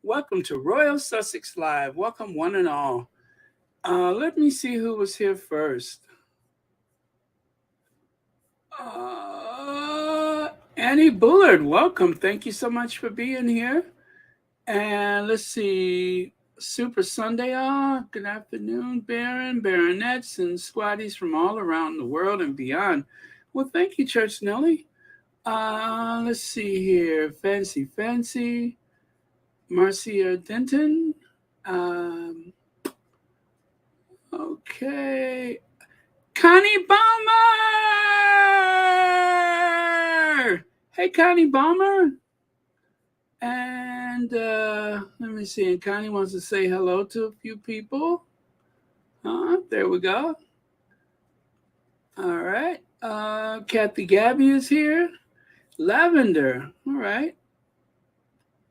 Welcome to Royal Sussex Live. Welcome, one and all. Let me see who was here first. Annie Bullard, welcome. Thank you so much for being here. And let's see, Super Sunday. Good afternoon, Baronets, and squaddies from all around the world and beyond. Well, thank you, Church Nelly. Let's see here. Fancy. Marcia Denton. Um, okay. Connie Balmer! Hey, Connie Balmer. And let me see. And Connie wants to say hello to a few people. There we go. All right. Kathy Gabby is here. Lavender. All right.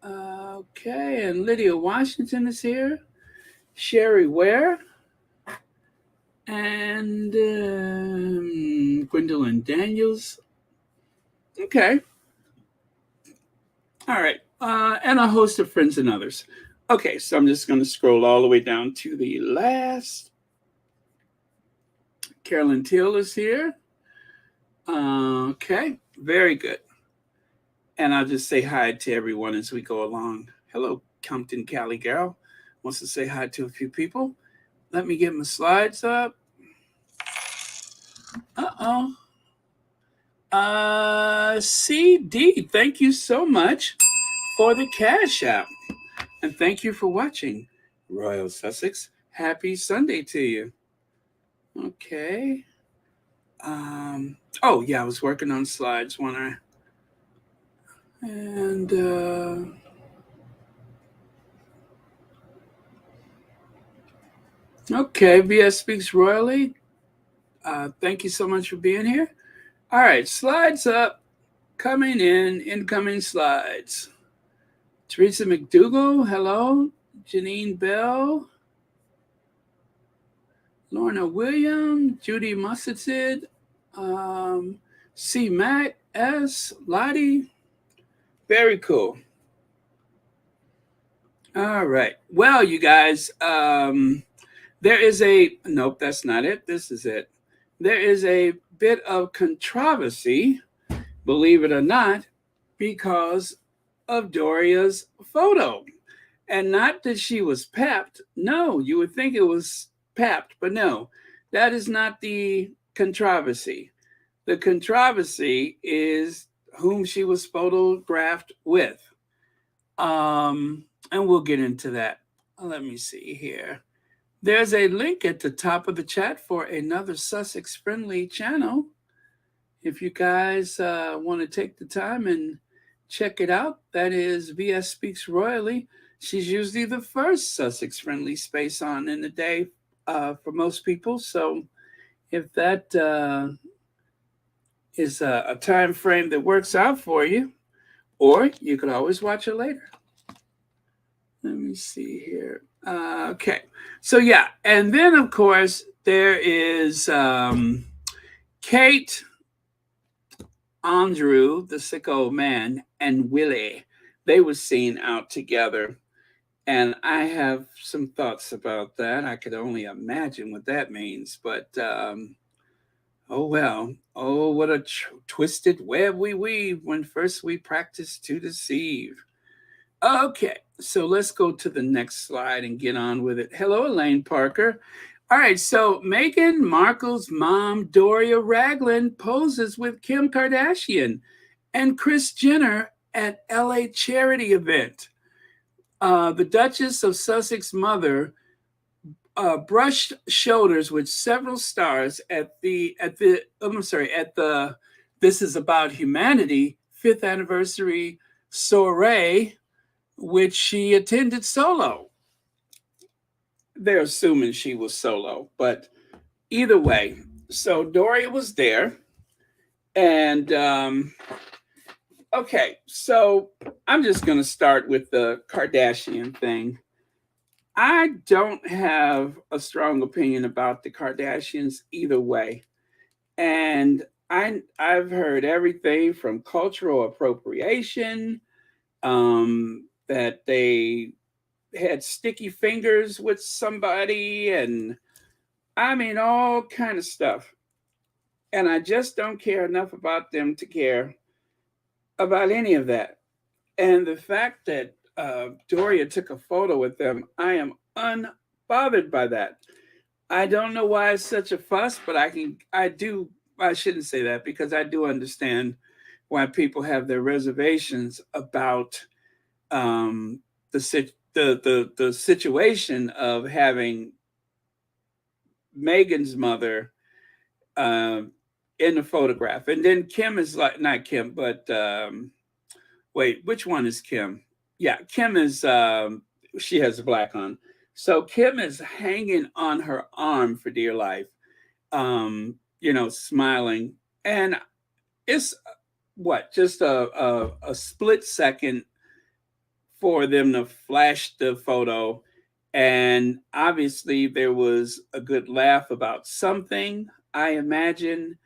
Okay. And Lydia Washington is here. Sherry Ware. And Gwendolyn Daniels. Okay. All right. And a host of friends and others. Okay, so I'm just going to scroll all the way down to the last. Carolyn Teal is here. Okay, very good. And I'll just say hi to everyone as we go along. Hello, Compton Cali Girl. Wants to say hi to a few people. Let me get my slides up. Uh-oh. CD, thank you so much for the Cash App. And thank you for watching Royal Sussex. Happy Sunday to you. Okay. Oh, yeah, I was working on slides, wasn't I? And, okay, VS Speaks Royally. Thank you so much for being here. All right, slides up. Coming in, incoming slides. Teresa McDougall, hello. Janine Bell. Lorna William, Judy Mussetsid, C. Mac, S. Lottie. Very cool. All right. Well, you guys, there is a, nope, that's not it. This is it. There is a bit of controversy, believe it or not, because of Doria's photo. And not that she was papped. No, you would think it was papped, but no, that is not the controversy. The controversy is whom she was photographed with. And we'll get into that. Let me see here. There's a link at the top of the chat for another Sussex friendly channel. If you guys want to take the time and check it out, that is VS Speaks Royally. She's usually the first Sussex friendly space on in the day for most people. So if that is a time frame that works out for you, or you could always watch it later. Let me see here. Okay. So, yeah. And then, of course, there is Kate, Andrew, the sick old man, and Willy. They were seen out together. And I have some thoughts about that. I could only imagine what that means. But, oh, well. Oh, what a twisted web we weave when first we practice to deceive. Okay, so let's go to the next slide and get on with it. Hello, Elaine Parker. All right, so Meghan Markle's mom, Doria Ragland, poses with Kim Kardashian and Kris Jenner at LA charity event. The Duchess of Sussex mother brushed shoulders with several stars at the This Is About Humanity 5th anniversary soiree, which she attended solo. They're assuming she was solo, but either way, so Doria was there. And okay, so I'm just going to start with the Kardashian thing. I don't have a strong opinion about the Kardashians either way. And I've heard everything from cultural appropriation, that they had sticky fingers with somebody, and I mean, all kind of stuff. And I just don't care enough about them to care about any of that. And the fact that Doria took a photo with them, I am unbothered by that. I don't know why it's such a fuss, but I shouldn't say that because I do understand why people have their reservations about the situation of having Megan's mother uh, in the photograph, and then Kim is like not Kim, but wait, which one is Kim? Yeah, Kim is. She has a black on, so Kim is hanging on her arm for dear life, smiling, and it's what just a split second for them to flash the photo. And obviously, there was a good laugh about something, I imagine,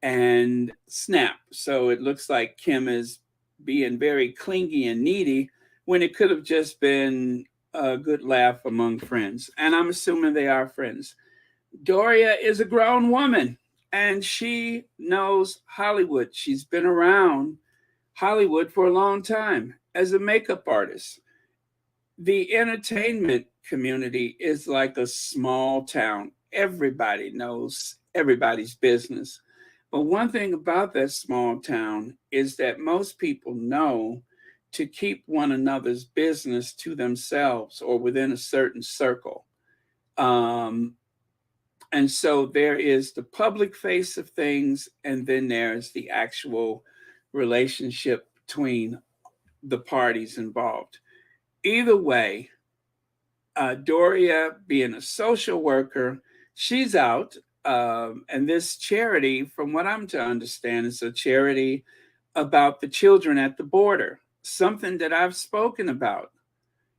and snap. So it looks like Kim is being very clingy and needy when it could have just been a good laugh among friends. And I'm assuming they are friends. Doria is a grown woman and she knows Hollywood. She's been around Hollywood for a long time as a makeup artist. The entertainment community is like a small town. Everybody knows everybody's business. But one thing about that small town is that most people know to keep one another's business to themselves or within a certain circle. Um, and so there is the public face of things, and then there's the actual relationship between the parties involved. Either way, Doria, being a social worker, she's out. And this charity, from what I'm to understand, is a charity about the children at the border, something that I've spoken about.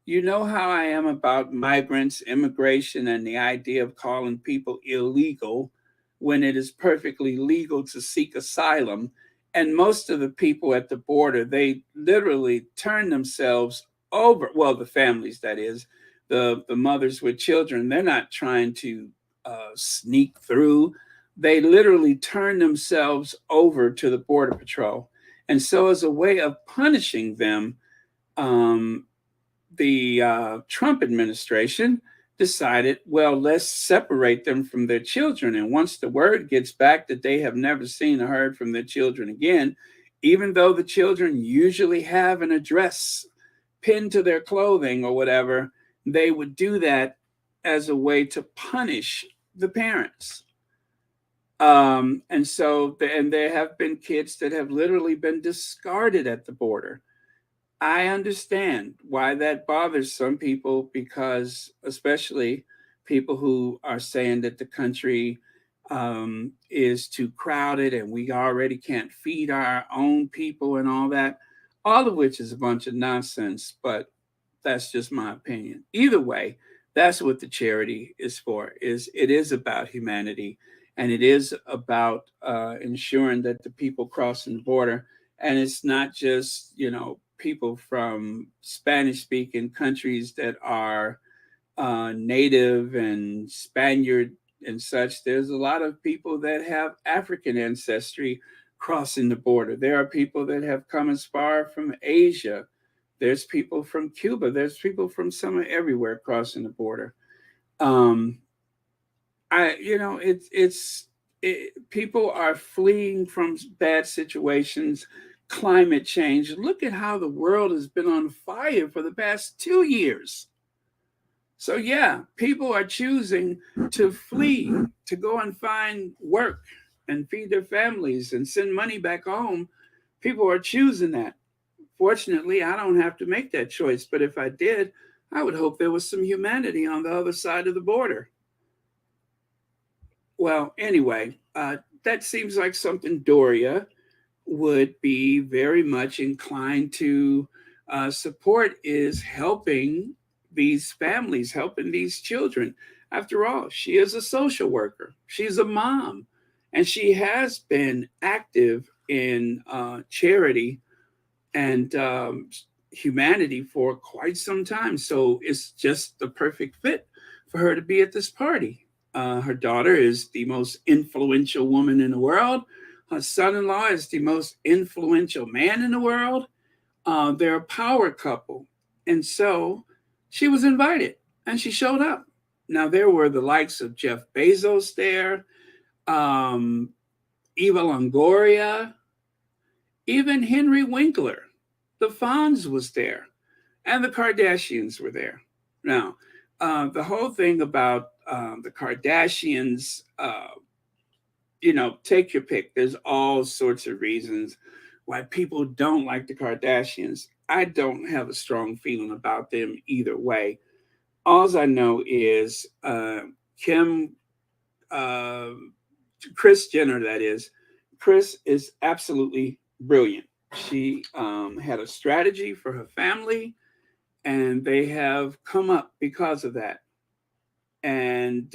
You know how I am about migrants, immigration, and the idea of calling people illegal when it is perfectly legal to seek asylum. And most of the people at the border, they literally turn themselves over. Well, the families, that is, the mothers with children, they're not trying to sneak through. They literally turn themselves over to the Border Patrol. And so, as a way of punishing them, um, the Trump administration decided, well, let's separate them from their children. And once the word gets back that they have never seen or heard from their children again, even though the children usually have an address pinned to their clothing or whatever, they would do that as a way to punish the parents. And there have been kids that have literally been discarded at the border. I understand why that bothers some people because, especially people who are saying that the country is too crowded and we already can't feed our own people and all that, all of which is a bunch of nonsense, but that's just my opinion. Either way, that's what the charity is for. It is about humanity, and it is about ensuring that the people crossing the border, and it's not just people from Spanish speaking countries that are native and Spaniard and such. There's a lot of people that have African ancestry crossing the border. There are people that have come as far from Asia. There's people from Cuba. There's people from somewhere everywhere crossing the border. Um, people are fleeing from bad situations, climate change. Look at how the world has been on fire for the past 2 years. So yeah, people are choosing to flee, to go and find work and feed their families and send money back home. People are choosing that. Fortunately, I don't have to make that choice, but if I did, I would hope there was some humanity on the other side of the border. Well, anyway, that seems like something Doria would be very much inclined to support, is helping these families, helping these children. After all, she is a social worker. She's a mom, and she has been active in charity. And humanity for quite some time. So it's just the perfect fit for her to be at this party. Her daughter is the most influential woman in the world. Her son in law is the most influential man in the world. They're a power couple. And so she was invited and she showed up. Now, there were the likes of Jeff Bezos there, um, Eva Longoria, even Henry Winkler. The Fonz was there, and the Kardashians were there. Now, the whole thing about the Kardashians, take your pick. There's all sorts of reasons why people don't like the Kardashians. I don't have a strong feeling about them either way. All I know is Kim, uh, Kris Jenner, that is. Kris is absolutely brilliant. She had a strategy for her family, and they have come up because of that. And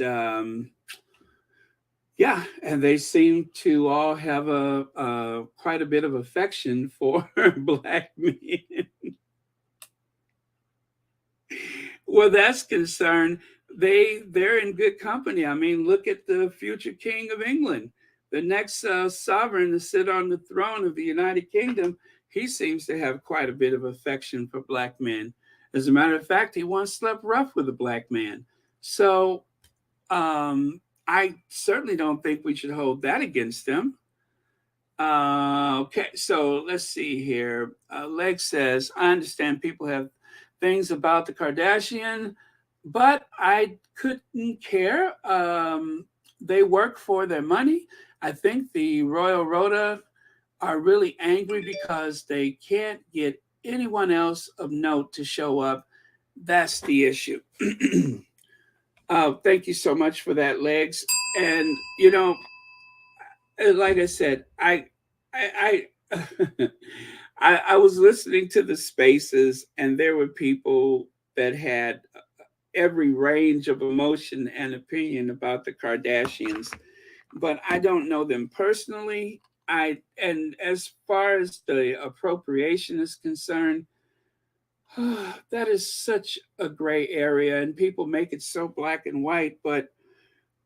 yeah, and they seem to all have a quite a bit of affection for black men. Well, that's concerned. They're in good company. I mean, look at the future king of England, the next sovereign to sit on the throne of the United Kingdom. He seems to have quite a bit of affection for black men. As a matter of fact, he once slept rough with a black man. So I certainly don't think we should hold that against them. Okay, so let's see here. Leg says, I understand people have things about the Kardashian, but I couldn't care. They work for their money. I think the Royal Rota are really angry because they can't get anyone else of note to show up. That's the issue. Thank you so much for that, Legs. And like I said, I I was listening to the spaces, and there were people that had every range of emotion and opinion about the Kardashians, but I don't know them personally. And as far as the appropriation is concerned, that is such a gray area, and people make it so black and white. But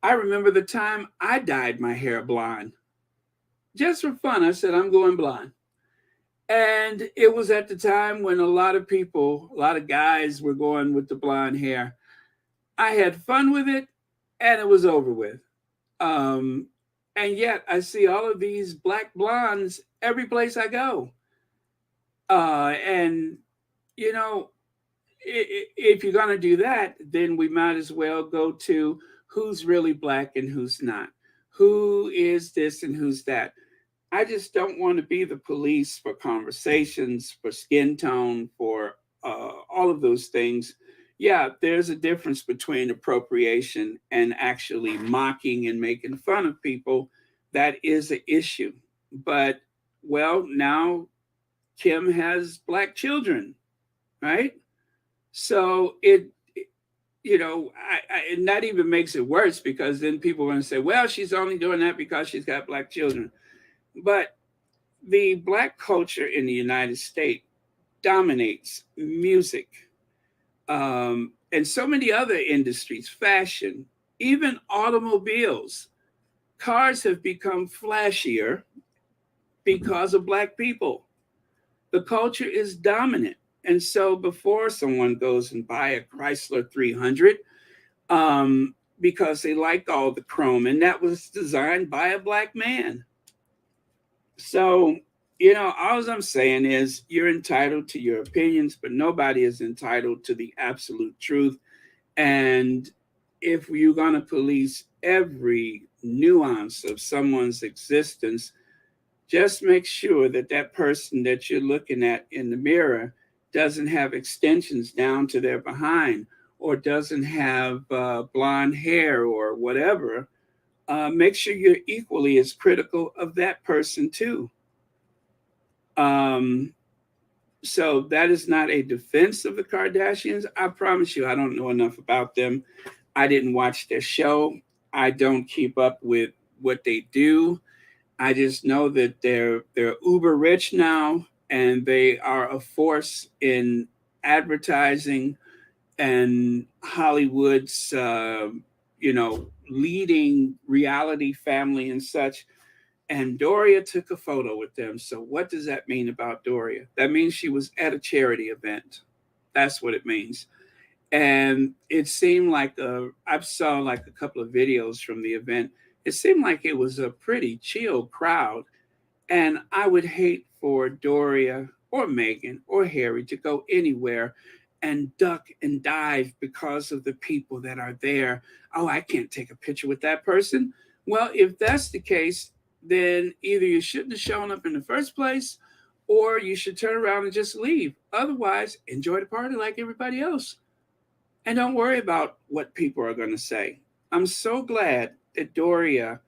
I remember the time I dyed my hair blonde just for fun. I said, I'm going blonde. And it was at the time when a lot of people, a lot of guys were going with the blonde hair. I had fun with it, and it was over with. Um, and yet I see all of these black blondes every place I go. And, you know, if you're going to do that, then we might as well go to who's really black and who's not. Who is this and who's that? I just don't want to be the police for conversations, for skin tone, for all of those things. Yeah, there's a difference between appropriation and actually mocking and making fun of people. That is an issue. But, well, now Kim has black children, right? So and that even makes it worse, because then people are going to say, well, she's only doing that because she's got black children. But the black culture in the United States dominates music, and so many other industries, fashion, even automobiles. Cars have become flashier because of black people. The culture is dominant. And so before someone goes and buy a Chrysler 300, because they like all the chrome, and that was designed by a black man. So, all I'm saying is you're entitled to your opinions, but nobody is entitled to the absolute truth. And if you're going to police every nuance of someone's existence, just make sure that that person that you're looking at in the mirror doesn't have extensions down to their behind, or doesn't have blonde hair or whatever. Make sure you're equally as critical of that person too. So that is not a defense of the Kardashians. I promise you, I don't know enough about them. I didn't watch their show. I don't keep up with what they do. I just know that they're uber rich now, and they are a force in advertising and Hollywood's, leading reality family and such. And Doria took a photo with them. So, what does that mean about Doria? That means she was at a charity event. That's what it means. And it seemed like I saw like a couple of videos from the event. It seemed like it was a pretty chill crowd, and I would hate for Doria or Megan or Harry to go anywhere and duck and dive because of the people that are there. Oh, I can't take a picture with that person. Well, if that's the case, then either you shouldn't have shown up in the first place or you should turn around and just leave. Otherwise, enjoy the party like everybody else and don't worry about what people are going to say. I'm so glad that Doria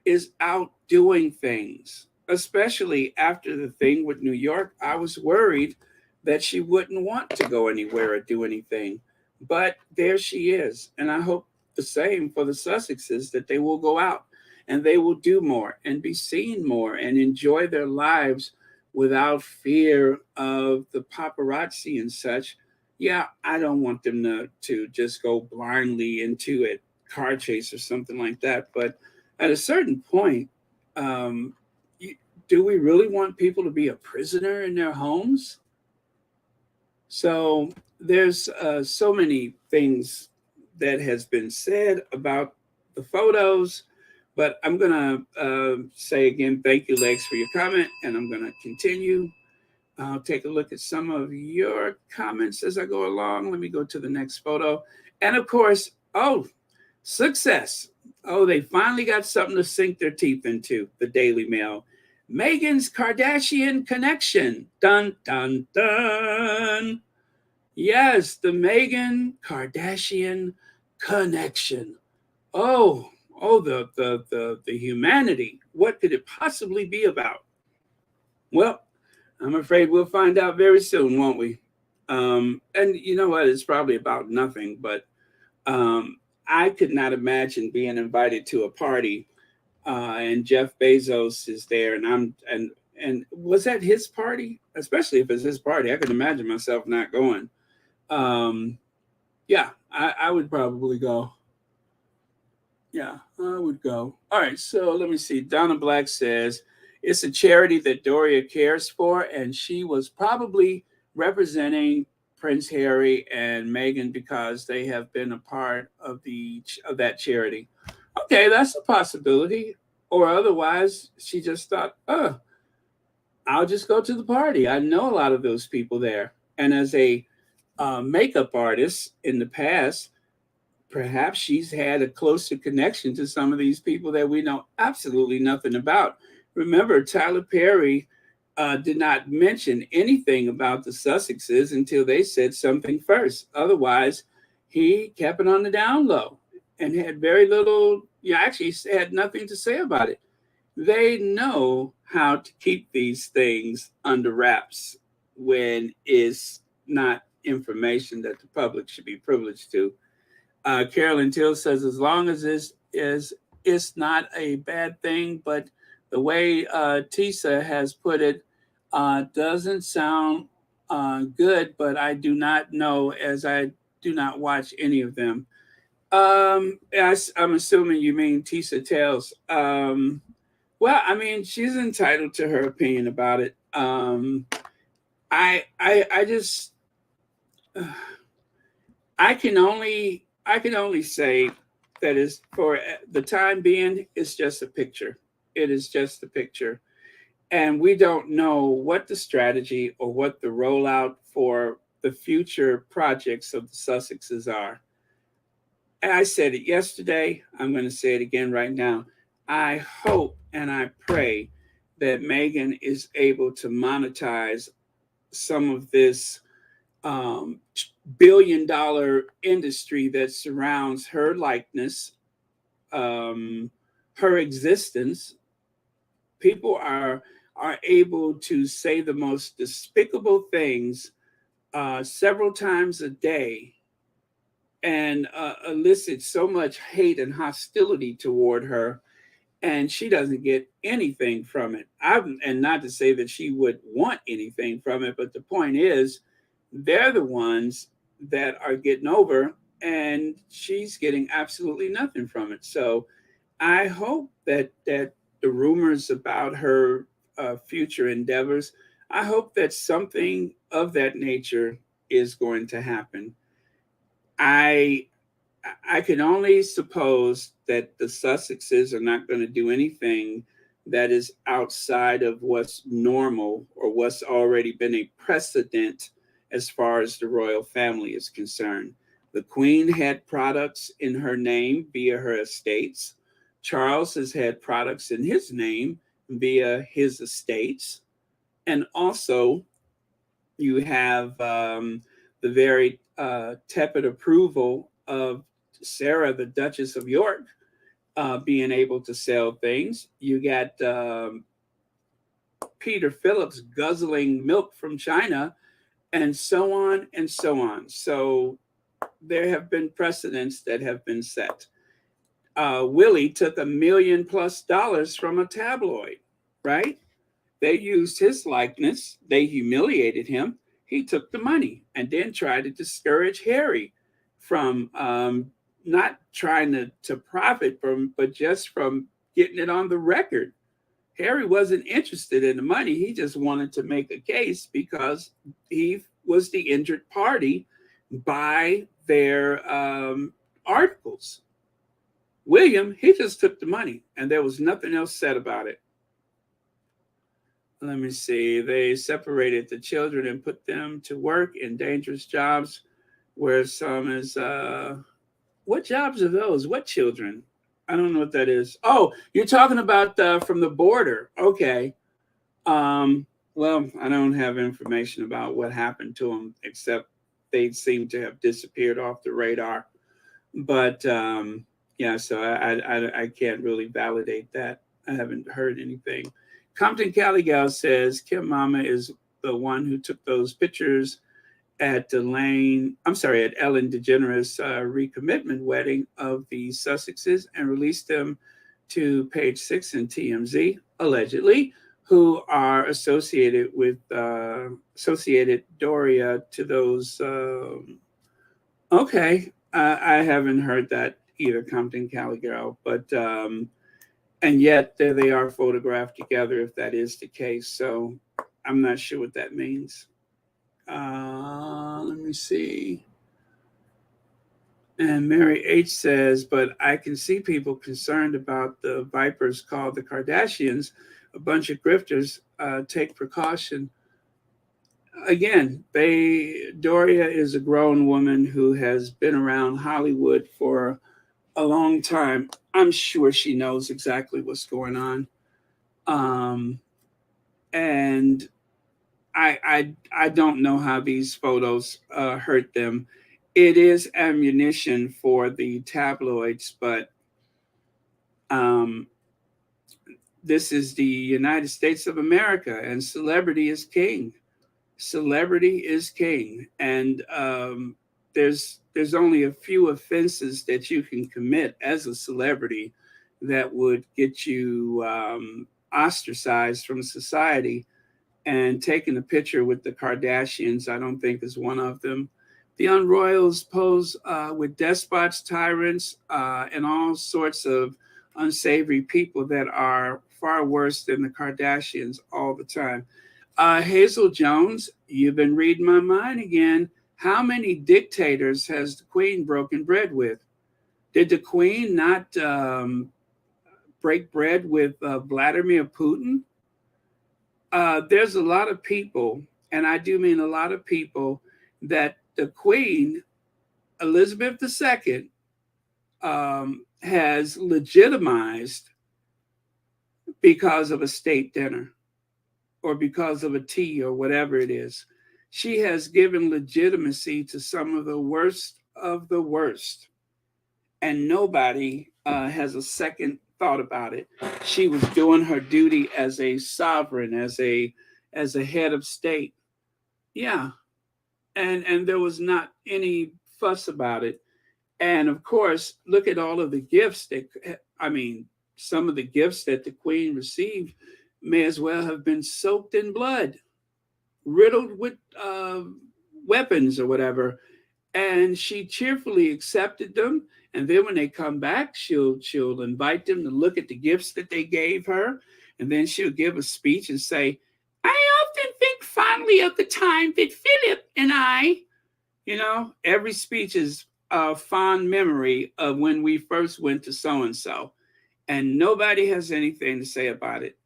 is out doing things, especially after the thing with New York. I was worried that she wouldn't want to go anywhere or do anything, but there she is. And I hope the same for the Sussexes, that they will go out and they will do more and be seen more and enjoy their lives without fear of the paparazzi and such. Yeah, I don't want them to just go blindly into a car chase or something like that. But at a certain point, um, do we really want people to be a prisoner in their homes? So there's so many things that has been said about the photos, but I'm gonna say again, thank you, Lex, for your comment, and I'm gonna continue. I'll take a look at some of your comments as I go along. Let me go to the next photo. And of course, oh, success. Oh, they finally got something to sink their teeth into, the Daily Mail. Megan's Kardashian connection. Dun, dun, dun. Yes, the Megan Kardashian connection. Oh, the humanity. What could it possibly be about? Well, I'm afraid we'll find out very soon, won't we? And you know what? It's probably about nothing, but I could not imagine being invited to a party and Jeff Bezos is there, and was that his party? Especially if it's his party, I could imagine myself not going. Um, yeah, I would probably go. Yeah, I would go. All right, so let me see. Donna Black says it's a charity that Doria cares for, and she was probably representing Prince Harry and Meghan because they have been a part of that charity. Okay, that's a possibility. Or otherwise, she just thought, oh, I'll just go to the party. I know a lot of those people there. And as a makeup artist in the past, perhaps she's had a closer connection to some of these people that we know absolutely nothing about. Remember, Tyler Perry did not mention anything about the Sussexes until they said something first. Otherwise, he kept it on the down low and had very little, actually had nothing to say about it. They know how to keep these things under wraps when it's not information that the public should be privileged to. Carolyn Till says, as long as it's not a bad thing, but the way Tisa has put it doesn't sound good, but I do not know as I do not watch any of them. I'm assuming you mean Tisa Tells. Well, I mean, she's entitled to her opinion about it. I just, I can only say that is for the time being, it's just a picture. It is just a picture. And we don't know what the strategy or what the rollout for the future projects of the Sussexes are. And I said it yesterday. I'm going to say it again right now. I hope and I pray that Megan is able to monetize some of this um, billion-dollar industry that surrounds her likeness, her existence. People are able to say the most despicable things several times a day and elicit so much hate and hostility toward her. and she doesn't get anything from it. And not to say that she would want anything from it, but the point is, they're the ones that are getting over, and she's getting absolutely nothing from it. So I hope that the rumors about her future endeavors, I hope that something of that nature is going to happen. I I can only suppose that the Sussexes are not going to do anything that is outside of what's normal or what's already been a precedent as far as the royal family is concerned. The Queen had products in her name via her estates. Charles has had products in his name via his estates. And also, you have the very tepid approval of Sarah, the Duchess of York, being able to sell things. You got Peter Phillips guzzling milk from China, and so on and so on. So there have been precedents that have been set. Willy took $1 million+ from a tabloid, right? They used his likeness. They humiliated him. He took the money and then tried to discourage Harry from not trying to profit from, but just from getting it on the record. Harry wasn't interested in the money. He just wanted to make a case because he was the injured party by their articles. William, he just took the money and there was nothing else said about it. Let me see. They separated the children and put them to work in dangerous jobs where some is, what jobs are those? What children? I don't know what that is. Oh, you're talking about from the border. Okay. Well, I don't have information about what happened to them, except they seem to have disappeared off the radar. But yeah, so I can't really validate that. I haven't heard anything. Compton Caligal says Kim Mama is the one who took those pictures at at Ellen DeGeneres' recommitment wedding of the Sussexes and released them to Page Six and TMZ, allegedly, who are associated with associated Doria to those. Okay, I haven't heard that either, Compton Caligal, but. And yet there they are photographed together if that is the case. So I'm not sure what that means. Let me see. And Mary H says, but I can see people concerned about the vipers called the Kardashians, a bunch of grifters. Take precaution. Again, Doria is a grown woman who has been around Hollywood for a long time. I'm sure she knows exactly what's going on. And I don't know how these photos hurt them. It is ammunition for the tabloids, but this is the United States of America, and celebrity is king. Celebrity is king, and there's only a few offenses that you can commit as a celebrity that would get you ostracized from society. And taking a picture with the Kardashians, I don't think is one of them. The Unroyals pose with despots, tyrants, and all sorts of unsavory people that are far worse than the Kardashians all the time. Hazel Jones, you've been reading my mind again. How many dictators has the Queen broken bread with? Did the Queen not break bread with Vladimir Putin? There's a lot of people, and I do mean a lot of people, that the Queen, Elizabeth II, has legitimized because of a state dinner or because of a tea or whatever it is. She has given legitimacy to some of the worst of the worst, and nobody has a second thought about it. She was doing her duty as a sovereign, as a head of state. Yeah, and there was not any fuss about it. And of course, look at all of the gifts that, I mean, some of the gifts that the queen received may as well have been soaked in blood, riddled with weapons or whatever. And she cheerfully accepted them. And then when they come back, she'll invite them to look at the gifts that they gave her, and then she'll give a speech and say, "I often think fondly of the time that Philip and I," every speech is a fond memory of when we first went to so and so, and nobody has anything to say about it.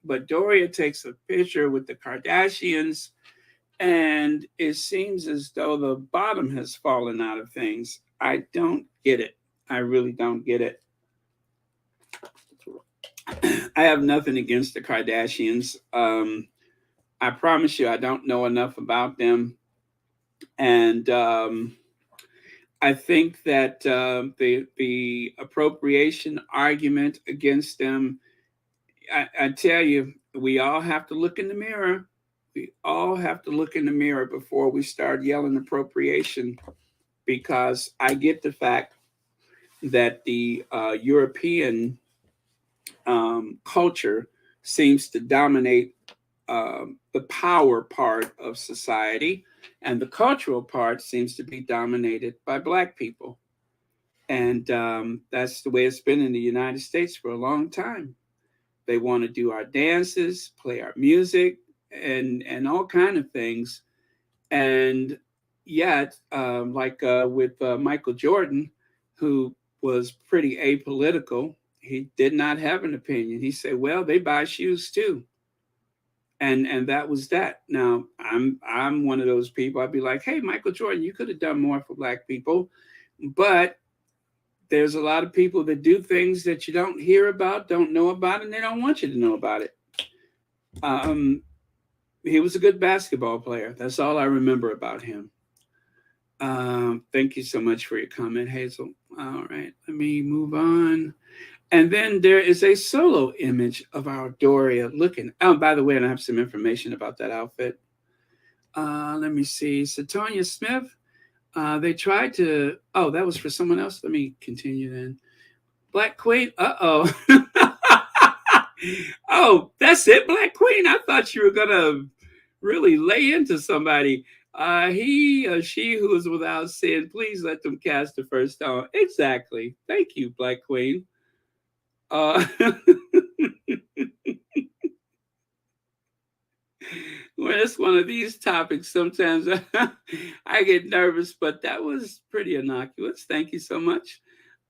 But Doria takes a picture with the Kardashians, and it seems as though the bottom has fallen out of things. I don't get it. I really don't get it. I have nothing against the Kardashians. I promise you, I don't know enough about them. And I think that the appropriation argument against them, I tell you, we all have to look in the mirror. We all have to look in the mirror before we start yelling appropriation, because I get the fact that the European culture seems to dominate the power part of society, and the cultural part seems to be dominated by Black people. And that's the way it's been in the United States for a long time. They want to do our dances, play our music, and all kind of things. And yet, with Michael Jordan, who was pretty apolitical, he did not have an opinion. He said, "Well, they buy shoes too," and that was that. Now, I'm one of those people. I'd be like, "Hey, Michael Jordan, you could have done more for Black people," but there's a lot of people that do things that you don't hear about, don't know about, and they don't want you to know about it. He was a good basketball player. That's all I remember about him. Thank you so much for your comment, Hazel. All right, let me move on. And then there is a solo image of our Doria looking. Oh, by the way, and I have some information about that outfit. Let me see. Satonia Smith. They tried to. Oh, that was for someone else. Let me continue then. Black Queen. Uh-oh. Oh, that's it, Black Queen. I thought you were gonna really lay into somebody. He or she who is without sin, please let them cast the first stone. Exactly. Thank you, Black Queen. When it's one of these topics, sometimes I get nervous, but that was pretty innocuous. Thank you so much.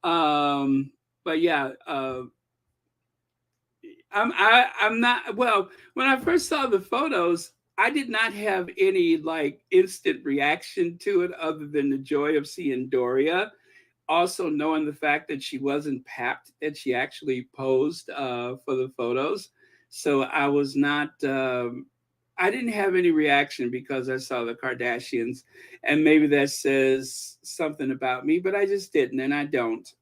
But yeah, I'm not. Well, when I first saw the photos, I did not have any like instant reaction to it, other than the joy of seeing Doria. Also, knowing the fact that she wasn't papped, that she actually posed for the photos. So I was not. I didn't have any reaction because I saw the Kardashians, and maybe that says something about me, but I just didn't, and I don't.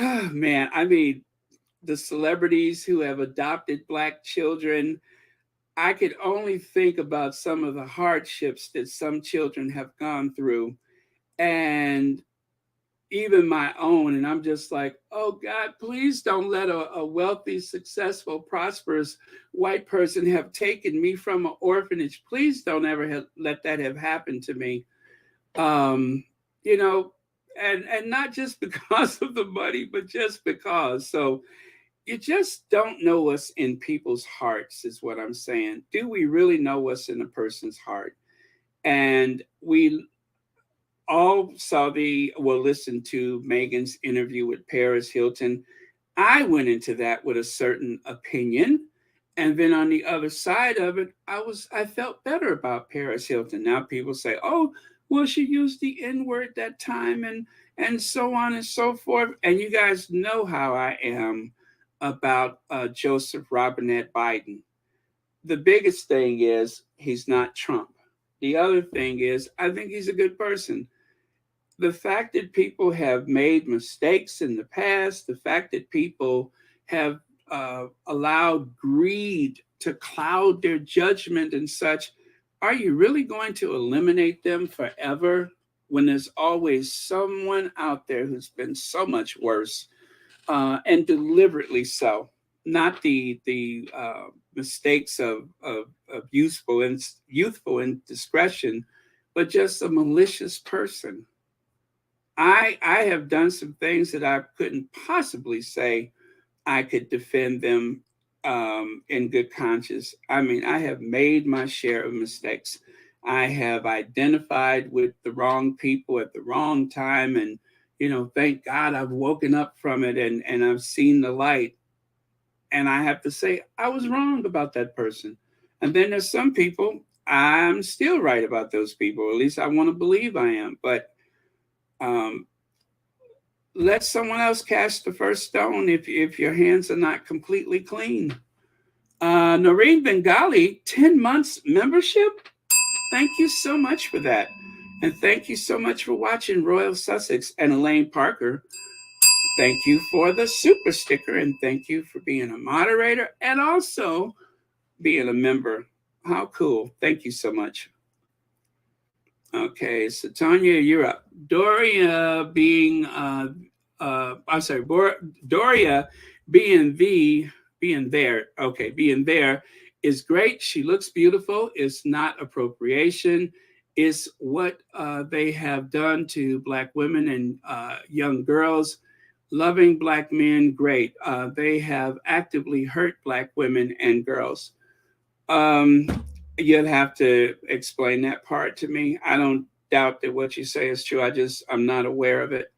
Man, I mean, the celebrities who have adopted Black children, I could only think about some of the hardships that some children have gone through, and even my own. And I'm just like, oh God, please don't let a wealthy, successful, prosperous white person have taken me from an orphanage. Please don't ever let that have happened to me. You know, and not just because of the money, but just because. So you just don't know what's in people's hearts, is what I'm saying. Do we really know what's in a person's heart? And we all listened to Meghan's interview with Paris Hilton. I went into that with a certain opinion. And then on the other side of it, I felt better about Paris Hilton. Now people say, oh, well, she used the N-word that time, and so on and so forth. And you guys know how I am about Joseph Robinette Biden. The biggest thing is he's not Trump. The other thing is I think he's a good person. The fact that people have made mistakes in the past, the fact that people have allowed greed to cloud their judgment and such, are you really going to eliminate them forever when there's always someone out there who's been so much worse? and deliberately so, not the mistakes of youthful indiscretion, but just a malicious person. I have done some things that I couldn't possibly say I could defend them in good conscience. I mean, I have made my share of mistakes. I have identified with the wrong people at the wrong time, and thank God I've woken up from it, and I've seen the light. And I have to say I was wrong about that person. And then there's some people I'm still right about those people. At least I want to believe I am. But um, let someone else cast the first stone if your hands are not completely clean. Noreen Bengali, 10 months membership. Thank you so much for that. And thank you so much for watching Royal Sussex. And Elaine Parker, thank you for the super sticker. And thank you for being a moderator and also being a member. How cool. Thank you so much. Okay, so Tanya, you're up. Doria being I'm sorry, Doria being being there. Okay, being there is great. She looks beautiful. It's not appropriation. It's what they have done to Black women and young girls. Loving Black men, great. They have actively hurt Black women and girls. Um, you'd have to explain that part to me. I don't doubt that what you say is true. I'm not aware of it.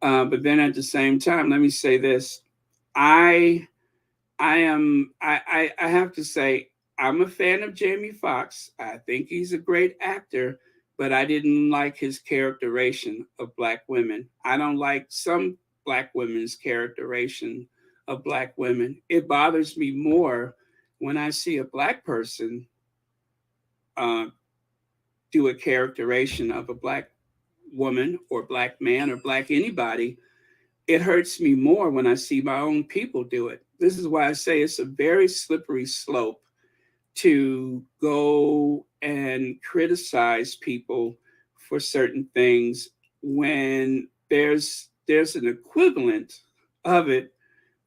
But then at the same time, let me say this: I I have to say I'm a fan of Jamie Foxx. I think he's a great actor, but I didn't like his characterization of Black women. I don't like some Black women's characterization of Black women. It bothers me more when I see a Black person uh, do a characterization of a Black woman or Black man or Black anybody. It hurts me more when I see my own people do it. This is why I say it's a very slippery slope to go and criticize people for certain things when there's an equivalent of it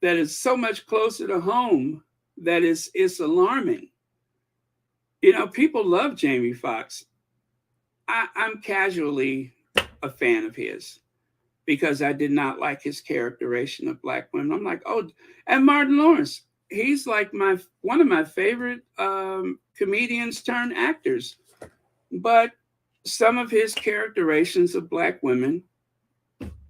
that is so much closer to home that it's alarming. People love Jamie Foxx. I'm casually a fan of his because I did not like his characterization of Black women. I'm like, oh, and Martin Lawrence, he's like one of my favorite comedians turned actors. But some of his characterizations of Black women,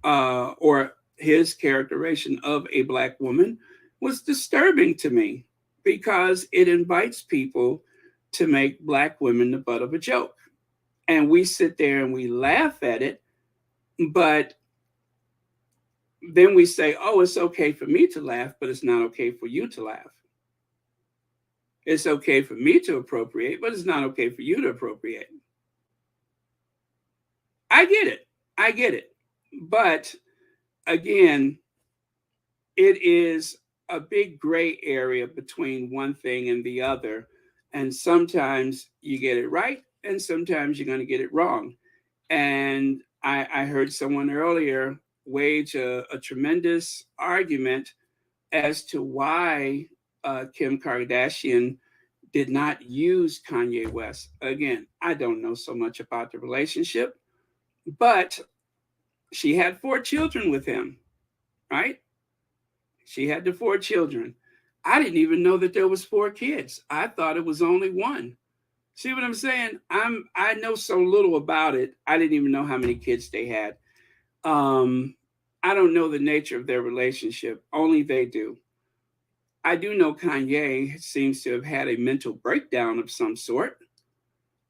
or his characterization of a Black woman, was disturbing to me because it invites people to make Black women the butt of a joke. And we sit there and we laugh at it, but then we say, oh, it's okay for me to laugh, but it's not okay for you to laugh. It's okay for me to appropriate, but it's not okay for you to appropriate. I get it. I get it. But again, it is a big gray area between one thing and the other. And sometimes you get it right, and sometimes you're going to get it wrong. And I heard someone earlier wage a tremendous argument as to why Kim Kardashian did not use Kanye West. Again, I don't know so much about the relationship, but she had 4 children with him, right? She had the 4 children. I didn't even know that there was 4 kids. I thought it was only 1. See what I'm saying? I know so little about it. I didn't even know how many kids they had. I don't know the nature of their relationship. Only they do. I do know Kanye seems to have had a mental breakdown of some sort,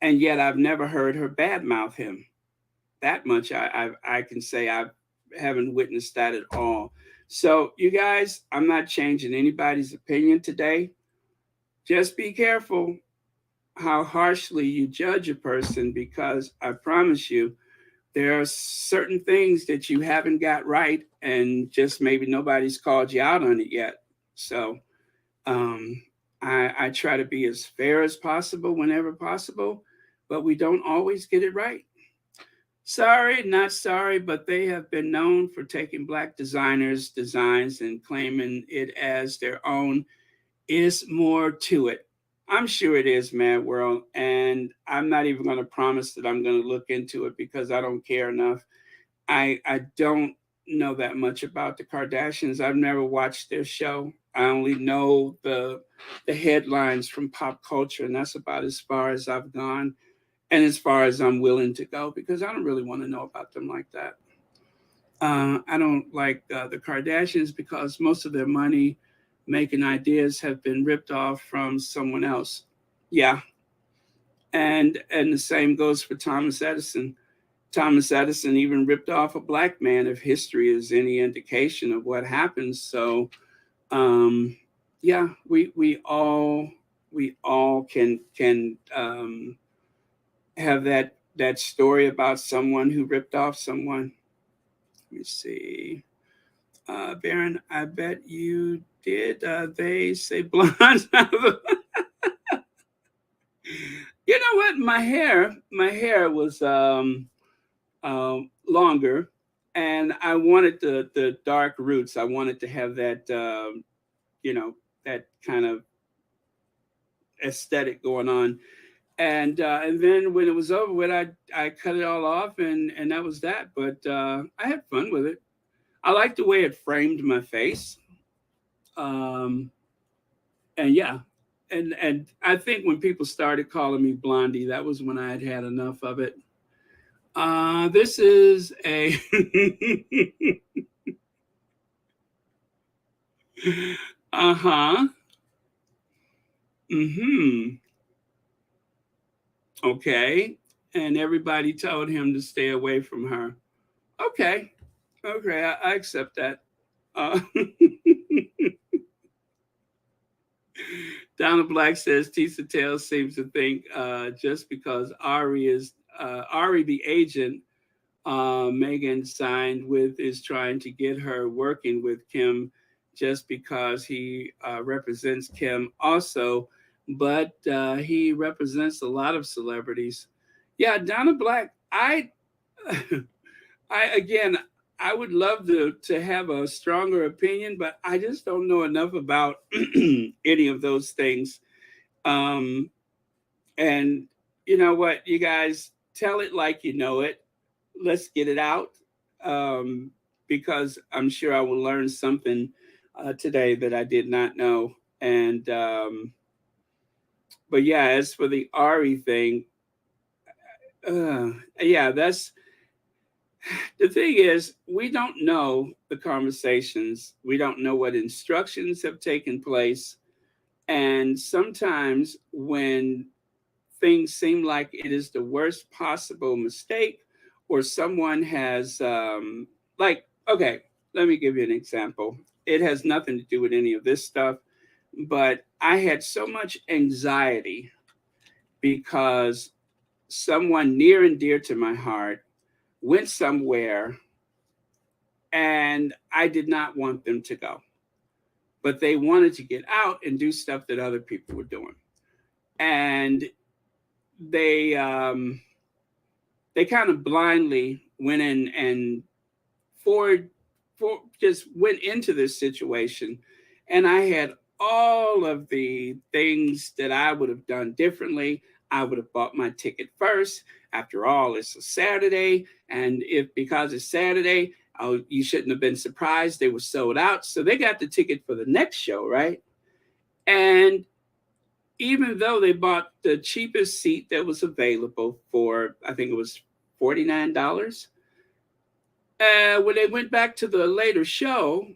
and yet I've never heard her badmouth him. That much I can say I haven't witnessed that at all. So you guys, I'm not changing anybody's opinion today. Just be careful how harshly you judge a person, because I promise you, there are certain things that you haven't got right, and just maybe nobody's called you out on it yet. So I try to be as fair as possible whenever possible, but we don't always get it right. Sorry, not sorry, but they have been known for taking black designers' designs and claiming it as their own. Is more to it. I'm sure it is, Mad World, and I'm not even going to promise that I'm going to look into it because I don't care enough. I don't know that much about the Kardashians. I've never watched their show. I only know the headlines from pop culture, and that's about as far as I've gone and as far as I'm willing to go because I don't really want to know about them like that. I don't like the Kardashians because most of their money making ideas have been ripped off from someone else. Yeah, and the same goes for Thomas Edison. Thomas Edison even ripped off a black man if history is any indication of what happens. So um, yeah, we all can have that story about someone who ripped off someone. Let me see. Baron, I bet you did. They say blonde. You know what? My hair was longer, and I wanted the dark roots. I wanted to have that that kind of aesthetic going on. And then when it was over with, I cut it all off, and that was that. But I had fun with it. I liked the way it framed my face. Um, and yeah, and I think when people started calling me Blondie, that was when I had had enough of it. This is a uh-huh. Mm-hmm. Okay. And everybody told him to stay away from her. Okay. Okay, I accept that. Uh, Donna Black says Tisa Tales seems to think just because Ari the agent Megan signed with is trying to get her working with Kim just because he represents Kim also, but he represents a lot of celebrities. Yeah, Donna Black, I again, I would love to have a stronger opinion, but I just don't know enough about any of those things. Um, and you know what, you guys tell it like you know it. Let's get it out um, because I'm sure I will learn something today that I did not know. And but yeah, as for the Ari thing, yeah, that's the thing is we don't know the conversations. We don't know what instructions have taken place, and sometimes when things seem like it is the worst possible mistake or someone has like okay, let me give you an example. It has nothing to do with any of this stuff, but I had so much anxiety because someone near and dear to my heart went somewhere and I did not want them to go, but they wanted to get out and do stuff that other people were doing, and they um, they kind of blindly went in and for just went into this situation, and I had all of the things that I would have done differently. I would have bought my ticket first. After all, it's a Saturday, and if because it's Saturday, oh, you shouldn't have been surprised they were sold out. So they got the ticket for the next show, right? And even though they bought the cheapest seat that was available for, I think it was $49, when they went back to the later show,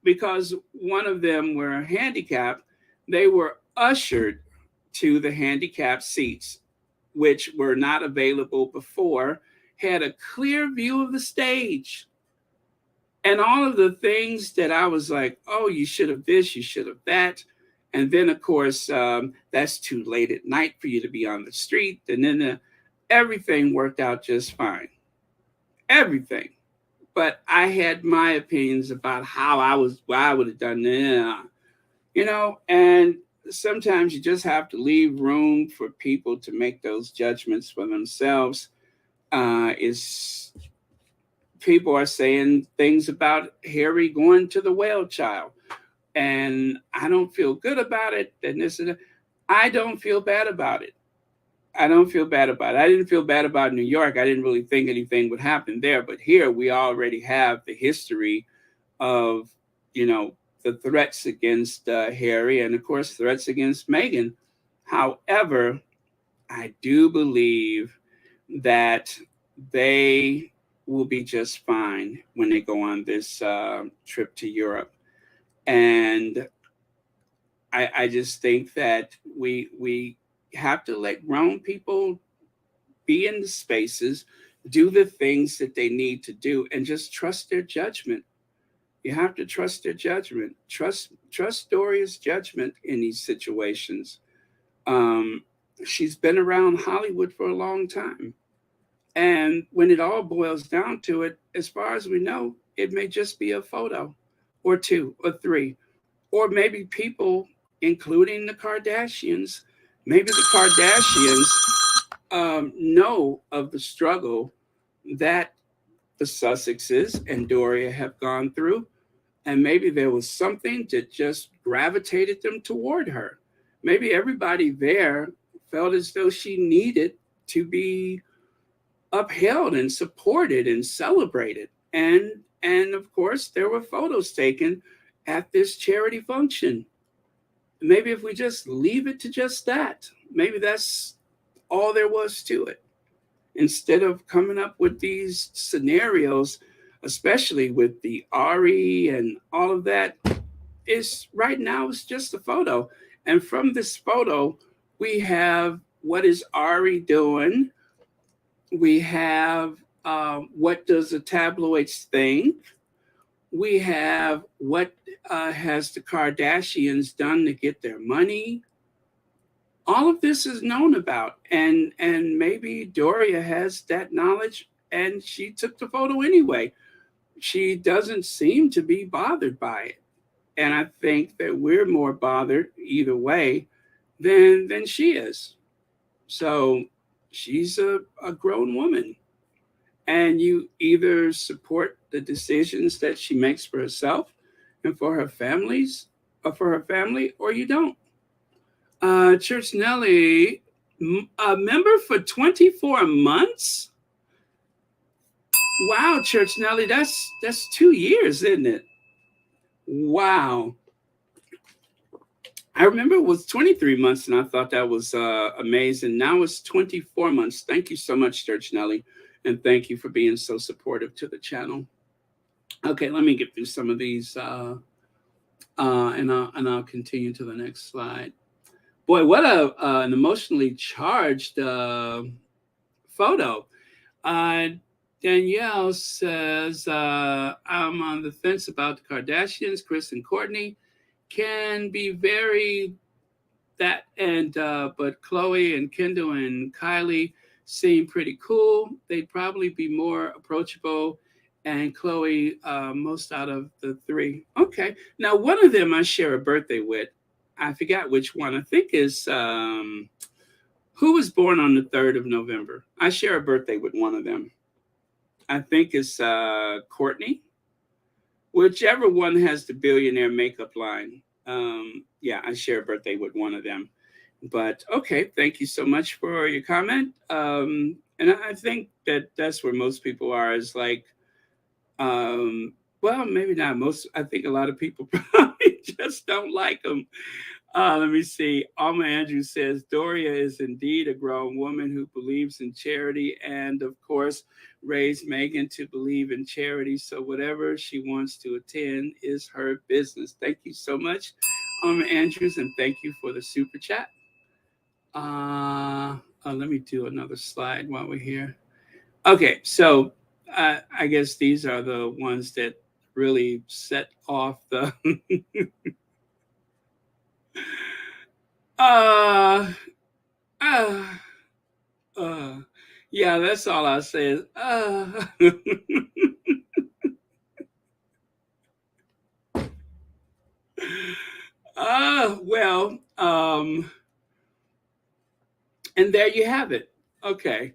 because one of them were handicapped, they were ushered to the handicapped seats, which were not available before, had a clear view of the stage. And all of the things that I was like, oh, you should have this, you should have that. And then, of course, that's too late at night for you to be on the street. And then everything worked out just fine. Everything. But I had my opinions about what I would have done. And sometimes you just have to leave room for people to make those judgments for themselves. is people are saying things about Harry going to the whale child, and I don't feel good about it. And this and that. I don't feel bad about it. I don't feel bad about it. I didn't feel bad about New York. I didn't really think anything would happen there. But here we already have the history of, you know, the threats against Harry and, of course, threats against Meghan. However, I do believe that they will be just fine when they go on this trip to Europe. And I just think that we have to let grown people be in the spaces, do the things that they need to do, and just trust their judgment. You have to trust their judgment. Trust Doria's judgment in these situations. Um, she's been around Hollywood for a long time, and when it all boils down to it, as far as we know, it may just be a photo, or two, or three, or maybe people, including the Kardashians, maybe the Kardashians know of the struggle that the Sussexes and Doria have gone through, and maybe there was something that just gravitated them toward her. Maybe everybody there felt as though she needed to be upheld and supported and celebrated. And of course, there were photos taken at this charity function. Maybe if we just leave it to just that, maybe that's all there was to it. Instead of coming up with these scenarios, especially with the Ari and all of that, is right now it's just a photo. And from this photo, we have what is Ari doing? We have what does the tabloids think? We have what has the Kardashians done to get their money? All of this is known about, and maybe Doria has that knowledge, and she took the photo anyway. She doesn't seem to be bothered by it, and I think that we're more bothered either way than she is. So she's a grown woman, and you either support the decisions that she makes for herself and for her families, or for her family, or you don't. Church Nelly, a member for 24 months. Wow, Church Nelly, that's 2 years, isn't it? Wow. I remember it was 23 months, and I thought that was amazing. Now it's 24 months. Thank you so much, Church Nelly, and thank you for being so supportive to the channel. Okay, let me get through some of these, and I'll continue to the next slide. Boy, what an emotionally charged photo. Danielle says, I'm on the fence about the Kardashians. Kris and Kourtney can be very that, and but Khloe and Kendall and Kylie seem pretty cool. They'd probably be more approachable, and Khloe most out of the three. Okay, now one of them I share a birthday with. I forgot which one. I think is who was born on the 3rd of November. I share a birthday with one of them. I think it's Kourtney. Whichever one has the billionaire makeup line. Yeah, I share a birthday with one of them. But okay, thank you so much for your comment. And I think that that's where most people are, is like, well, maybe not most. I think a lot of people probably just don't like them. Let me see. Alma Andrews says Doria is indeed a grown woman who believes in charity, and of course raised Meghan to believe in charity. So whatever she wants to attend is her business. Thank you so much, Alma Andrews, and thank you for the super chat. Let me do another slide while we're here. Okay, so I guess these are the ones that really set off the yeah, that's all I say. Well, and there you have it. Okay.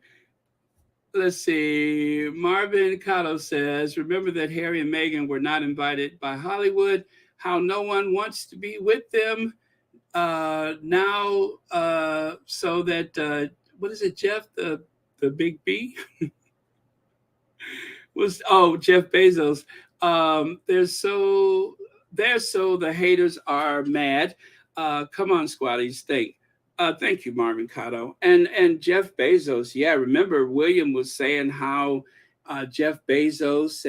Let's see. Marvin Cotto says, remember that Harry and Meghan were not invited by Hollywood. How no one wants to be with them now. So that what is it, Jeff? The big B was Jeff Bezos. They're so the haters are mad. Come on, squaddies, think. Thank you, Marvin Cotto. And Jeff Bezos. Yeah, remember William was saying how Jeff Bezos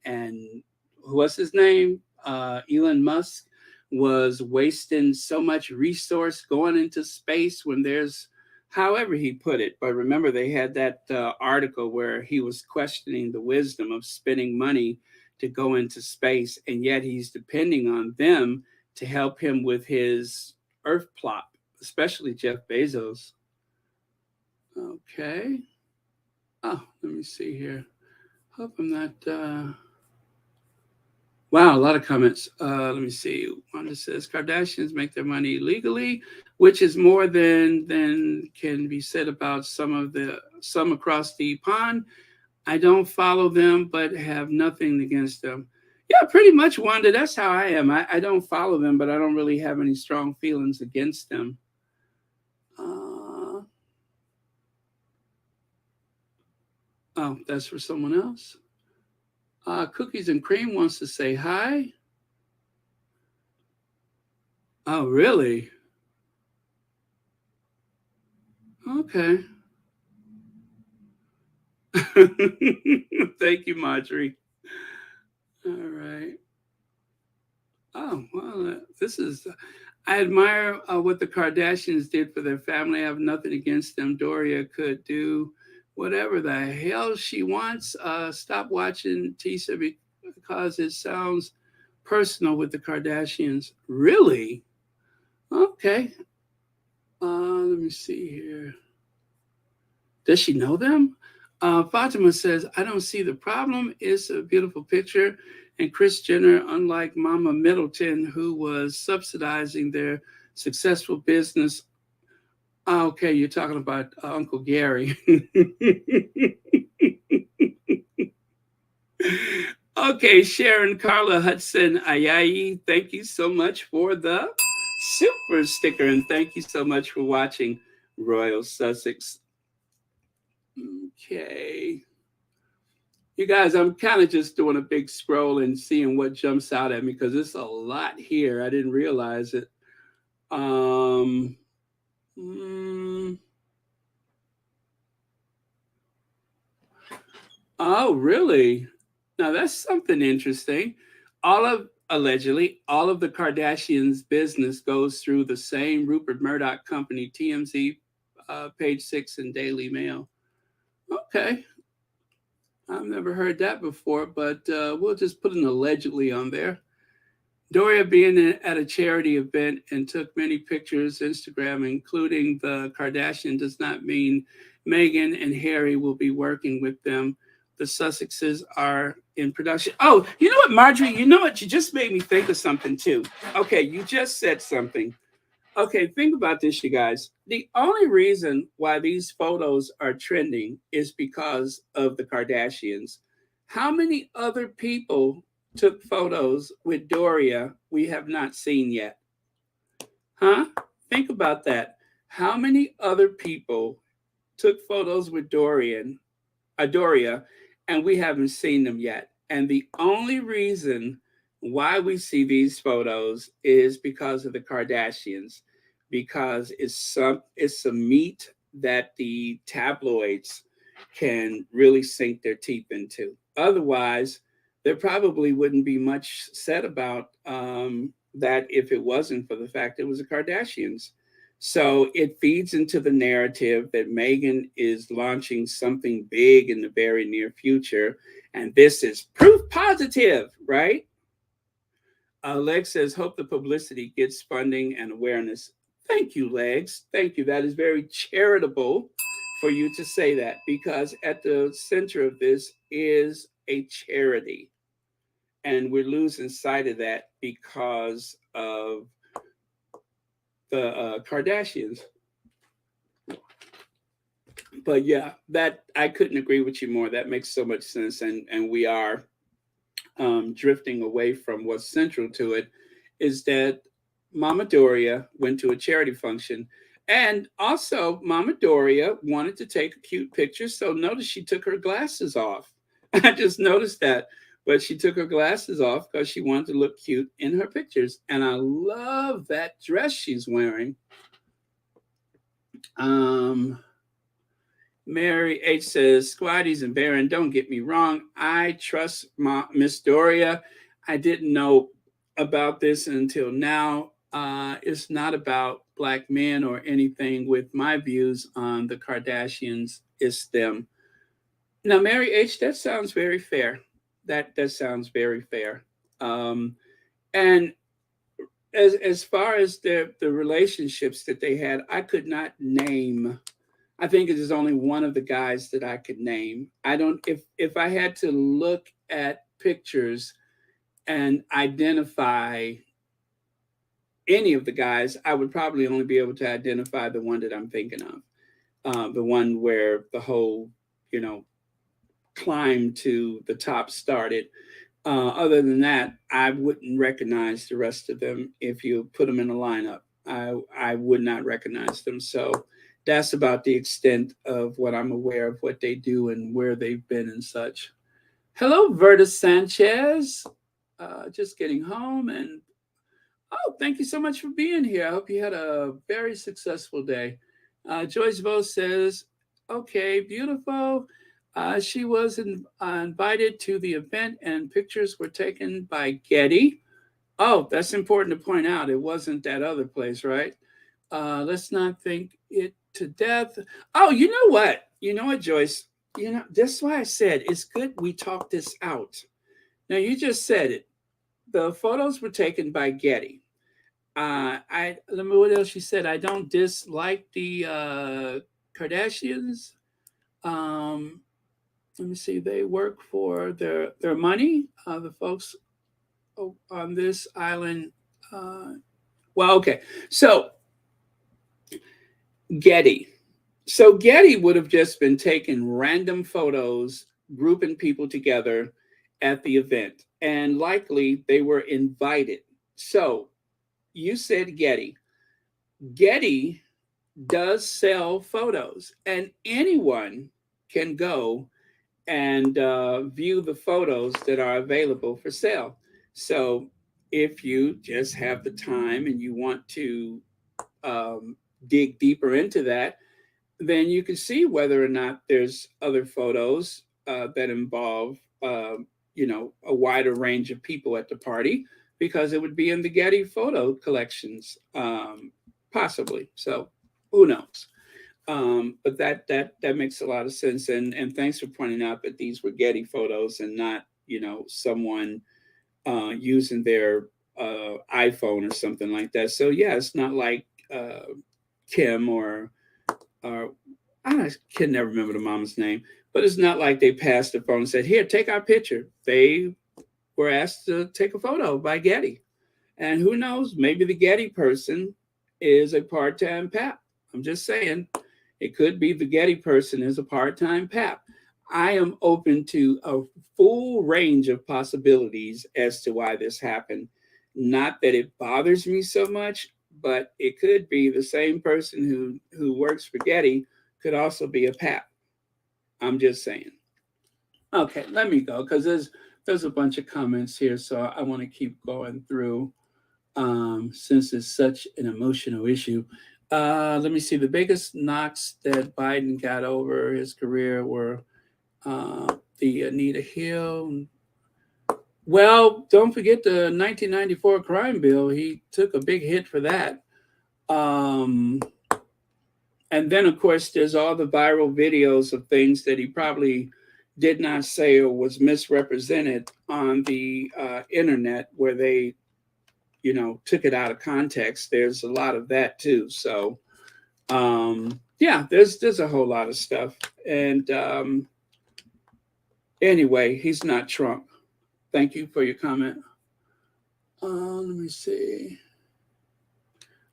and what's his name? Elon Musk was wasting so much resource going into space when there's however he put it. But remember, they had that article where he was questioning the wisdom of spending money to go into space, and yet he's depending on them to help him with his Earth plot, especially Jeff Bezos. Okay. Oh, let me see here. Hope I'm not. Wow, a lot of comments. Let me see. Wanda says Kardashians make their money legally, which is more than can be said about some across the pond. I don't follow them, but have nothing against them. Yeah, pretty much, Wanda. That's how I am. I don't follow them, but I don't really have any strong feelings against them. Oh, that's for someone else. Cookies and Cream wants to say hi. Oh, really? Okay. Thank you, Marjorie. All right. Oh, well, this is. I admire what the Kardashians did for their family. I have nothing against them. Doria could do whatever the hell she wants. Stop watching Tisa because it sounds personal with the Kardashians. Really? Okay. Let me see here. Does she know them? Fatima says, I don't see the problem. It's a beautiful picture. And Kris Jenner, unlike Mama Middleton, who was subsidizing their successful business. Okay, you're talking about Uncle Gary. Okay, Sharon Carla Hudson Ayayi, thank you so much for the super sticker. And thank you so much for watching Royal Sussex. Okay. You guys, I'm kind of just doing a big scroll and seeing what jumps out at me because it's a lot here. I didn't realize it. Um, oh, really? Now that's something interesting. Allegedly, all of the Kardashians' business goes through the same Rupert Murdoch company, TMZ, Page Six, and Daily Mail. Okay, I've never heard that before, but we'll just put an allegedly on there. Doria being at a charity event and took many pictures, Instagram, including the Kardashian, does not mean Meghan and Harry will be working with them. The Sussexes are in production. Oh, you know what, Marjorie? You know what? You just made me think of something too. Okay, you just said something. Okay, think about this, you guys. The only reason why these photos are trending is because of the Kardashians. How many other people took photos with Doria we have not seen yet? Huh? Think about that. How many other people took photos with Doria, and we haven't seen them yet? And the only reason why we see these photos is because of the Kardashians, because it's some meat that the tabloids can really sink their teeth into. Otherwise, there probably wouldn't be much said about that if it wasn't for the fact it was the Kardashians. So it feeds into the narrative that Meghan is launching something big in the very near future. And this is proof positive, right? Lex says, hope the publicity gets funding and awareness. Thank you, Legs. Thank you. That is very charitable for you to say that because at the center of this is a charity. And we're losing sight of that because of the Kardashians. But yeah, that I couldn't agree with you more. That makes so much sense, and we are drifting away from what's central to it. Is that Mama Doria went to a charity function, and also Mama Doria wanted to take a cute picture. So notice she took her glasses off. I just noticed that, but she took her glasses off because she wanted to look cute in her pictures. And I love that dress she's wearing. Um, Mary H says, Squatties and Baron, don't get me wrong. I trust Miss Doria. I didn't know about this until now. It's not about black men or anything with my views on the Kardashians. It's them. Now, Mary H, that sounds very fair. That sounds very fair. Um, and as far as the relationships that they had, I could not name. I think it is only one of the guys that I could name. I don't if I had to look at pictures and identify any of the guys, I would probably only be able to identify the one that I'm thinking of, the one where the whole you know climb to the top started. Other than that, I wouldn't recognize the rest of them if you put them in a lineup. I would not recognize them. So that's about the extent of what I'm aware of what they do and where they've been and such. Hello, Verta Sanchez. Just getting home and oh, thank you so much for being here. I hope you had a very successful day. Joyce Vo says, okay, beautiful. She was invited to the event and pictures were taken by Getty. Oh, that's important to point out. It wasn't that other place, right? Let's not think it to death. Oh, you know what? You know what, Joyce? You know, that's why I said it's good we talk this out. Now, you just said it. The photos were taken by Getty. I let me what else she said. I don't dislike the Kardashians. Um, Let me see. They work for their money. The folks on this island. Uh, well, okay. So Getty. So Getty would have just been taking random photos, grouping people together at the event, and likely they were invited. So you said Getty. Getty does sell photos, and anyone can go and view the photos that are available for sale. So if you just have the time and you want to um, dig deeper into that, then you can see whether or not there's other photos that involve, a wider range of people at the party because it would be in the Getty photo collections, possibly. So who knows? But that makes a lot of sense, and thanks for pointing out that these were Getty photos and not someone using their iPhone or something like that. So yeah, it's not like Kim or I can never remember the mom's name, but it's not like they passed the phone and said, "Here, take our picture." They were asked to take a photo by Getty, and who knows, maybe the Getty person is a part-time pap. I'm just saying, it could be the Getty person is a part-time pap. I am open to a full range of possibilities as to why this happened. Not that it bothers me so much, but it could be the same person who works for Getty could also be a pap. I'm just saying. Okay, let me go because there's a bunch of comments here, so I want to keep going through since it's such an emotional issue. Let me see. The biggest knocks that Biden got over his career were the Anita Hill. Well, don't forget the 1994 crime bill. He took a big hit for that. Um, and then, of course, there's all the viral videos of things that he probably did not say or was misrepresented on the internet where they took it out of context. There's a lot of that too. So yeah, there's a whole lot of stuff. And anyway, he's not Trump. Thank you for your comment. Let me see.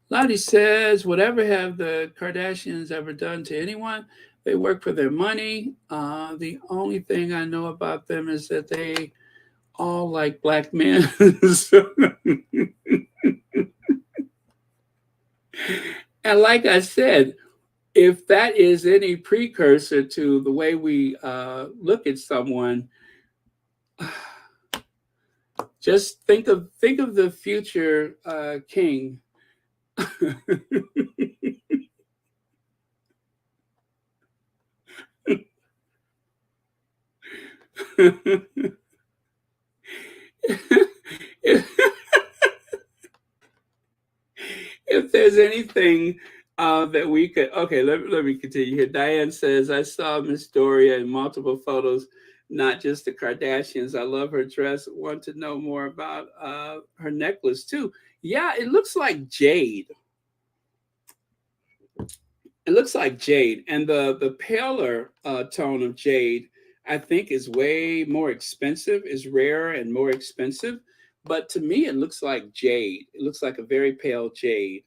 Lottie says, whatever have the Kardashians ever done to anyone? They work for their money. The only thing I know about them is that they all like black men. So, and like I said, if that is any precursor to the way we look at someone, just think of the future king. if, if there's anything that we could, okay, let me continue here. Diane says, I saw Miss Doria in multiple photos, not just the Kardashians. I love her dress. Want to know more about her necklace too. Yeah, it looks like jade. It looks like jade, and the paler tone of jade, I think, is way more expensive, is rarer and more expensive. But to me, it looks like jade. It looks like a very pale jade.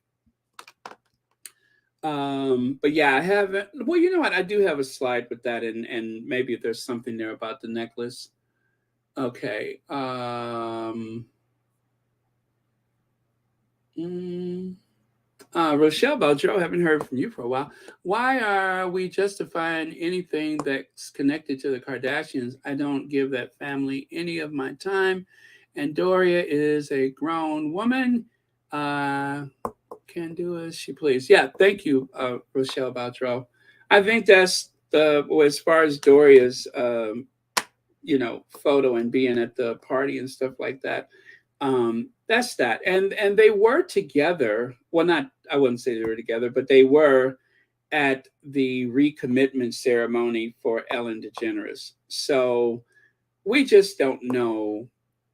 But yeah, I haven't. Well, you know what? I do have a slide with that, and maybe if there's something there about the necklace. Okay. Mm, Rochelle Boudreau, haven't heard from you for a while. Why are we justifying anything that's connected to the Kardashians? I don't give that family any of my time. And Doria is a grown woman. Can do as she please. Yeah, thank you, Rochelle Boudreau. I think that's well, as far as Doria's, photo and being at the party and stuff like that. That's that. And they were together. Well, not I wouldn't say they were together, but they were at the recommitment ceremony for Ellen DeGeneres. So we just don't know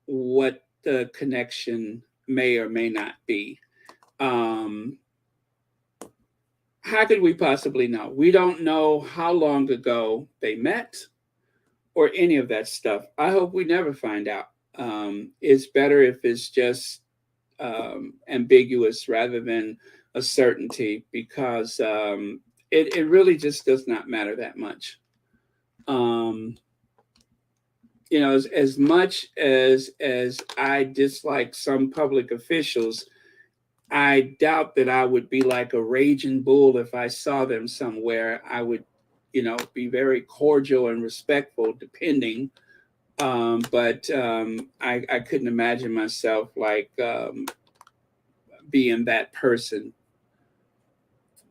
what the connection may or may not be. Um, how could we possibly know? We don't know how long ago they met or any of that stuff. I hope we never find out. It's better if it's just ambiguous rather than a certainty because it really just does not matter that much. Um, as much as I dislike some public officials, I doubt that I would be like a raging bull if I saw them somewhere. I would, be very cordial and respectful, depending. But I couldn't imagine myself like being that person.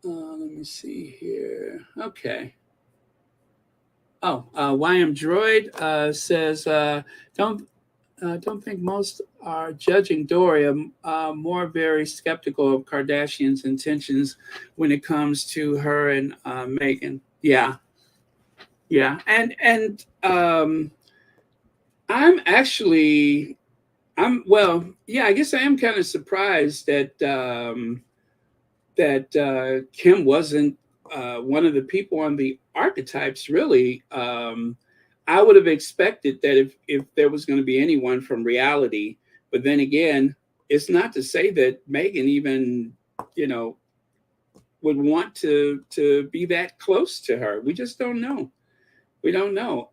Let me see here. Okay. Oh, YM Droid says, don't think most are judging Doria. More very skeptical of Kardashian's intentions when it comes to her and Megan. Yeah, yeah, and I'm actually, yeah. I guess I am kind of surprised that Kim wasn't one of the people on the Archetypes. Really, I would have expected that if there was going to be anyone from reality, but then again, it's not to say that Megan even, would want to be that close to her. We just don't know. We don't know.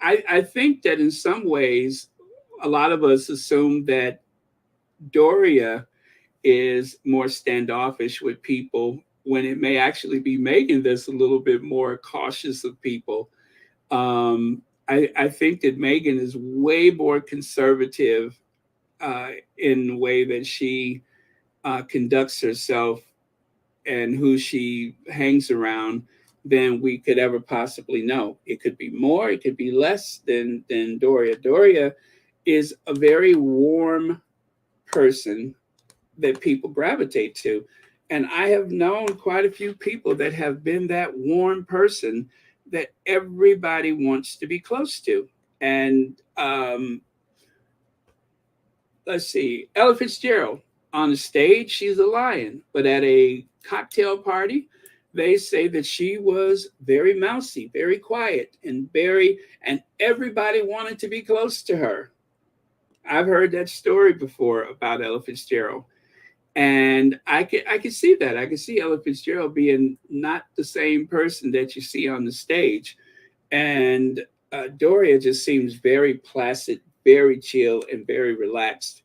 I think that in some ways, a lot of us assume that Doria is more standoffish with people when it may actually be Megan that's a little bit more cautious of people. I think that Megan is way more conservative in the way that she conducts herself and who she hangs around than we could ever possibly know. It could be more, it could be less than Doria. Doria is a very warm person that people gravitate to. And I have known quite a few people that have been that warm person that everybody wants to be close to. And let's see, Ella Fitzgerald on the stage, she's a lion, but at a cocktail party, they say that she was very mousy, very quiet, and everybody wanted to be close to her. I've heard that story before about Ella Fitzgerald. And I can see that. I can see Ella Fitzgerald being not the same person that you see on the stage. And Doria just seems very placid, very chill, and very relaxed.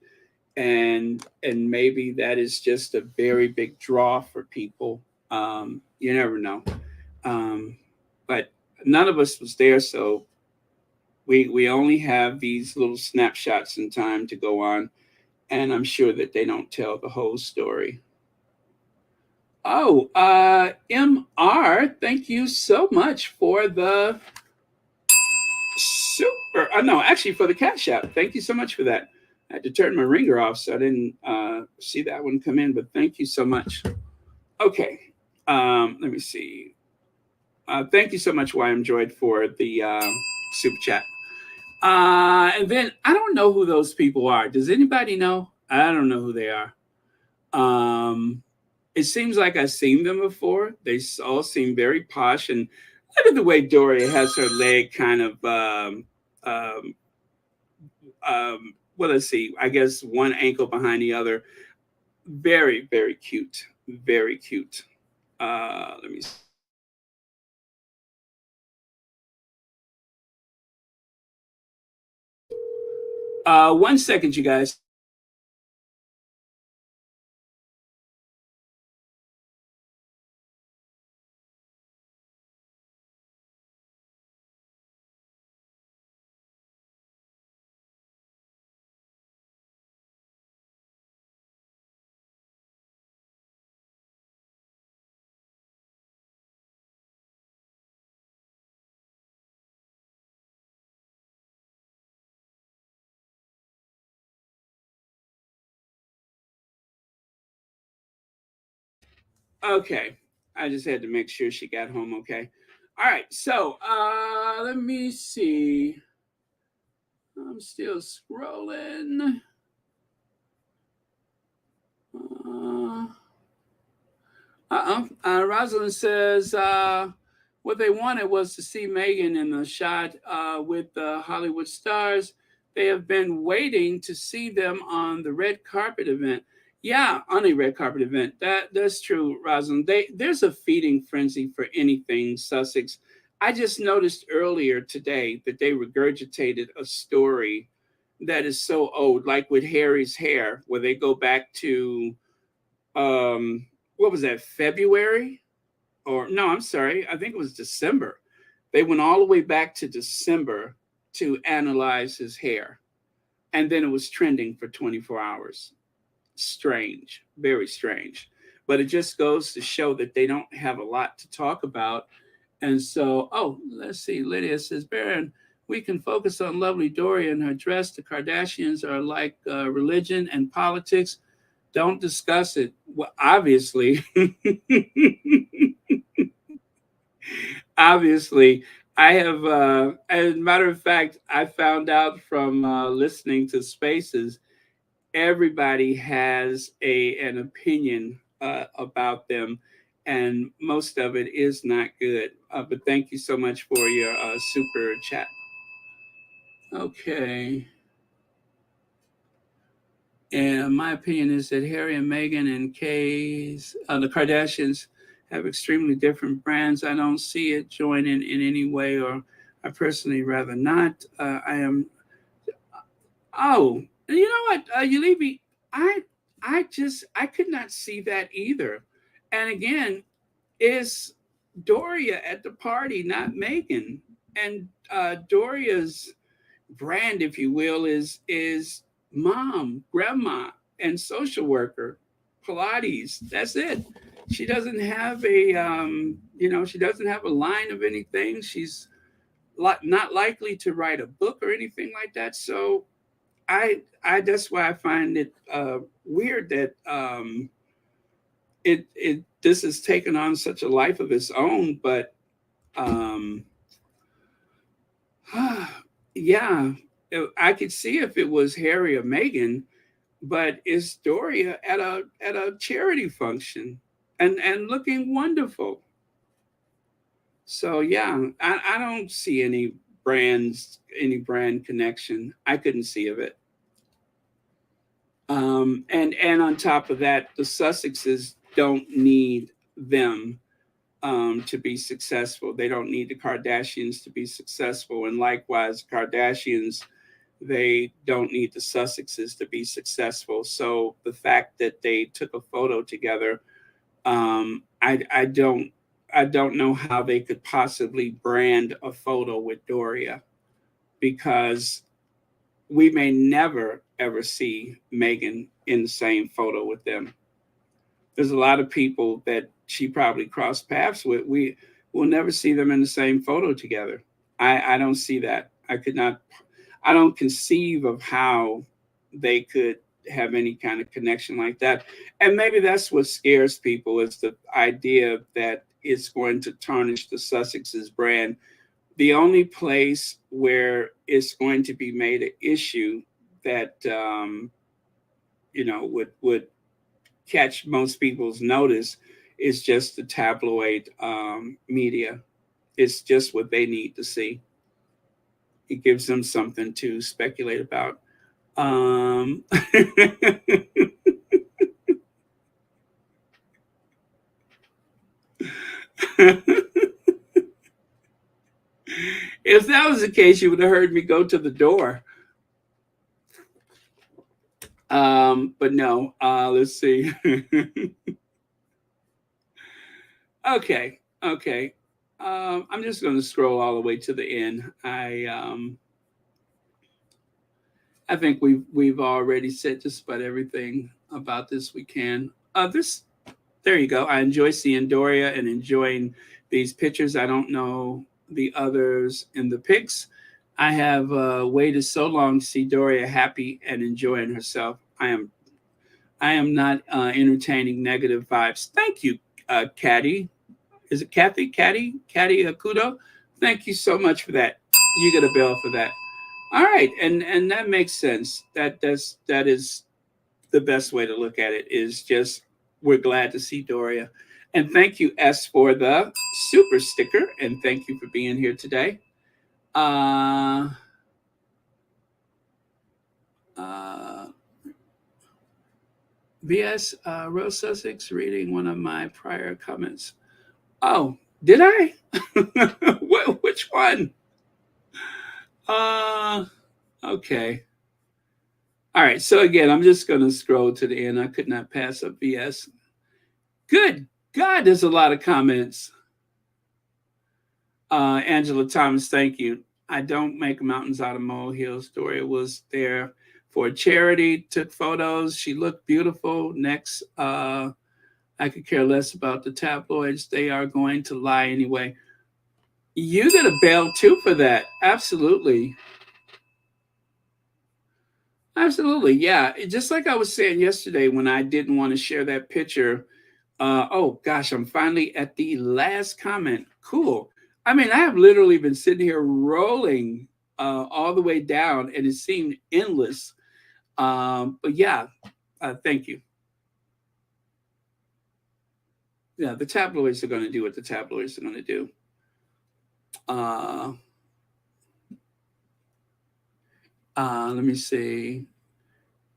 And maybe that is just a very big draw for people. You never know. Um, but none of us was there, so we only have these little snapshots in time to go on, and I'm sure that they don't tell the whole story. Oh, MR, thank you so much for the super. No, actually, for the cash app. Thank you so much for that. I had to turn my ringer off, so I didn't see that one come in, but thank you so much. Okay, let me see. Thank you so much, YM Droid, for the super chat. And then I don't know who those people are. Does anybody know? I don't know who they are. Um, it seems like I've seen them before. They all seem very posh. And look at the way Doria has her leg kind of, um, well, let's see, I guess one ankle behind the other. Very, very cute. Very cute. Let me see. One second, you guys. Okay. I just had to make sure she got home okay. All right. So let me see. I'm still scrolling. Uh, Rosalind says what they wanted was to see Megan in the shot with the Hollywood stars. They have been waiting to see them on the red carpet event. Yeah, on a red carpet event. That's true, Rosalind. There's a feeding frenzy for anything, Sussex. I just noticed earlier today that they regurgitated a story that is so old, like with Harry's hair, where they go back to um, what was that, February? Or no, I'm sorry, I think it was December. They went all the way back to December to analyze his hair. And then it was trending for 24 hours. Strange, very strange. But it just goes to show that they don't have a lot to talk about. And so, oh, let's see. Lydia says, Baron, we can focus on lovely Doria and her dress. The Kardashians are like religion and politics. Don't discuss it. Well, obviously, obviously, I have. As a matter of fact, I found out from listening to Spaces, everybody has an opinion about them, and most of it is not good. But thank you so much for your super chat. Okay. And my opinion is that Harry and Meghan and Kay's, the Kardashians, have extremely different brands. I don't see it joining in any way, or I personally rather not. I am. Oh, you know what, Yulibi, I, I could not see that either. And again, is Doria at the party, not Megan, and Doria's brand, if you will, is mom, grandma, and social worker, Pilates. That's it. She doesn't have a she doesn't have a line of anything. She's not likely to write a book or anything like that. So I that's why I find it weird that it this has taken on such a life of its own. But um, yeah, I could see if it was Harry or Meghan, but it's Doria at a charity function and looking wonderful. So yeah, I don't see any brand connection. I couldn't see of it. And on top of that, the Sussexes don't need them to be successful. They don't need the Kardashians to be successful, and likewise, Kardashians, they don't need the Sussexes to be successful. So the fact that they took a photo together, I don't know how they could possibly brand a photo with Doria, because we may never ever see Megan in the same photo with them. There's a lot of people that she probably crossed paths with. We will never see them in the same photo together. I don't see that. I could not. I don't conceive of how they could have any kind of connection like that. And maybe that's what scares people, is the idea that it's going to tarnish the Sussex's brand. The only place where it's going to be made an issue that would catch most people's notice is just the tabloid media. It's just what they need to see. It gives them something to speculate about. If that was the case, you would have heard me go to the door. But no, let's see. Okay. I'm just going to scroll all the way to the end. I think we've already said just about everything about this we can. There you go. I enjoy seeing Doria and enjoying these pictures. I don't know the others in the pics. I have waited so long to see Doria happy and enjoying herself. I am not entertaining negative vibes. Thank you, Caddy. Is it Kathy? Caddy Akudo? Thank you so much for that. You get a bell for that. All right, and that makes sense. That is the best way to look at it, is just we're glad to see Doria. And thank you, S, for the super sticker, and thank you for being here today. VS Rose Sussex reading one of my prior comments. Oh, did I? Which one? Okay. All right. So again, I'm just going to scroll to the end. I could not pass up VS. Good God, there's a lot of comments. Angela Thomas, thank you. I don't make mountains out of molehills. Doria was there for a charity, took photos. She looked beautiful. Next, I could care less about the tabloids. They are going to lie anyway. You get a bail too for that. Absolutely. Absolutely. Yeah. Just like I was saying yesterday when I didn't want to share that picture. Oh, gosh, I'm finally at the last comment. Cool. I mean, I have literally been sitting here rolling all the way down, and it seemed endless. But yeah, thank you. Yeah, the tabloids are going to do what the tabloids are going to do. Let me see.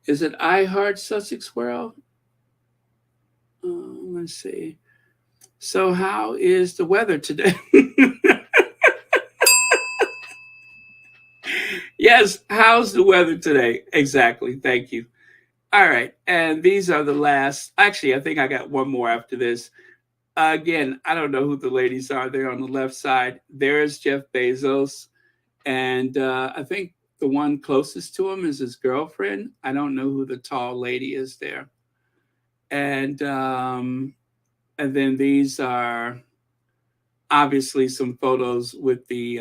Is it I Heart Sussex World? Let's see. So, how is the weather today? Yes, how's the weather today? Exactly. Thank you. All right. And these are the last. Actually, I think I got one more after this. Again, I don't know who the ladies are there on the left side. There's Jeff Bezos. And I think the one closest to him is his girlfriend. I don't know who the tall lady is there. And then these are obviously some photos with the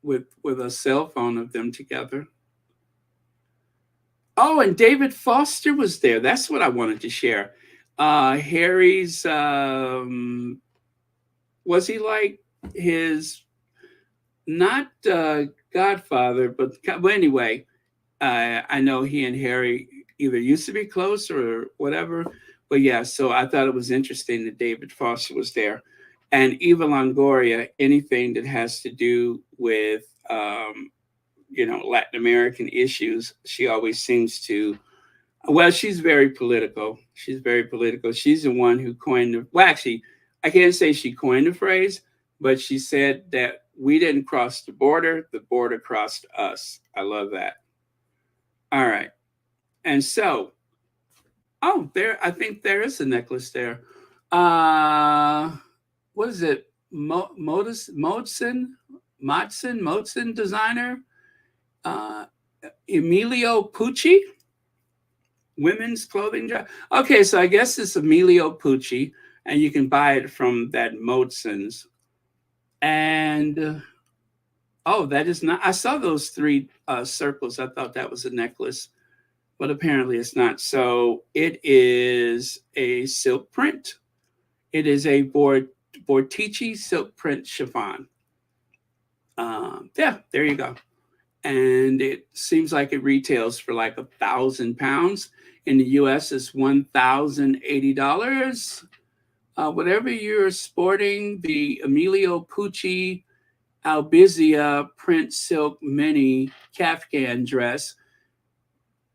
with a cell phone of them together. Oh, and David Foster was there. That's what I wanted to share. Harry's was he like his not godfather, but anyway, I know he and Harry either used to be close or whatever. But yeah, so I thought it was interesting that David Foster was there. And Eva Longoria, anything that has to do with, Latin American issues, she always seems to Well, she's very political. She's very political. She's the one who coined the, well, actually, I can't say she coined the phrase, but she said that we didn't cross the border crossed us. I love that. All right. And so, oh, there, I think there is a necklace there. Uh, what is it? Modson designer, uh, Emilio Pucci, women's clothing. Okay, so I guess it's Emilio Pucci, and you can buy it from that Modson's. And oh, that is not. I saw those three circles. I thought that was a necklace, but apparently it's not. So it is a silk print. It is a Bortici silk print chiffon. Yeah, there you go. And it seems like it retails for like £1,000. In the US, it's $1,080. Whatever you're sporting, the Emilio Pucci Albizia print silk mini Kaftan dress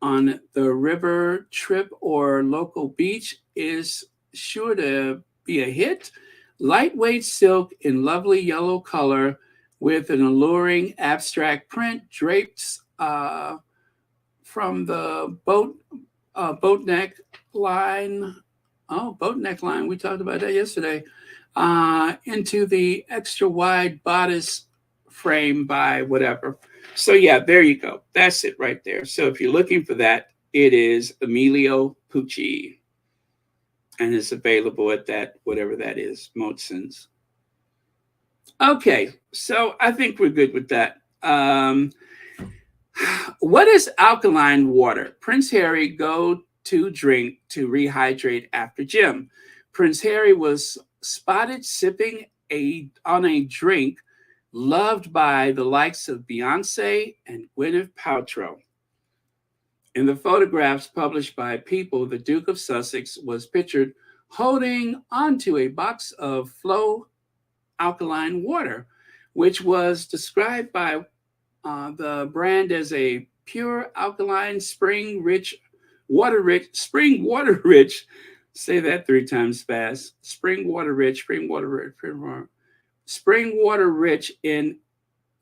on the river trip or local beach is sure to be a hit. Lightweight silk in lovely yellow color with an alluring abstract print draped from the boat neck line. Oh, boat neck line. We talked about that yesterday. Into the extra wide bodice frame by whatever. So yeah, there you go. That's it right there. So if you're looking for that, it is Emilio Pucci, and it's available at that whatever that is, Modson's. Okay, so I think we're good with that. What is alkaline water? Prince Harry go to drink to rehydrate after gym. Prince Harry was spotted sipping on a drink loved by the likes of Beyonce and Gwyneth Paltrow. In the photographs published by People, the Duke of Sussex was pictured holding onto a box of Flow alkaline water, which was described by the brand as a pure alkaline spring water rich. Say that three times fast. Spring water rich in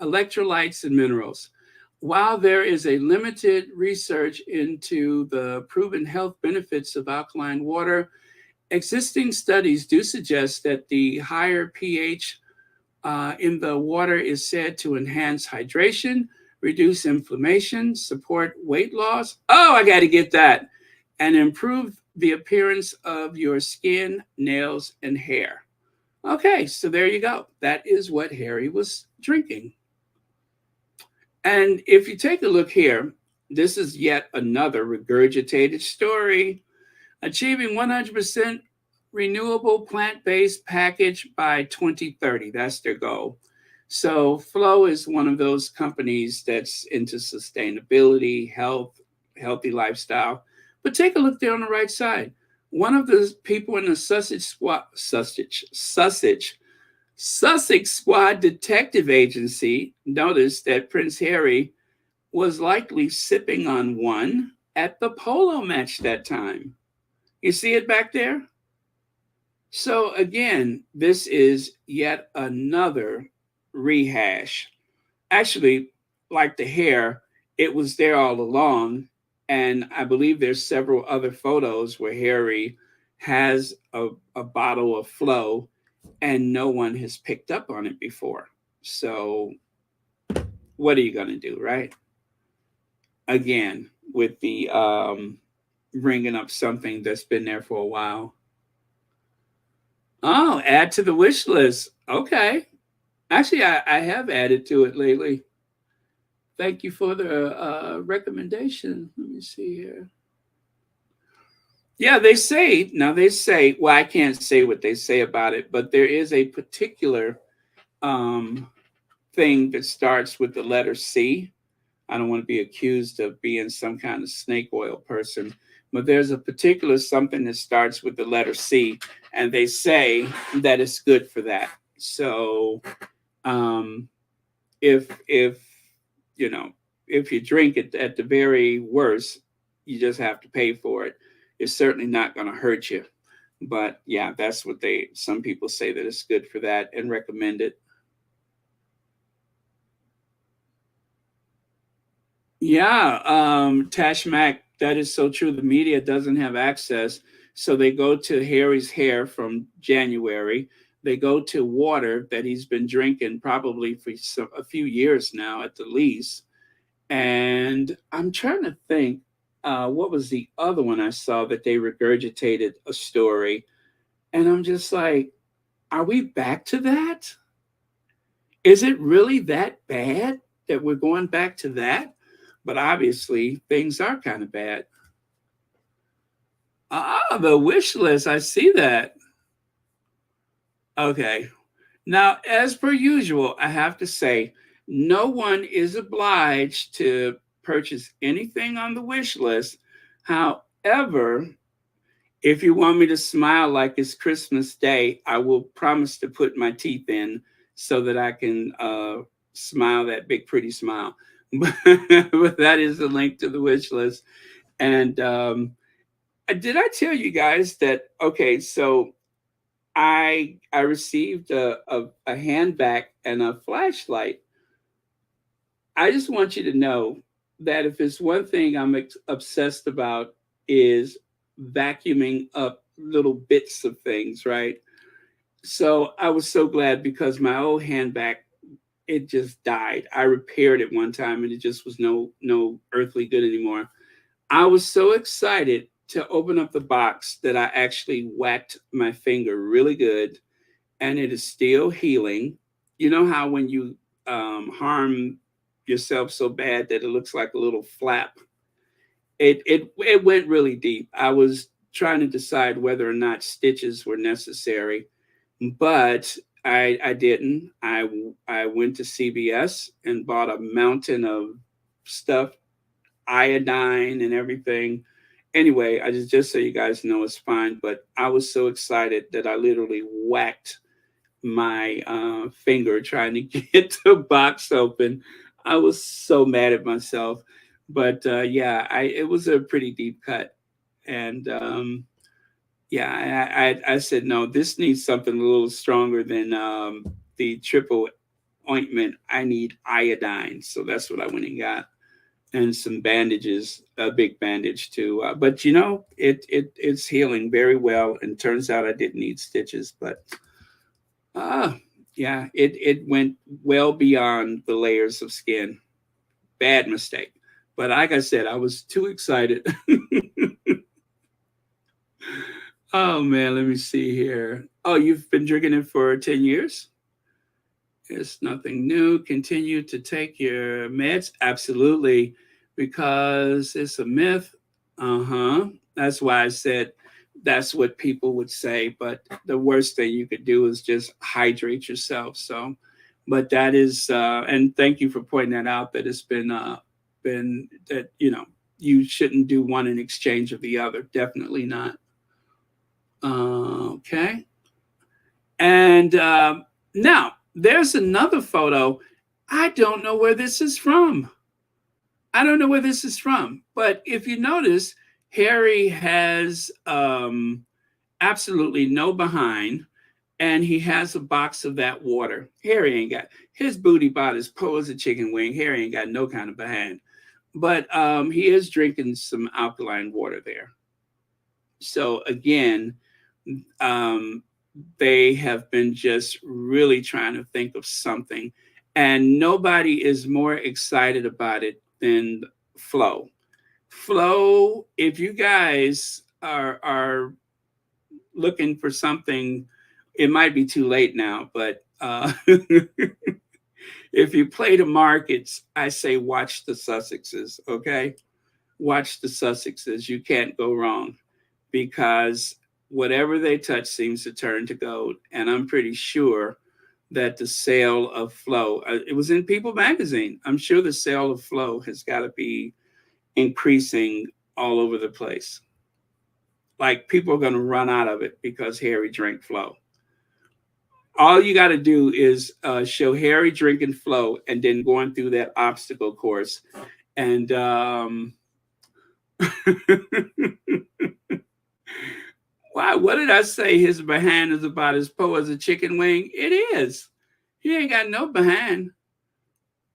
electrolytes and minerals. While there is a limited research into the proven health benefits of alkaline water, existing studies do suggest that the higher pH in the water is said to enhance hydration, reduce inflammation, support weight loss. Oh, I got to get that. And improve the appearance of your skin, nails, and hair. Okay, so there you go. That is what Harry was drinking. And if you take a look here, this is yet another regurgitated story. Achieving 100% renewable plant-based package by 2030. That's their goal. So Flow is one of those companies that's into sustainability, health, healthy lifestyle. But take a look there on the right side. One of the people in the Sussex Squad Detective Agency noticed that Prince Harry was likely sipping on one at the polo match that time. You see it back there? So again, this is yet another rehash. Actually, like the hair, it was there all along. And I believe there's several other photos where Harry has a bottle of Flow and no one has picked up on it before. So what are you going to do, right? Again, with the bringing up something that's been there for a while. Oh, add to the wish list. Okay. Actually, I have added to it lately. Thank you for the recommendation. Let me see here. Yeah, they say, well, I can't say what they say about it, but there is a particular thing that starts with the letter C. I don't want to be accused of being some kind of snake oil person, but there's a particular something that starts with the letter C, and they say that it's good for that. So if you drink it at the very worst, You just have to pay for it. It's certainly not going to hurt you. But yeah, that's what some people say that it's good for that and recommend it. Yeah, Tash Mac, that is so true. The media doesn't have access. So they go to Harry's hair from January. They go to water that he's been drinking probably for a few years now at the least. And I'm trying to think, what was the other one I saw that they regurgitated a story? And I'm just like, are we back to that? Is it really that bad that we're going back to that? But obviously, things are kind of bad. Ah, the wish list. I see that. Okay. Now, as per usual, I have to say, no one is obliged to purchase anything on the wish list. However, if you want me to smile like it's Christmas Day, I will promise to put my teeth in so that I can smile that big, pretty smile. But that is the link to the wish list. And did I tell you guys that? Okay, so I received a hand vac and a flashlight. I just want you to know that if it's one thing I'm obsessed about is vacuuming up little bits of things, right? So I was so glad because my old hand vac, it just died. I repaired it one time and it just was no earthly good anymore. I was so excited to open up the box that I actually whacked my finger really good, and it is still healing. You know how when you harm yourself so bad that it looks like a little flap? It went really deep. I was trying to decide whether or not stitches were necessary, but I didn't. I went to CVS and bought a mountain of stuff, iodine and everything. Anyway, I just so you guys know it's fine. But I was so excited that I literally whacked my finger trying to get the box open. I was so mad at myself. But yeah, it was a pretty deep cut. And yeah, I said, no, this needs something a little stronger than the triple ointment. I need iodine. So that's what I went and got. And some bandages, a big bandage too. But you know, it's healing very well. And turns out I didn't need stitches, but yeah, it went well beyond the layers of skin. Bad mistake. But like I said, I was too excited. Oh man, let me see here. Oh, you've been drinking it for 10 years? It's nothing new. Continue to take your meds. Absolutely. Because it's a myth. Uh-huh. That's why I said that's what people would say. But the worst thing you could do is just hydrate yourself. So, but that is, and thank you for pointing that out, that it's been that, you shouldn't do one in exchange of the other. Definitely not. Okay. And now there's another photo. I don't know where this is from. I don't know where this is from. But if you notice, Harry has absolutely no behind, and he has a box of that water. Harry ain't got his booty about as po as a chicken wing. Harry ain't got no kind of behind. But he is drinking some alkaline water there. So again, they have been just really trying to think of something, and nobody is more excited about it than Flo. Flo, if you guys are looking for something, it might be too late now, but if you play the markets, I say watch the Sussexes, okay? Watch the Sussexes. You can't go wrong, because whatever they touch seems to turn to gold. And I'm pretty sure that the sale of Flo, it was in People magazine. I'm sure the sale of Flo has got to be increasing all over the place. Like, people are going to run out of it because Harry drank Flo. All you got to do is show Harry drinking Flo and then going through that obstacle course. And Why? What did I say? His behind is about as poor as a chicken wing. It is. He ain't got no behind,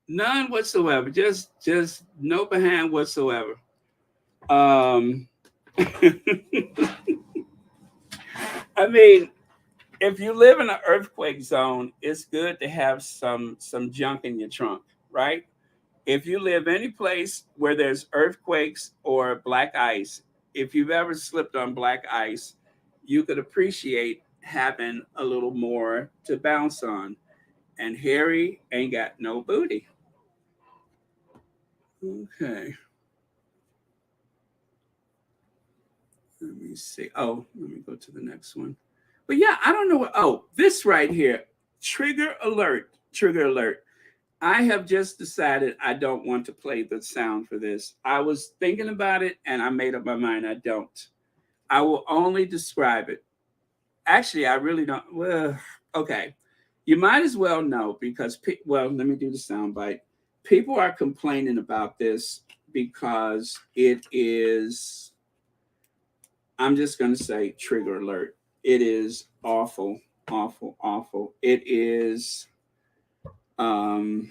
none whatsoever. Just no behind whatsoever. Um, I mean, if you live in an earthquake zone, it's good to have some junk in your trunk, right? If you live any place where there's earthquakes or black ice, if you've ever slipped on black ice, you could appreciate having a little more to bounce on. And Harry ain't got no booty. Okay, let me see. Oh, let me go to the next one. But yeah, I don't know what. Oh, this right here, trigger alert, trigger alert. I have just decided I don't want to play the sound for this. I was thinking about it and I made up my mind I don't. I will only describe it. Actually, I really don't. Well, okay. You might as well know because, well, let me do the sound bite. People are complaining about this because it is, I'm just going to say trigger alert. It is awful, awful, awful. It is, um,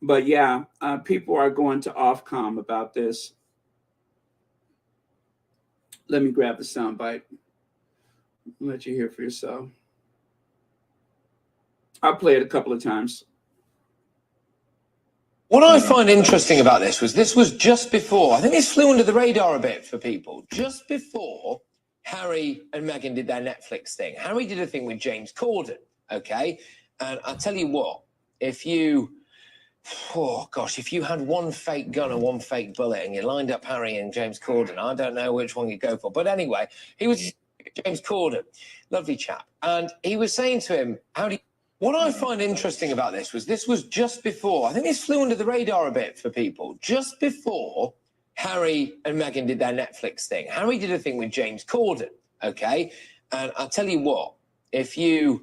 but yeah, people are going to Ofcom about this. Let me grab the soundbite. Let you hear for yourself. I'll play it a couple of times. What I find interesting about this was just before, I think this flew under the radar a bit for people, just before Harry and Meghan did their Netflix thing. Harry did a thing with James Corden, okay? And I'll tell you what, if you had one fake gun and one fake bullet and you lined up Harry and James Corden, I don't know which one you'd go for. But anyway, he was James Corden, lovely chap. And he was saying to him, what I find interesting about this was just before, I think this flew under the radar a bit for people, just before Harry and Meghan did their Netflix thing. Harry did a thing with James Corden, okay? And I'll tell you what, if you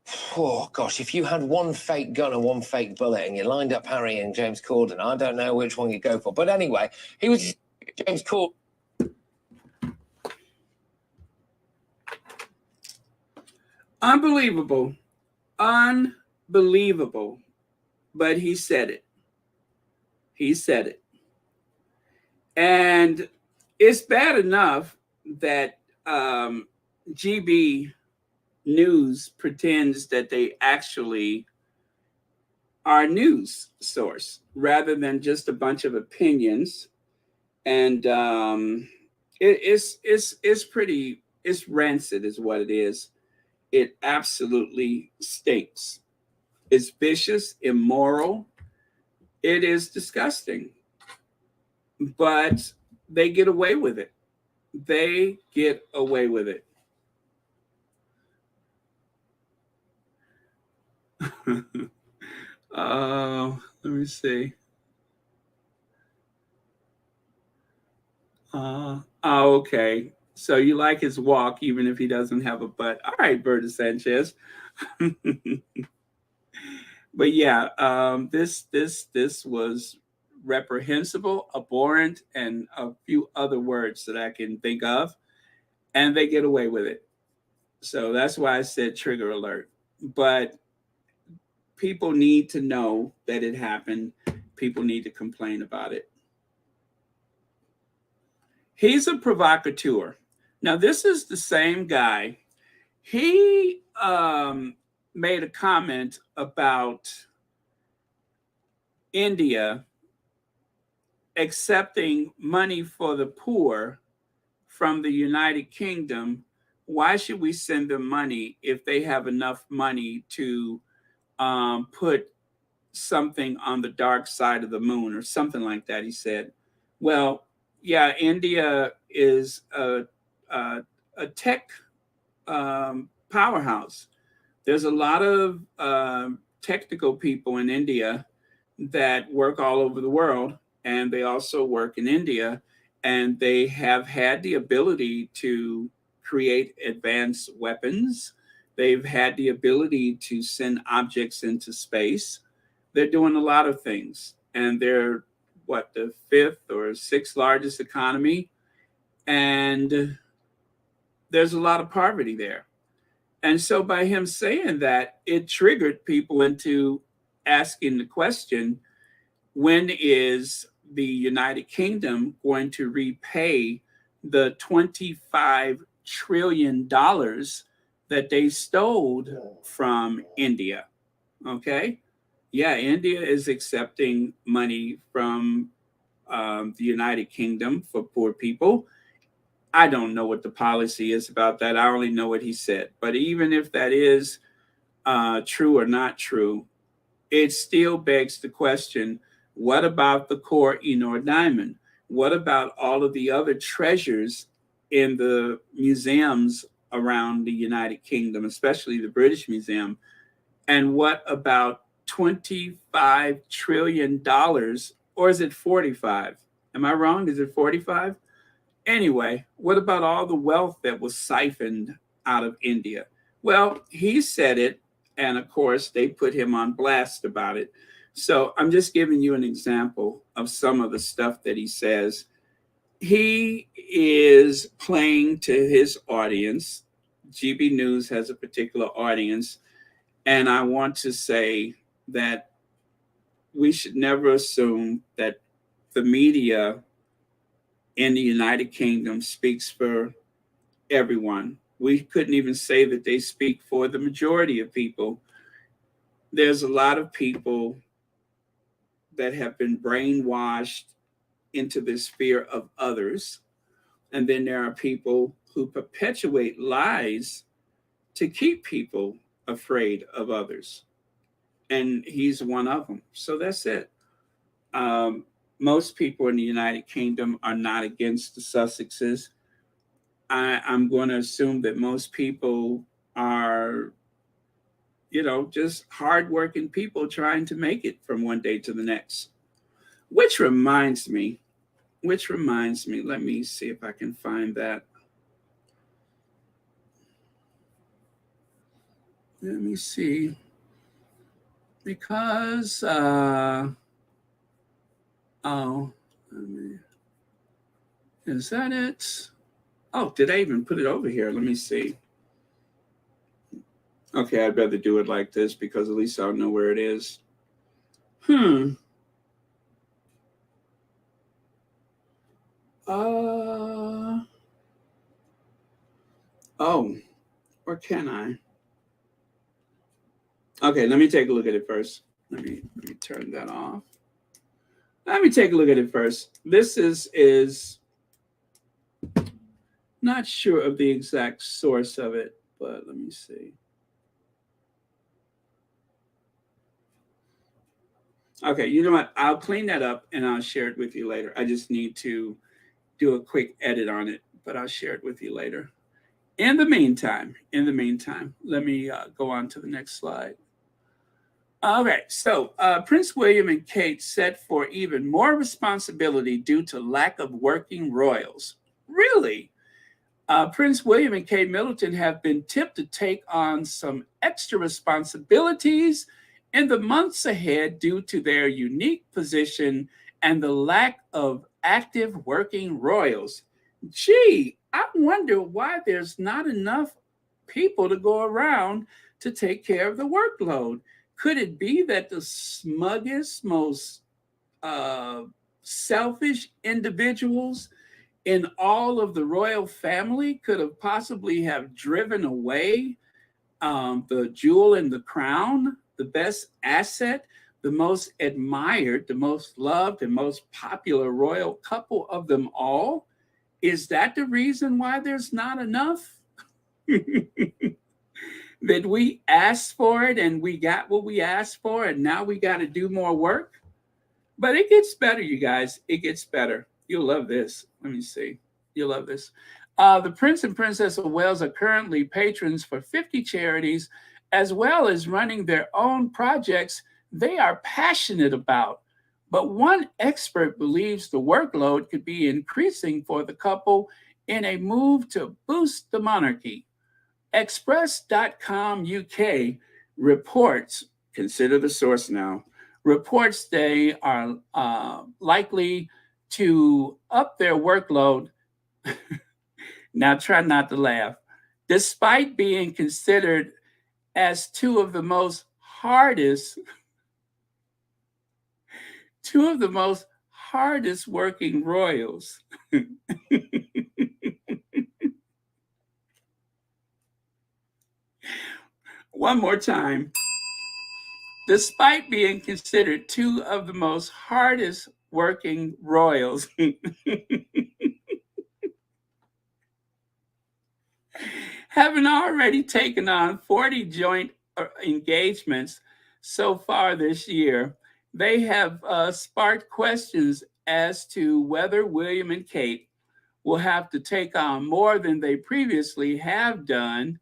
had one fake gun and one fake bullet and you lined up Harry and James Corden, I don't know which one you'd go for. But anyway, he was James Corden. Unbelievable. Unbelievable. But he said it. He said it. And it's bad enough that GB News pretends that they actually are a news source rather than just a bunch of opinions. And it's pretty, it's rancid is what it is. It absolutely stinks. It's vicious, immoral. It is disgusting. But they get away with it. They get away with it. Let me see. Okay. So you like his walk, even if he doesn't have a butt. All right, Berta Sanchez. But yeah, this was reprehensible, abhorrent, and a few other words that I can think of, and they get away with it. So that's why I said trigger alert. But people need to know that it happened. People need to complain about it. He's a provocateur. Now, this is the same guy. He made a comment about India accepting money for the poor from the United Kingdom. Why should we send them money if they have enough money to put something on the dark side of the moon or something like that? He said, well, yeah, India is a tech powerhouse. There's a lot of technical people in India that work all over the world, and they also work in India, and they have had the ability to create advanced weapons. They've had the ability to send objects into space. They're doing a lot of things, and they're what, the fifth or sixth largest economy, and there's a lot of poverty there. And so by him saying that, it triggered people into asking the question, when is the United Kingdom going to repay the $25 trillion that they stole from India? Okay. Yeah, India is accepting money from the United Kingdom for poor people. I don't know what the policy is about that. I only know what he said. But even if that is true or not true, it still begs the question, what about the Koh-i-Noor diamond? What about all of the other treasures in the museums around the United Kingdom, especially the British Museum? And what about $25 trillion? Or is it 45? Am I wrong? Is it 45? Anyway, what about all the wealth that was siphoned out of India? Well, he said it, and of course, they put him on blast about it. So I'm just giving you an example of some of the stuff that he says. He is playing to his audience. GB News has a particular audience, and I want to say that we should never assume that the media in the United Kingdom speaks for everyone. We couldn't even say that they speak for the majority of people. There's a lot of people that have been brainwashed into this fear of others. And then there are people who perpetuate lies to keep people afraid of others. And he's one of them. So that's it. Most people in the United Kingdom are not against the Sussexes. I'm going to assume that most people are, just hardworking people trying to make it from one day to the next. Which reminds me, let me see if I can find that. Let me see. Because, is that it? Oh, did I even put it over here? Let me see. Okay, I'd rather do it like this because at least I'll know where it is. Oh, or can I? Okay, let me take a look at it first. Let me turn that off. Let me take a look at it first. This is not sure of the exact source of it, but let me see. Okay, you know what? I'll clean that up and I'll share it with you later. I just need to do a quick edit on it, but I'll share it with you later. In the meantime, let me go on to the next slide. Okay, so Prince William and Kate set for even more responsibility due to lack of working royals. Really? Prince William and Kate Middleton have been tipped to take on some extra responsibilities in the months ahead due to their unique position and the lack of active working royals. Gee, I wonder why there's not enough people to go around to take care of the workload. Could it be that the smuggest, most selfish individuals in all of the royal family could have possibly have driven away the jewel in the crown, the best asset, the most admired, the most loved, and most popular royal couple of them all? Is that the reason why there's not enough? That we asked for it and we got what we asked for, and now we got to do more work? But it gets better, you guys. It gets better. You'll love this. Let me see. You'll love this. The Prince and Princess of Wales are currently patrons for 50 charities, as well as running their own projects they are passionate about. But one expert believes the workload could be increasing for the couple in a move to boost the monarchy. Express.com UK reports, consider the source now, reports they are likely to up their workload. Now, try not to laugh. Despite being considered as two of the most hardest working royals. One more time. Despite being considered two of the most hardest working royals, having already taken on 40 joint engagements so far this year, they have sparked questions as to whether William and Kate will have to take on more than they previously have done,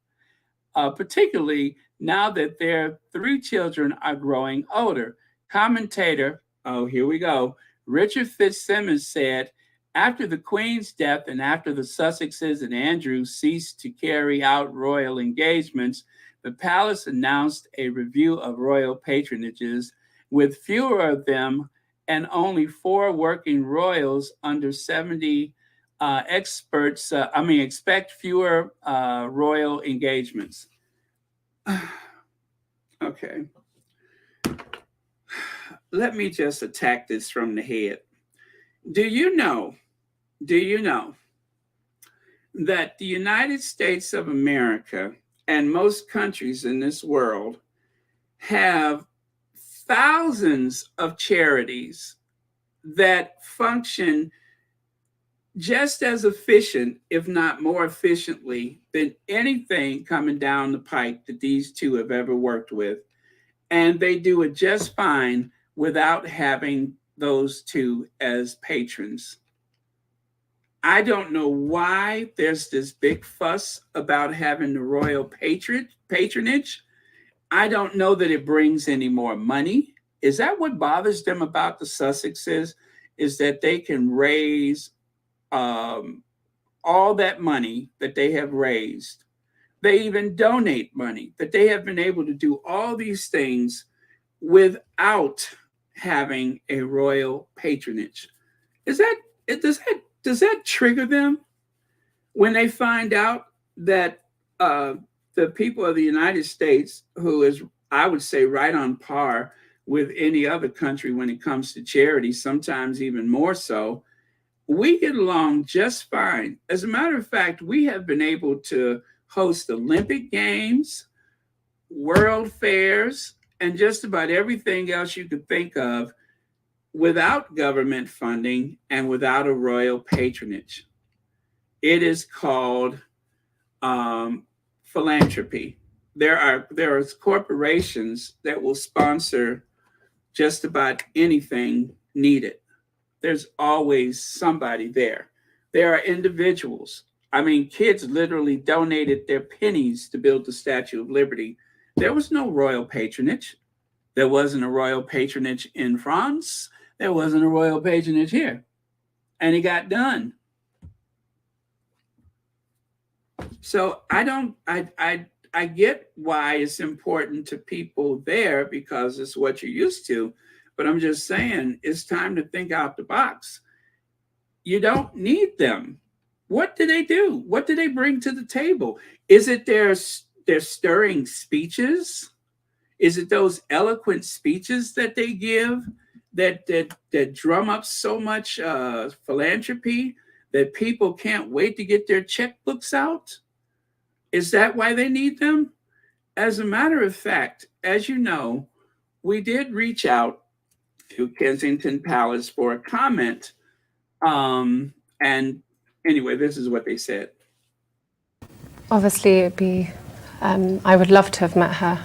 particularly now that their three children are growing older. Commentator, oh, here we go, Richard Fitzsimmons said, after the Queen's death and after the Sussexes and Andrews ceased to carry out royal engagements, the palace announced a review of royal patronages with fewer of them and only 4 working royals under 70 expect fewer royal engagements. Okay. Let me just attack this from the head. Do you know that the United States of America and most countries in this world have thousands of charities that function just as efficient, if not more efficiently, than anything coming down the pike that these two have ever worked with. And they do it just fine without having those two as patrons. I don't know why there's this big fuss about having the royal patronage. I don't know that it brings any more money. Is that what bothers them about the Sussexes? Is that they can raise all that money that they have raised. They even donate money, that they have been able to do all these things without having a royal patronage. Does that trigger them when they find out that the people of the United States, who is, I would say, right on par with any other country when it comes to charity, sometimes even more so, we get along just fine. As a matter of fact, we have been able to host Olympic Games, World Fairs, and just about everything else you could think of without government funding and without a royal patronage. It is called philanthropy. There are corporations that will sponsor just about anything needed. There's always somebody there. There are individuals. I mean, kids literally donated their pennies to build the Statue of Liberty. There was no royal patronage. There wasn't a royal patronage in France. There wasn't a royal patronage here. And it got done. So I get why it's important to people there because it's what you're used to. But I'm just saying, it's time to think out the box. You don't need them. What do they do? What do they bring to the table? Is it their stirring speeches? Is it those eloquent speeches that they give that drum up so much philanthropy that people can't wait to get their checkbooks out? Is that why they need them? As a matter of fact, as you know, we did reach out to Kensington Palace for a comment. And anyway, this is what they said. Obviously, it'd be, I would love to have met her.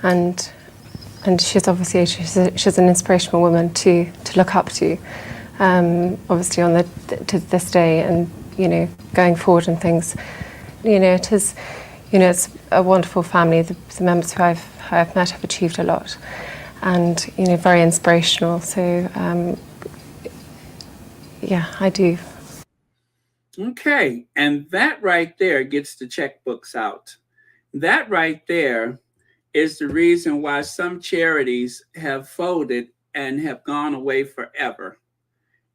And she's obviously, she's an inspirational woman to look up to, obviously to this day and, going forward and things. It is, it's a wonderful family. The members who I've met have achieved a lot and, very inspirational. So, yeah, I do. Okay. And that right there gets the checkbooks out. That right there is the reason why some charities have folded and have gone away forever,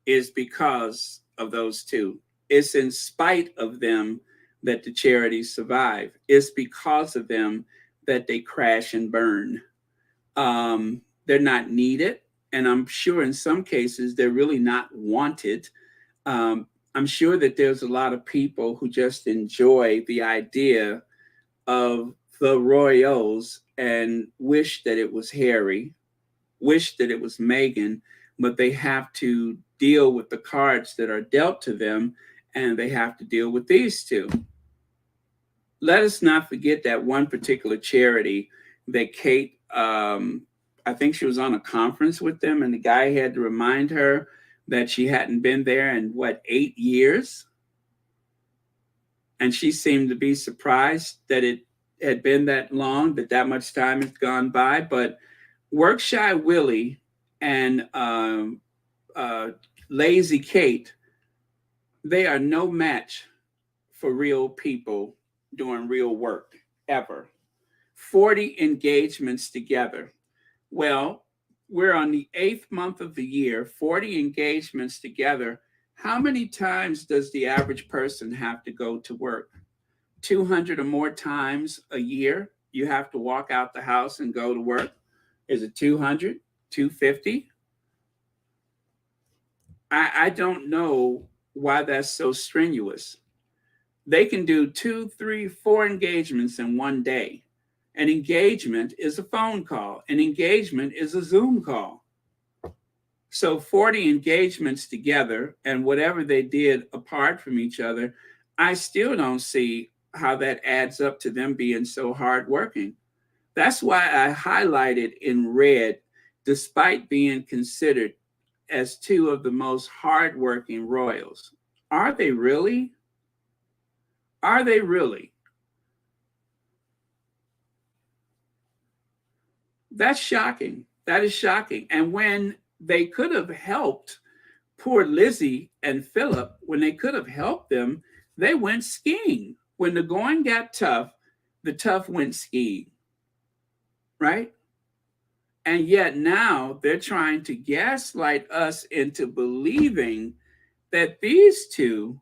is because of those two. It's in spite of them that the charities survive. It's because of them that they crash and burn. They're not needed. And I'm sure in some cases they're really not wanted. I'm sure that there's a lot of people who just enjoy the idea of the royals and wish that it was Harry, wish that it was Meghan, but they have to deal with the cards that are dealt to them, and they have to deal with these two. Let us not forget that one particular charity that Kate, I think she was on a conference with them, and the guy had to remind her that she hadn't been there in 8 years. And she seemed to be surprised that it had been that long, that much time had gone by. But Workshy Willy and Lazy Kate, they are no match for real people doing real work ever. 40 engagements together. Well, we're on the 8th month of the year, 40 engagements together. How many times does the average person have to go to work? 200 or more times a year, you have to walk out the house and go to work. Is it 200, 250? I don't know why that's so strenuous. They can do 2, 3, 4 engagements in one day. An engagement is a phone call. An engagement is a Zoom call. So 40 engagements together, and whatever they did apart from each other, I still don't see how that adds up to them being so hardworking. That's why I highlighted in red, despite being considered as two of the most hardworking royals. Are they really? Are they really? That's shocking. That is shocking. And when they could have helped poor Lizzie and Philip, when they could have helped them, they went skiing. When the going got tough, the tough went skiing, right? And yet now they're trying to gaslight us into believing that these two,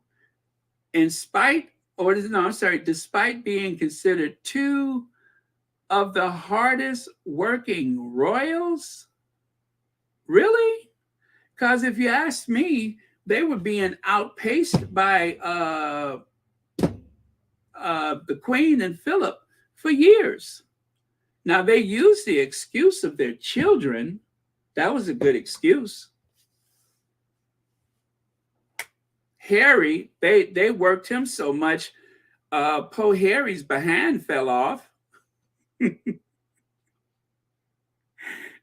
despite being considered two of the hardest working royals, really? Because if you ask me, they were being outpaced by the Queen and Philip for years. Now, they used the excuse of their children. That was a good excuse. Harry, they worked him so much, poor Harry's behind fell off.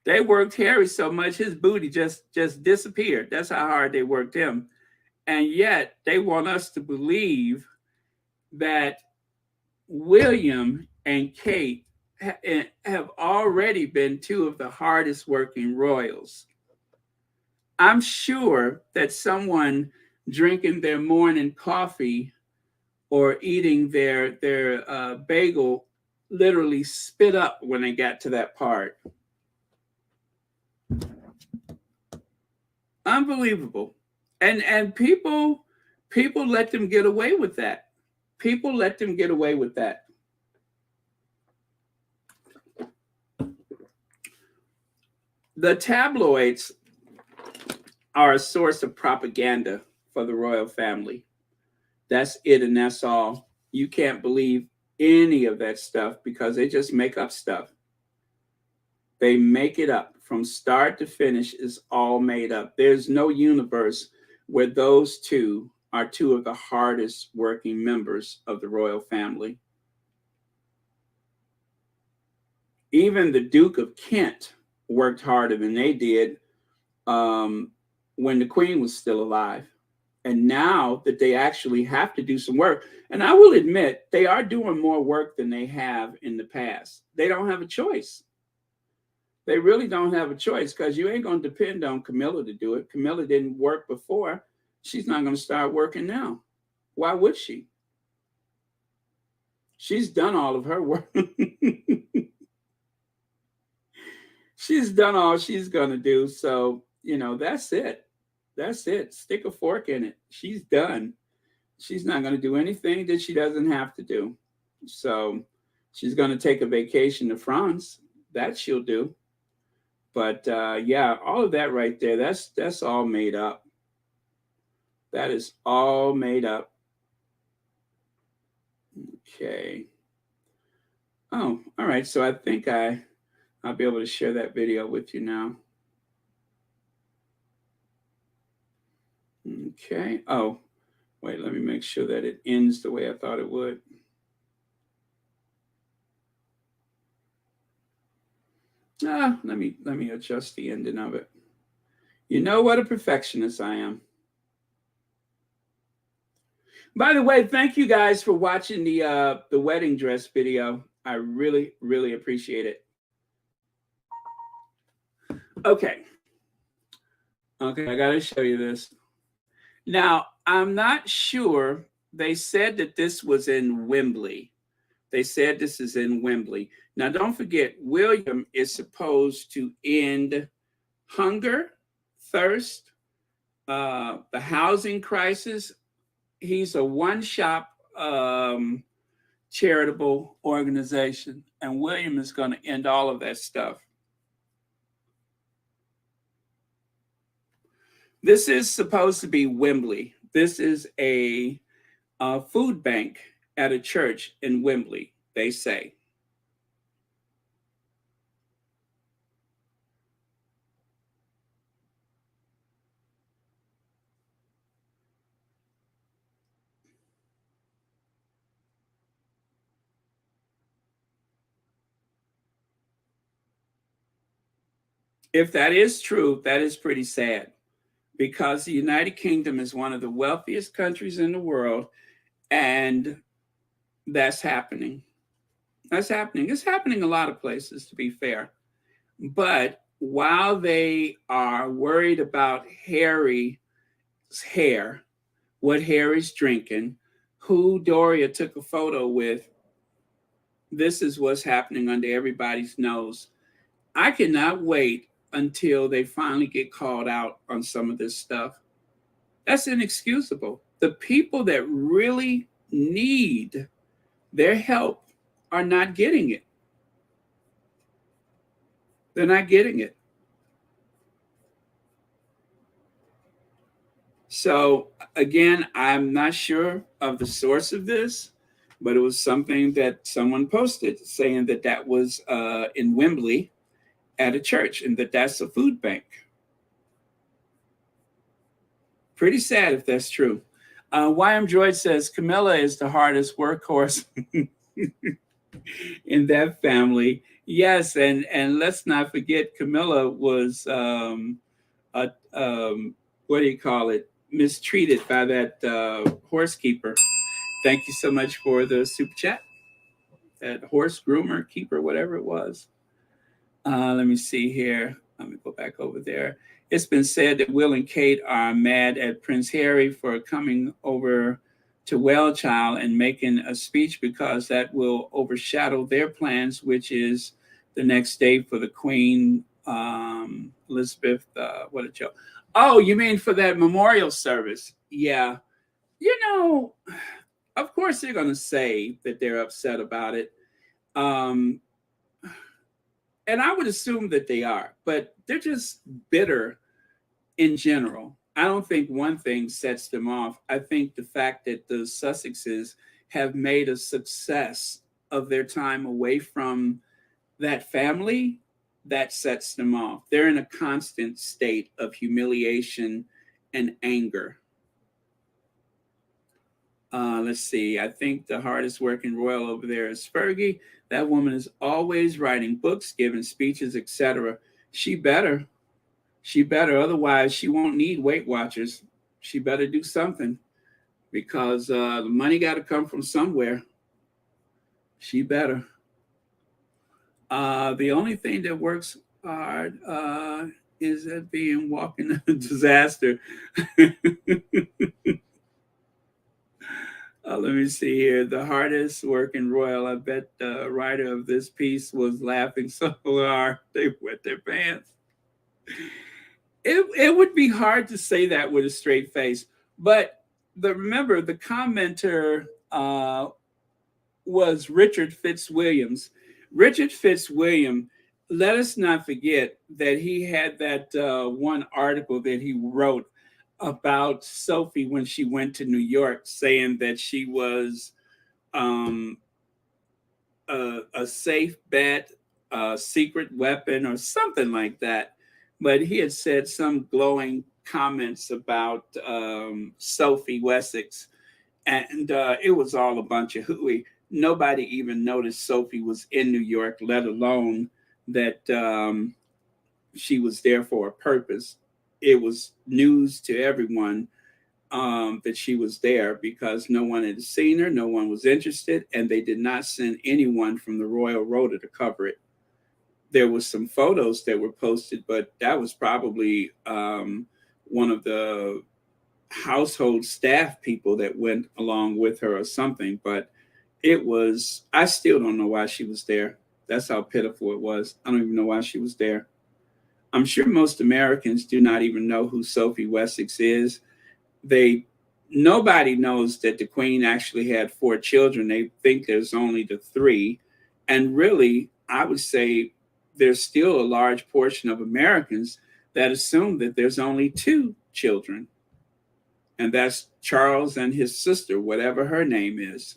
They worked Harry so much, his booty just disappeared. That's how hard they worked him. And yet they want us to believe that William and Kate have already been two of the hardest working royals. I'm sure that someone drinking their morning coffee or eating their bagel literally spit up when they got to that part. Unbelievable. And people let them get away with that. People let them get away with that. The tabloids are a source of propaganda for the royal family. That's it, and that's all. You can't believe any of that stuff because they just make up stuff. They make it up from start to finish. Is all made up. There's no universe where those two are two of the hardest working members of the royal family. Even the Duke of Kent worked harder than they did when the Queen was still alive. And now that they actually have to do some work, and I will admit, they are doing more work than they have in the past. They don't have a choice. They really don't have a choice because you ain't going to depend on Camilla to do it. Camilla didn't work before. She's not going to start working now. Why would she? She's done all of her work. she's done all she's going to do. So, you know, that's it. That's it. Stick a fork in it. She's done. She's not going to do anything that she doesn't have to do. So she's going to take a vacation to France. That she'll do. But yeah, all of that right there, that's all made up. That is all made up. Okay. Oh, all right. So I think I'll be able to share that video with you now. Okay. Oh, wait, let me make sure that it ends the way I thought it would. Let me adjust the ending of it. You know what a perfectionist I am. By the way, thank you guys for watching the wedding dress video. I really, really appreciate it. Okay. Okay, I gotta show you this. Now, I'm not sure. They said that this was in Wembley. They said this is in Wembley. Now, don't forget, William is supposed to end hunger, thirst, the housing crisis. He's a one-shop charitable organization, and William is going to end all of that stuff. This is supposed to be Wembley. This is a food bank at a church in Wembley, they say. If that is true, that is pretty sad, because the United Kingdom is one of the wealthiest countries in the world, and that's happening. That's happening. It's happening a lot of places, to be fair. But while they are worried about Harry's hair, what Harry's drinking, who Doria took a photo with, this is what's happening under everybody's nose. I cannot wait until they finally get called out on some of this stuff. That's inexcusable. The people that really need their help are not getting it. They're not getting it. So again, I'm not sure of the source of this, but it was something that someone posted saying that that was in Wembley at a church, and that that's a food bank. Pretty sad if that's true. YM Droid says Camilla is the hardest workhorse in that family. Yes, and let's not forget Camilla was what do you call it? Mistreated by that horse keeper. Thank you so much for the super chat. That horse groomer, keeper, whatever it was. Let me see here. Let me go back over there. It's been said that Will and Kate are mad at Prince Harry for coming over to Wellchild and making a speech, because that will overshadow their plans, which is the next day for the Queen, Elizabeth, what a joke. Oh, you mean for that memorial service? Yeah. You know, of course they're going to say that they're upset about it. And I would assume that they are, but they're just bitter in general. I don't think one thing sets them off. I think the fact that the Sussexes have made a success of their time away from that family, that sets them off. They're in a constant state of humiliation and anger. Let's see. I think the hardest working royal over there is Fergie. That woman is always writing books, giving speeches, etc. She better. Otherwise, she won't need Weight Watchers. She better do something, because the money got to come from somewhere. She better. The only thing that works hard is that being walking a disaster. Let me see here. The hardest working royal. I bet the writer of this piece was laughing so hard they wet their pants. It would be hard to say that with a straight face, but remember the commenter was Richard Fitzwilliams. Richard Fitzwilliam, let us not forget that he had that one article that he wrote about Sophie when she went to New York, saying that she was a safe bet, a secret weapon, or something like that. But he had said some glowing comments about Sophie Wessex, and it was all a bunch of hooey. Nobody even noticed Sophie was in New York, let alone that she was there for a purpose. It was news to everyone that she was there because no one had seen her, no one was interested, and they did not send anyone from the Royal Rota to cover it. There was some photos that were posted, but that was probably one of the household staff people that went along with her or something. But it was, I still don't know why she was there. That's how pitiful it was. I don't even know why she was there. I'm sure most Americans do not even know who Sophie Wessex is. Nobody knows that the Queen actually had 4 children. They think there's only the 3. And really, I would say there's still a large portion of Americans that assume that there's only 2 children. And that's Charles and his sister, whatever her name is.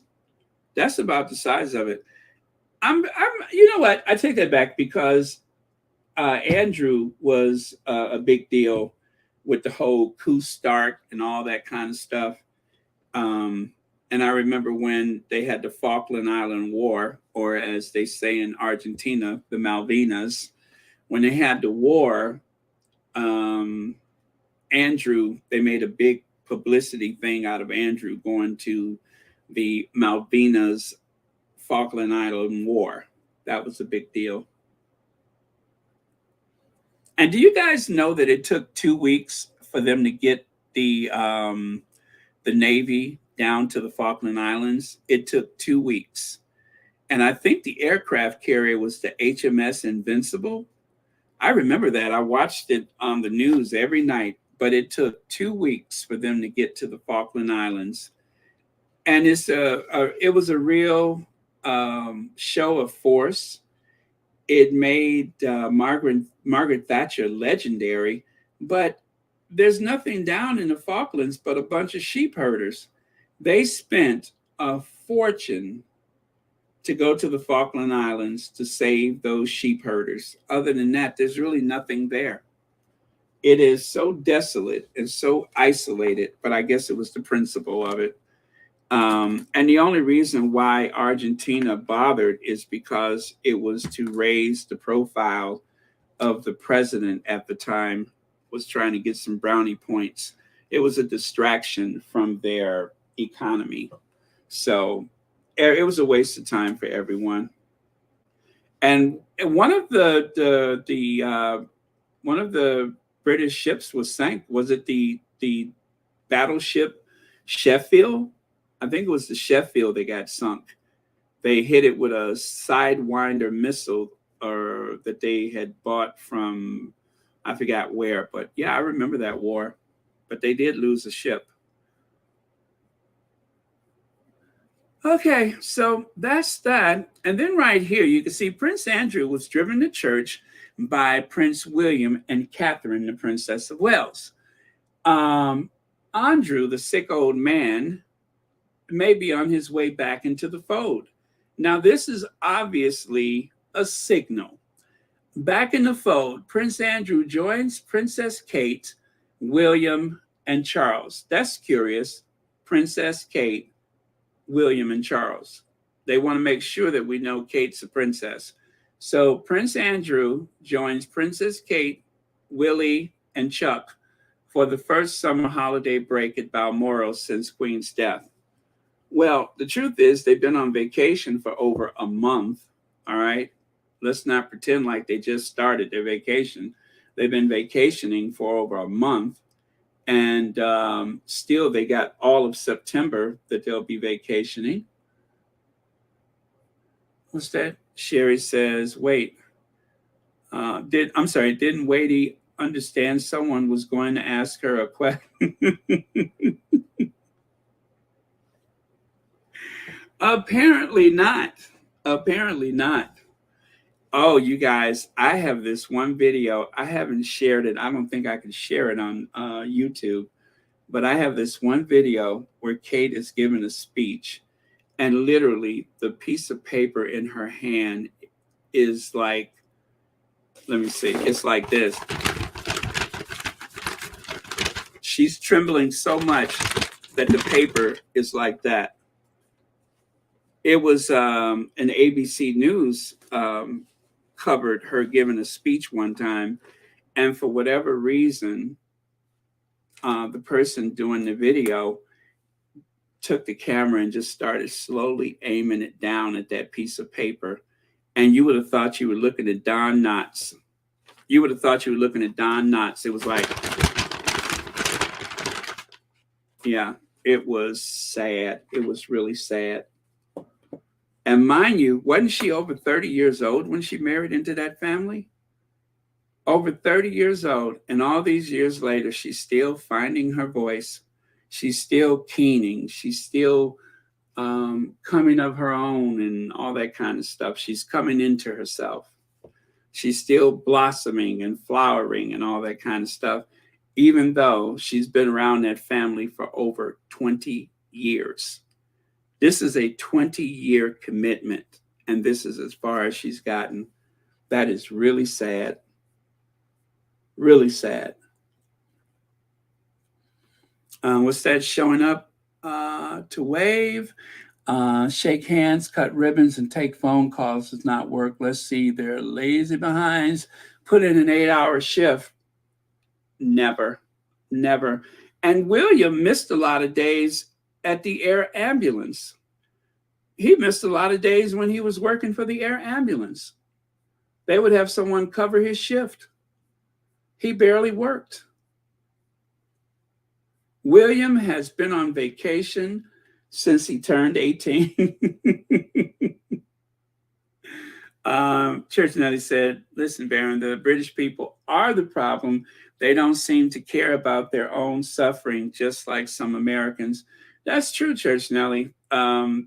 That's about the size of it. You know what? I take that back because Andrew was a big deal with the whole coup Stark and all that kind of stuff. And I remember when they had the Falkland Island War, or as they say in Argentina, the Malvinas. When they had the war, Andrew, they made a big publicity thing out of Andrew going to the Malvinas Falkland Island War. That was a big deal. And do you guys know that it took 2 weeks for them to get the Navy down to the Falkland Islands? It took 2 weeks. And I think the aircraft carrier was the HMS Invincible. I remember that. I watched it on the news every night, but it took 2 weeks for them to get to the Falkland Islands. And it was a real show of force. It made Margaret Thatcher legendary, but there's nothing down in the Falklands but a bunch of sheep herders. They spent a fortune to go to the Falkland Islands to save those sheep herders. Other than that, there's really nothing there. It is so desolate and so isolated, but I guess it was the principle of it. And the only reason why Argentina bothered is because it was to raise the profile of the president at the time, was trying to get some brownie points. It was a distraction from their economy. So it was a waste of time for everyone. And one of the British ships was sank. Was it the battleship Sheffield? I think it was the Sheffield that got sunk. They hit it with a Sidewinder missile that they had bought from, I forgot where, but yeah, I remember that war. But they did lose a ship. Okay, so that's that. And then right here, you can see Prince Andrew was driven to church by Prince William and Catherine, the Princess of Wales. Andrew, the sick old man, may be on his way back into the fold. Now, this is obviously a signal. Back in the fold, Prince Andrew joins Princess Kate, William, and Charles. That's curious. Princess Kate, William, and Charles. They want to make sure that we know Kate's a princess. So Prince Andrew joins Princess Kate, Willy, and Chuck for the first summer holiday break at Balmoral since Queen's death. Well, the truth is they've been on vacation for over a month, all right? Let's not pretend like they just started their vacation. They've been vacationing for over a month. And still, they got all of September that they'll be vacationing. What's that? Sherry says, wait, didn't Wadey understand someone was going to ask her a question? Apparently not. Apparently not. Oh, you guys, I have this one video. I haven't shared it. I don't think I can share it on YouTube, but I have this one video where Kate is giving a speech, and literally the piece of paper in her hand is like, let me see, it's like this. She's trembling so much that the paper is like that. It was an ABC News covered her giving a speech one time, and for whatever reason, the person doing the video took the camera and just started slowly aiming it down at that piece of paper, and you would have thought you were looking at Don Knotts. You would have thought you were looking at Don Knotts. It was like, yeah, it was sad. It was really sad. And mind you, wasn't she over 30 years old when she married into that family? Over 30 years old, and all these years later, she's still finding her voice. She's still keening. She's still coming of her own and all that kind of stuff. She's coming into herself. She's still blossoming and flowering and all that kind of stuff, even though she's been around that family for over 20 years. This is a 20-year commitment, and this is as far as she's gotten. That is really sad. Really sad. What's that? Showing up to wave, shake hands, cut ribbons, and take phone calls does not work. Let's see, they're lazy behinds. Put in an 8-hour shift. Never, never. And William missed a lot of days at the air ambulance. He missed a lot of days when he was working for the air ambulance. They would have someone cover his shift. He barely worked. William has been on vacation since he turned 18. Church Nelly said, listen, Baron, the British people are the problem. They don't seem to care about their own suffering, just like some Americans. That's true, Church Nelly. It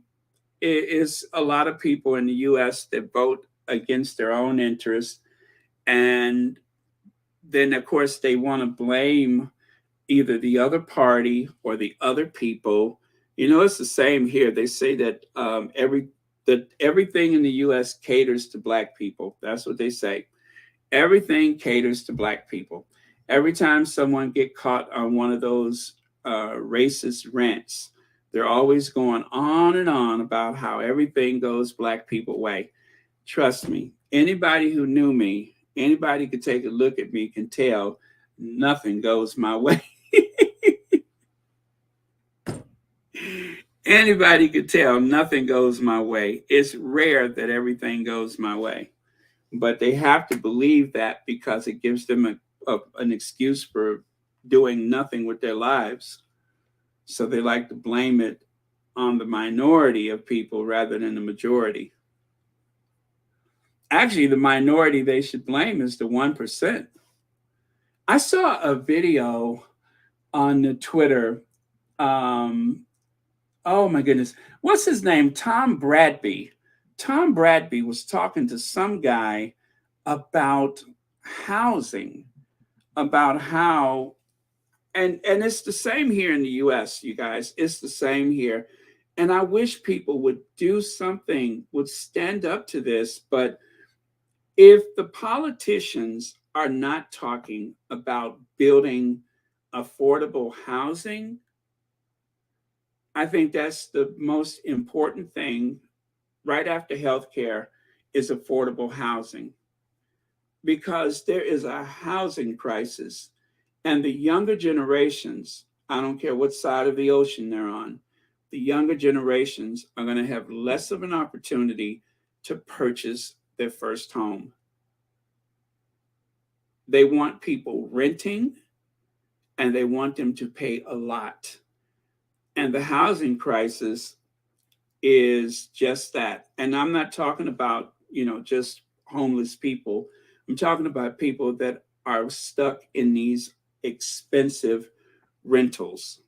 is a lot of people in the U.S. that vote against their own interests. And then, of course, they want to blame either the other party or the other people. You know, it's the same here. They say that everything in the U.S. caters to Black people. That's what they say. Everything caters to Black people. Every time someone get caught on one of those racist rants, they're always going on and on about how everything goes Black people way. Trust me, anybody who knew me, anybody could take a look at me, can tell nothing goes my way. Anybody could tell nothing goes my way. It's rare that everything goes my way, but they have to believe that because it gives them an excuse for doing nothing with their lives. So they like to blame it on the minority of people rather than the majority. Actually, the minority they should blame is the 1%. I saw a video on the Twitter. Oh my goodness. What's his name? Tom Bradby. Tom Bradby was talking to some guy about housing, about how, and it's the same here in the US, you guys. It's the same here. And I wish people would do something, would stand up to this. But if the politicians are not talking about building affordable housing, I think that's the most important thing right after healthcare is affordable housing, because there is a housing crisis, and the younger generations, I don't care what side of the ocean they're on, the younger generations are going to have less of an opportunity to purchase their first home. They want people renting, and they want them to pay a lot. And the housing crisis is just that. And I'm not talking about, just homeless people. I'm talking about people that are stuck in these expensive rentals.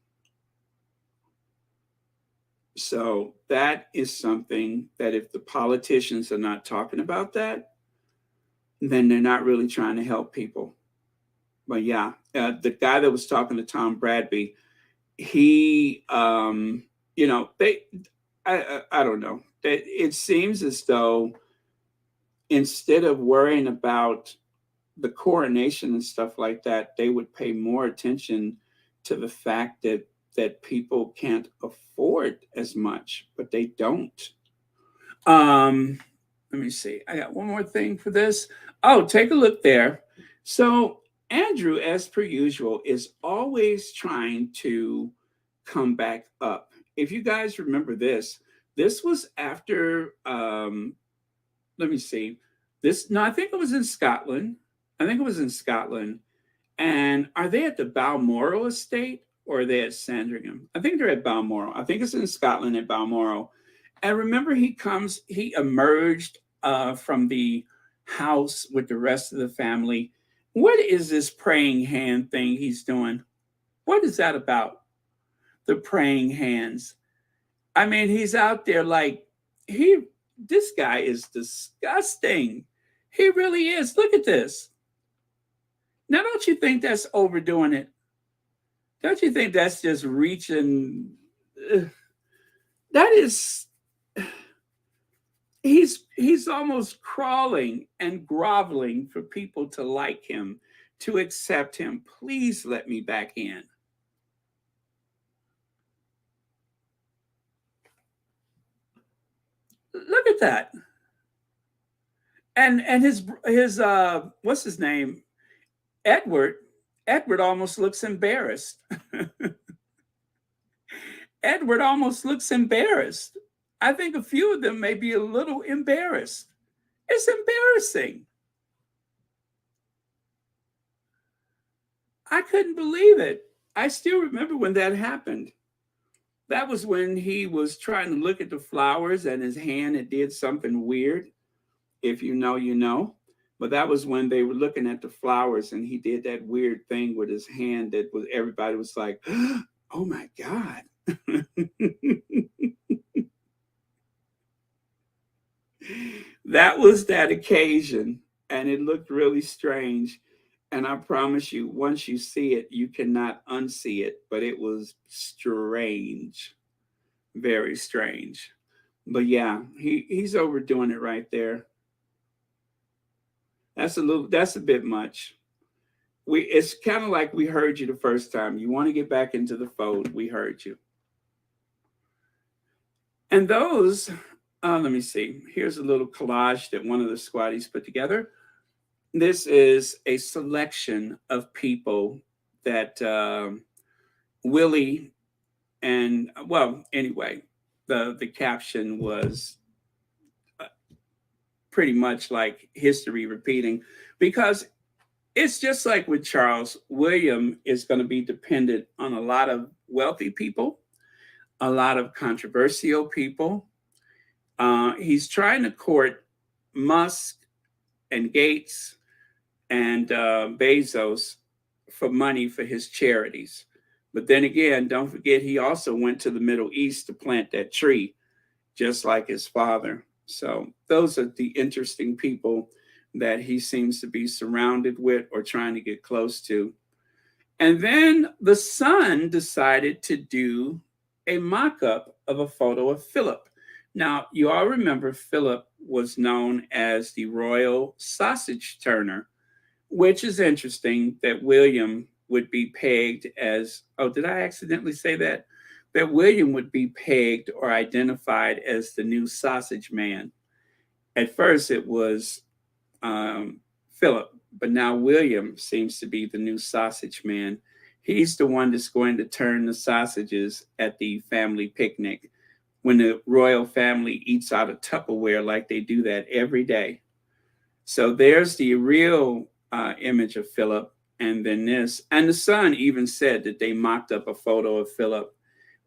So that is something that if the politicians are not talking about that, then they're not really trying to help people. But yeah, the guy that was talking to Tom Bradby, he, I don't know. It seems as though instead of worrying about the coronation and stuff like that, they would pay more attention to the fact that people can't afford as much, but they don't. Let me see. I got one more thing for this. Oh, take a look there. So Andrew, as per usual, is always trying to come back up. If you guys remember this was after let me see. I think it was in Scotland. And are they at the Balmoral estate or are they at Sandringham? I think they're at Balmoral. I think it's in Scotland at Balmoral. And remember, he emerged from the house with the rest of the family. What is this praying hand thing he's doing? What is that about? The praying hands. I mean, he's out there like this guy is disgusting. He really is. Look at this. Now, don't you think that's overdoing it? Don't you think that's just reaching? That is, he's almost crawling and groveling for people to like him, to accept him. Please let me back in. Look at that. And his what's his name? Edward almost looks embarrassed. Edward almost looks embarrassed. I think a few of them may be a little embarrassed. It's embarrassing. I couldn't believe it. I still remember when that happened. That was when he was trying to look at the flowers and his hand, it did something weird. If you know, you know. But that was when they were looking at the flowers and he did that weird thing with his hand that was everybody was like, oh my God. That was that occasion. And it looked really strange. And I promise you, once you see it, you cannot unsee it. But it was strange. Very strange. But yeah, he's overdoing it right there. That's a bit much. It's kind of like we heard you the first time. You want to get back into the fold. We heard you. And those, let me see. Here's a little collage that one of the squatties put together. This is a selection of people that Willy and, well, anyway, the caption was pretty much like history repeating, because it's just like with Charles. William is going to be dependent on a lot of wealthy people, a lot of controversial people. He's trying to court Musk and Gates and Bezos for money for his charities. But then again, don't forget, he also went to the Middle East to plant that tree, just like his father. So those are the interesting people that he seems to be surrounded with or trying to get close to. And then the son decided to do a mock-up of a photo of Philip. Now, you all remember Philip was known as the royal sausage turner, which is interesting that William would be pegged as, oh, did I accidentally say that? That William would be pegged or identified as the new sausage man. At first it was Philip, but now William seems to be the new sausage man. He's the one that's going to turn the sausages at the family picnic when the royal family eats out of Tupperware, like they do that every day. So there's the real image of Philip. and then this. And the Sun even said that they mocked up a photo of Philip.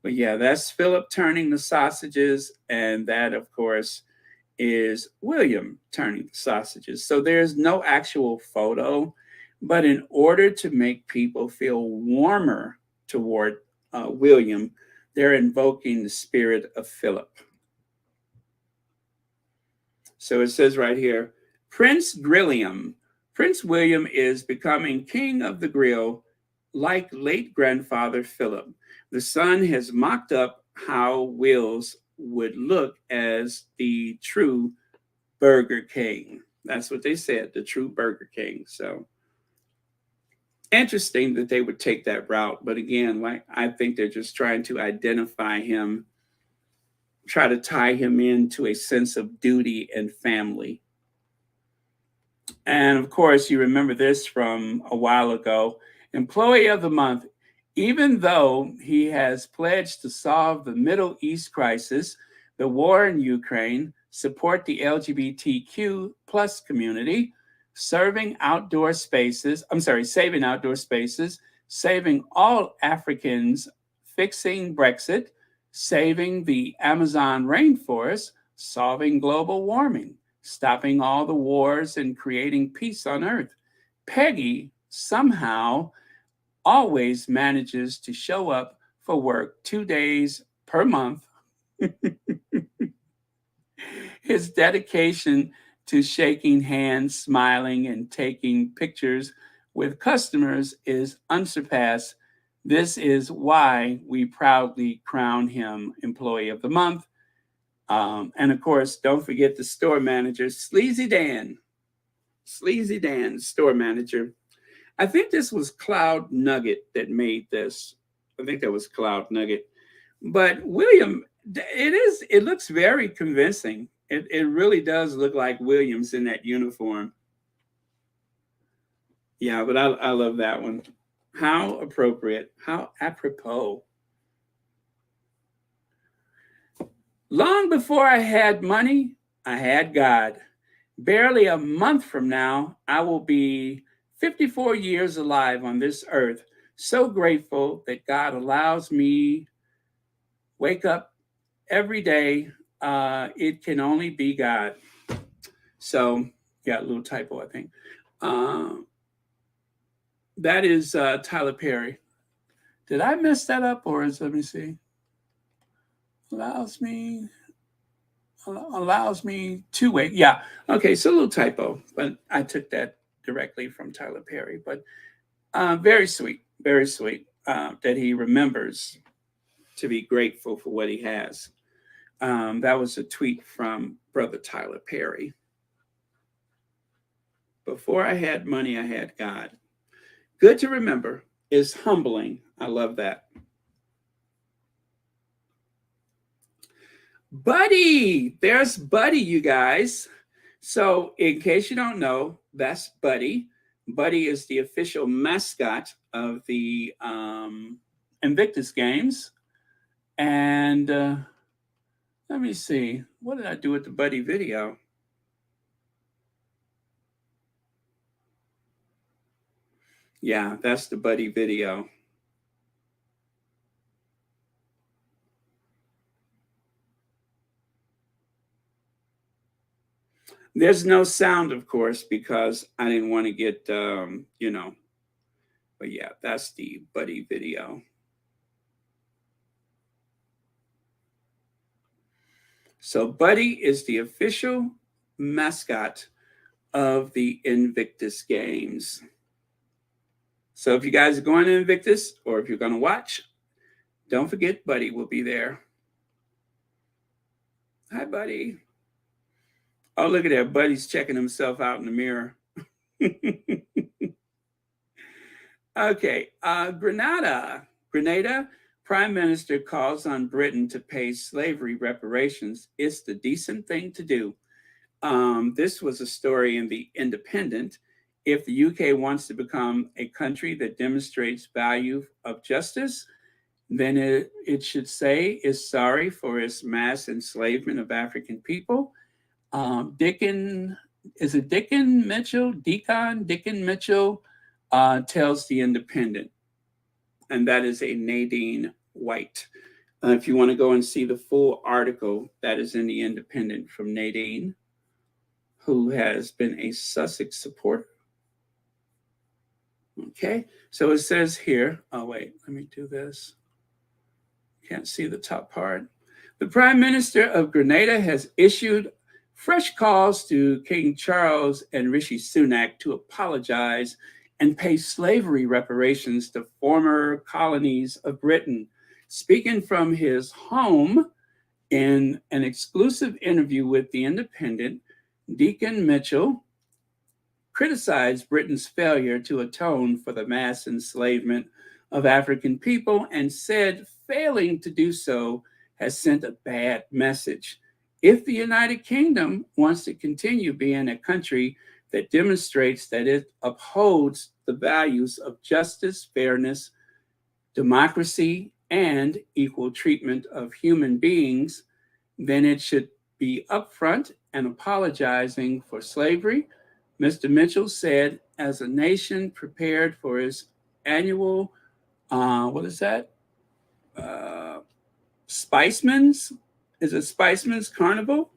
But yeah, that's Philip turning the sausages, and that, of course, is William turning the sausages. So there's no actual photo, but in order to make people feel warmer toward William, they're invoking the spirit of Philip. So it says right here, Prince Grillium. Prince William is becoming king of the grill like late grandfather Philip. The Sun has mocked up how Wills would look as the true Burger King. That's what they said, the true Burger King. So interesting that they would take that route. But again, like, I think they're just trying to identify him, try to tie him into a sense of duty and family. And of course, you remember this from a while ago. Employee of the Month. Even though he has pledged to solve the Middle East crisis, the war in Ukraine, support the LGBTQ plus community, saving outdoor spaces, saving all Africans, fixing Brexit, saving the Amazon rainforest, solving global warming, stopping all the wars and creating peace on earth. Peggy somehow always manages to show up for work 2 days per month. His dedication to shaking hands, smiling, and taking pictures with customers is unsurpassed. This is why we proudly crown him Employee of the Month. And of course, don't forget the store manager, Sleazy Dan, store manager. I think this was Cloud Nugget that made this. I think that was Cloud Nugget. But William, it looks very convincing. It really does look like William's in that uniform. Yeah, but I love that one. How appropriate, how apropos. Long before I had money, I had God. Barely a month from now, I will be 54 years alive on this earth. So grateful that God allows me wake up every day. It can only be God. So, yeah, a little typo, I think. That is Tyler Perry. Did I mess that up, or let me see. Allows me to wait. Yeah. Okay. So a little typo, but I took that directly from Tyler Perry. But very sweet that he remembers to be grateful for what he has. That was a tweet from Brother Tyler Perry. Before I had money, I had God. Good to remember is humbling. I love that. Buddy, there's Buddy, you guys. So in case you don't know, that's Buddy. Buddy is the official mascot of the Invictus Games. And let me see, what did I do with the Buddy video? Yeah, that's the Buddy video. There's no sound, of course, because I didn't want to get, but yeah, that's the Buddy video. So Buddy is the official mascot of the Invictus Games. So if you guys are going to Invictus, or if you're going to watch, don't forget Buddy will be there. Hi, Buddy. Oh, look at that. Buddy's checking himself out in the mirror. Okay. Grenada. Prime Minister calls on Britain to pay slavery reparations. It's the decent thing to do. This was a story in The Independent. If the UK wants to become a country that demonstrates value of justice, then it should say is sorry for its mass enslavement of African people. Dickon Mitchell tells the Independent, and that is a Nadine White. If you want to go and see the full article, that is in the Independent from Nadine, who has been a Sussex supporter. Okay, so it says here, oh wait, let me do this. Can't see the top part. The Prime Minister of Grenada has issued fresh calls to King Charles and Rishi Sunak to apologize and pay slavery reparations to former colonies of Britain. Speaking from his home in an exclusive interview with The Independent, Deacon Mitchell criticized Britain's failure to atone for the mass enslavement of African people and said failing to do so has sent a bad message. If the United Kingdom wants to continue being a country that demonstrates that it upholds the values of justice, fairness, democracy, and equal treatment of human beings, then it should be upfront and apologizing for slavery. Mr. Mitchell said, as a nation prepared for its annual, Spiceman's? Is it Spiceman's Carnival?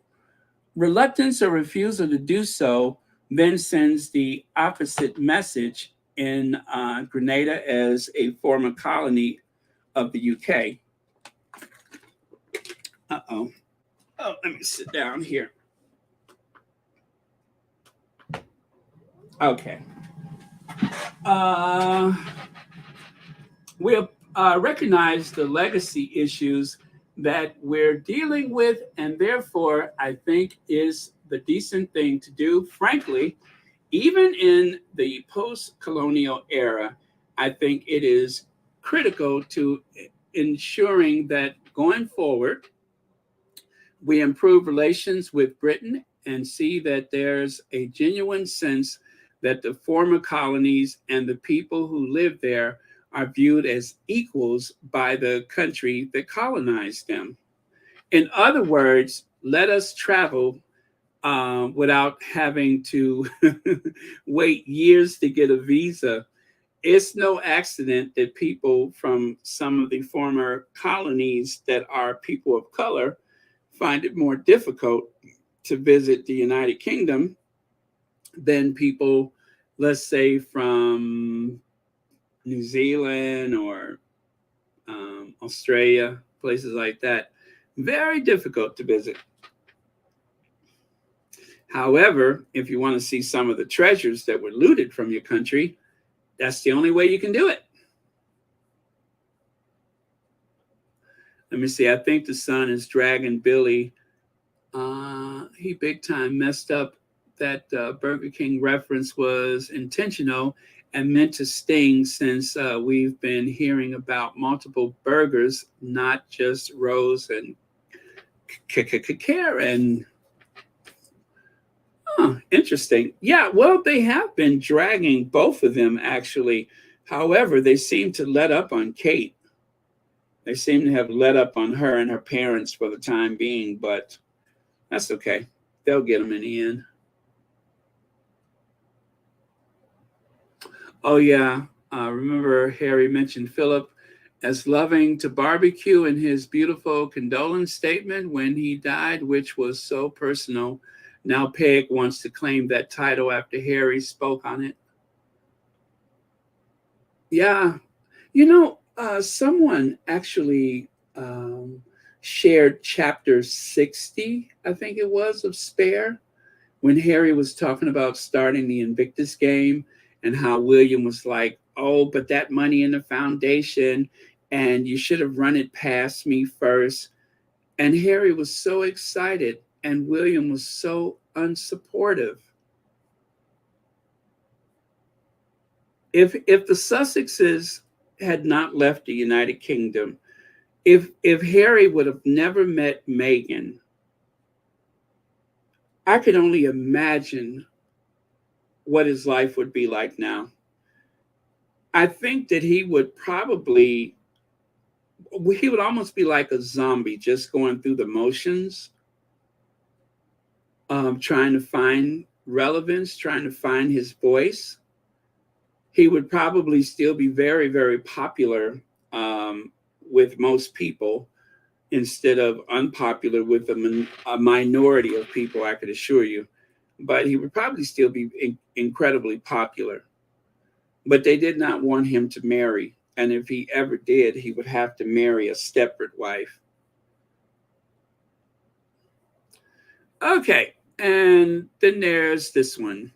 Reluctance or refusal to do so then sends the opposite message in Grenada as a former colony of the UK. Oh, let me sit down here. Okay. We recognize the legacy issues that we're dealing with, and therefore, I think is the decent thing to do. Frankly, even in the post-colonial era, I think it is critical to ensuring that going forward, we improve relations with Britain and see that there's a genuine sense that the former colonies and the people who live there are viewed as equals by the country that colonized them. In other words, let us travel without having to wait years to get a visa. It's no accident that people from some of the former colonies that are people of color find it more difficult to visit the United Kingdom than people, let's say, from New Zealand or Australia, places like that. Very difficult to visit. However, if you want to see some of the treasures that were looted from your country, that's the only way you can do it. Let me see. I think the son is dragging Billy. He big time messed up. That Burger King reference was intentional and meant to sting, since we've been hearing about multiple burgers, not just Rose and Karen. Interesting. Yeah, well, they have been dragging both of them, actually. However, they seem to let up on Kate. They seem to have let up on her and her parents for the time being, but that's okay. They'll get them in the end. Oh, yeah. Remember Harry mentioned Philip as loving to barbecue in his beautiful condolence statement when he died, which was so personal. Now Peg wants to claim that title after Harry spoke on it. Yeah. You know, someone actually shared chapter 60, I think it was, of Spare, when Harry was talking about starting the Invictus game and how William was like, oh, but that money in the foundation, and you should have run it past me first. And Harry was so excited, and William was so unsupportive. If the Sussexes had not left the United Kingdom, if Harry would have never met Meghan, I could only imagine what his life would be like now. I think that he would almost be like a zombie, just going through the motions, trying to find relevance, trying to find his voice. he would probably still be very, very popular with most people instead of unpopular with a minority of people, I could assure you. But he would probably still be incredibly popular. But they did not want him to marry. And if he ever did, he would have to marry a stepford wife. Okay, and then there's this one.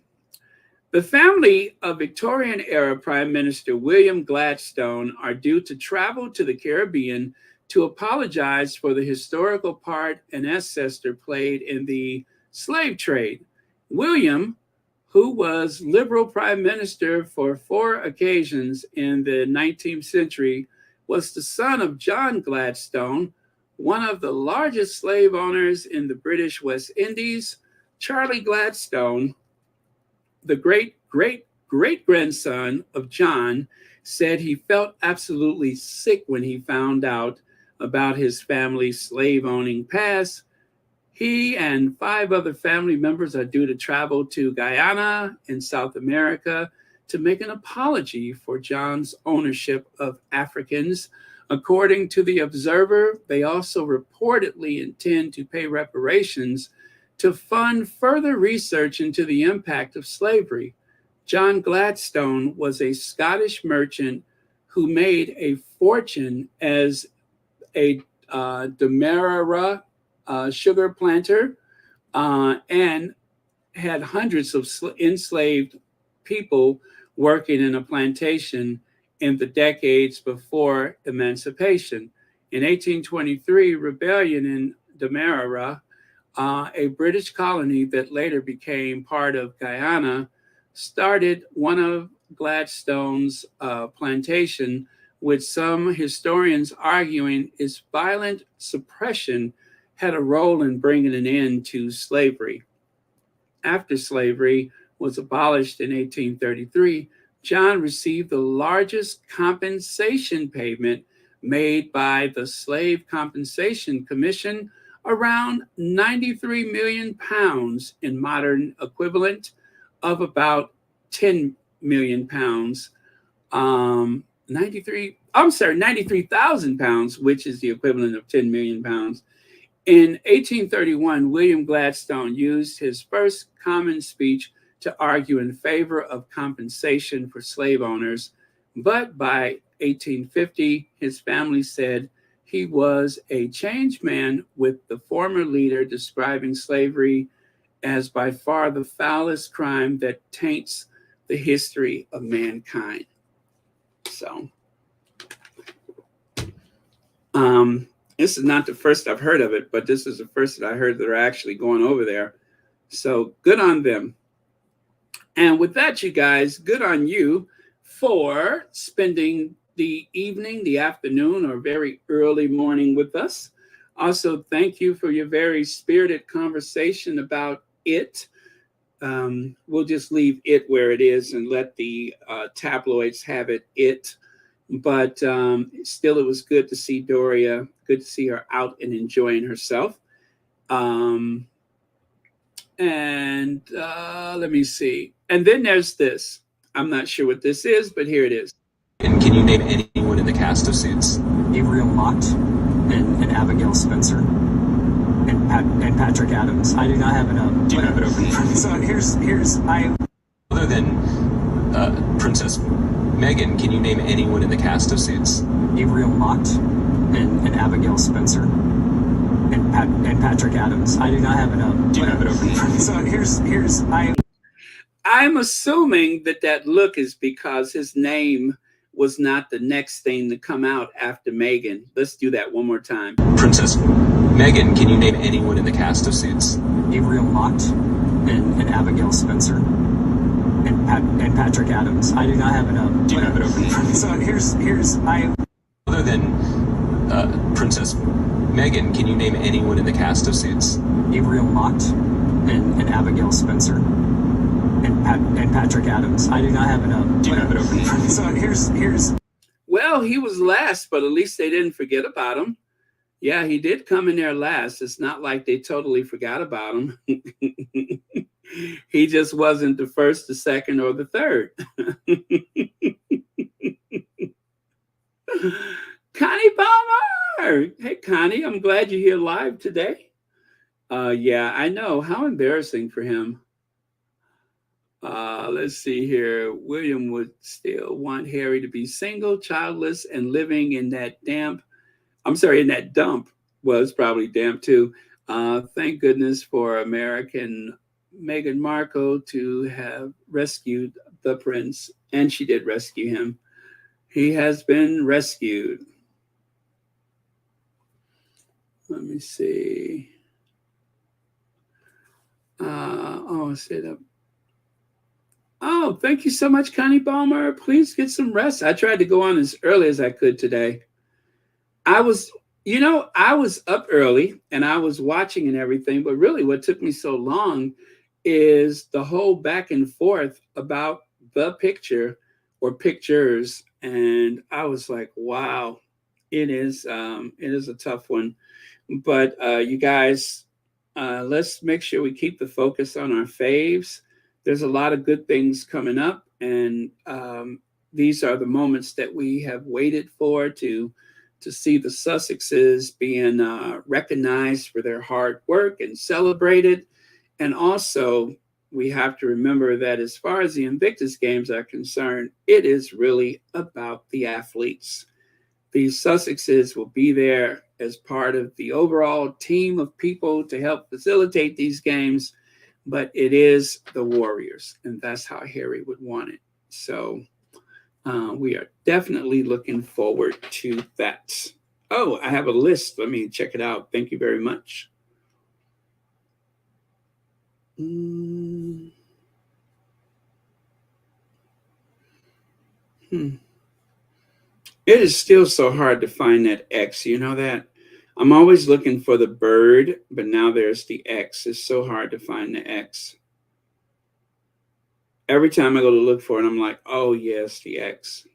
The family of Victorian-era Prime Minister William Gladstone are due to travel to the Caribbean to apologize for the historical part an ancestor played in the slave trade. William, who was Liberal Prime Minister for 4 occasions in the 19th century, was the son of John Gladstone, one of the largest slave owners in the British West Indies. Charlie Gladstone, the great-great-great-grandson of John, said he felt absolutely sick when he found out about his family's slave-owning past. He and 5 other family members are due to travel to Guyana in South America to make an apology for John's ownership of Africans. According to The Observer, they also reportedly intend to pay reparations to fund further research into the impact of slavery. John Gladstone was a Scottish merchant who made a fortune as a Demerara sugar planter and had hundreds of enslaved people working in a plantation in the decades before emancipation. In 1823, rebellion in Demerara, a British colony that later became part of Guyana, started one of Gladstone's plantation, with some historians arguing its violent suppression had a role in bringing an end to slavery. After slavery was abolished in 1833, John received the largest compensation payment made by the Slave Compensation Commission, around 93 million pounds in modern equivalent of about 10 million pounds. 93,000 pounds, which is the equivalent of 10 million pounds. In 1831, William Gladstone used his first common speech to argue in favor of compensation for slave owners, but by 1850, his family said he was a changed man, with the former leader describing slavery as by far the foulest crime that taints the history of mankind. So, this is not the first I've heard of it, but this is the first that I heard that are actually going over there. So good on them. And with that, you guys, good on you for spending the evening, the afternoon, or very early morning with us. Also, thank you for your very spirited conversation about it. We'll just leave it where it is and let the tabloids have it. But still, it was good to see Doria. Good to see her out and enjoying herself. And let me see. And then there's this. I'm not sure what this is, but here it is. And can you name anyone in the cast of Suits? Gabriel Mott and Abigail Spencer and Patrick Adams. I do not have it up. Do you have it open? So here's Other than Princess Meghan, can you name anyone in the cast of Suits? Gabriel Mott and Abigail Spencer and Patrick Adams. I do not have it up. Do you have it open? So here's I'm assuming that look is because his name was not the next thing to come out after Meghan. Let's do that one more time. Princess Meghan, can you name anyone in the cast of Suits? Gabriel Mott and Abigail Spencer and Patrick Adams. I do not have it up. Do you have it open? So here's Other than Princess Meghan, can you name anyone in the cast of Suits? Gabriel Mott and Abigail Spencer and Patrick Adams. I do not have it up. Do you have it open? So here's Well, he was last, but at least they didn't forget about him. Yeah, he did come in there last. It's not like they totally forgot about him. He just wasn't the first, the second, or the third. Connie Palmer. Hey, Connie, I'm glad you're here live today. Yeah, I know. How embarrassing for him. Let's see here. William would still want Harry to be single, childless, and living in that in that dump. Well, it's probably damp too. Thank goodness for American Meghan Markle to have rescued the prince, and she did rescue him. He has been rescued. Let me see. Sit up. Oh, thank you so much, Connie Balmer. Please get some rest. I tried to go on as early as I could today. I was up early and I was watching and everything, but really what took me so long is the whole back and forth about the picture or pictures. And I was like, wow, it is a tough one. But you guys, let's make sure we keep the focus on our faves. There's a lot of good things coming up, and these are the moments that we have waited for to see the Sussexes being recognized for their hard work and celebrated. And also, we have to remember that as far as the Invictus Games are concerned, it is really about the athletes. These Sussexes will be there as part of the overall team of people to help facilitate these games, but it is the Warriors, and that's how Harry would want it. So we are definitely looking forward to that. Oh, I have a list. Let me check it out. Thank you very much. It is still so hard to find that X. You know that? I'm always looking for the bird, but now there's the X. It's so hard to find the X. Every time I go to look for it, I'm like, oh, yes, the X.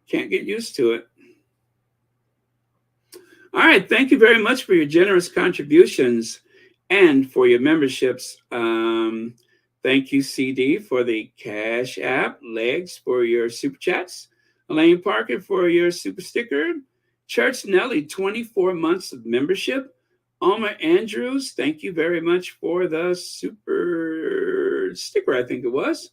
Can't get used to it. All right. Thank you very much for your generous contributions and for your memberships. Thank you, CD, for the Cash App, Legs for your super chats, Elaine Parker for your super sticker, Church Nelly, 24 months of membership, Alma Andrews, thank you very much for the super sticker, I think it was.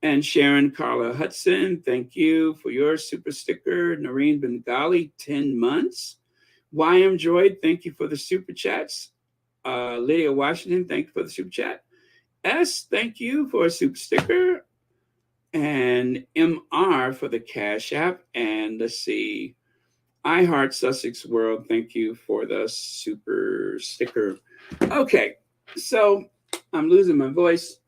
And Sharon Carla Hudson, thank you for your super sticker. Noreen Bengali, 10 months. YM Droid, thank you for the super chats. Lydia Washington, thank you for the super chat. S, thank you for a super sticker. And MR for the Cash App. And let's see, I Heart Sussex World, thank you for the super sticker. Okay, so I'm losing my voice.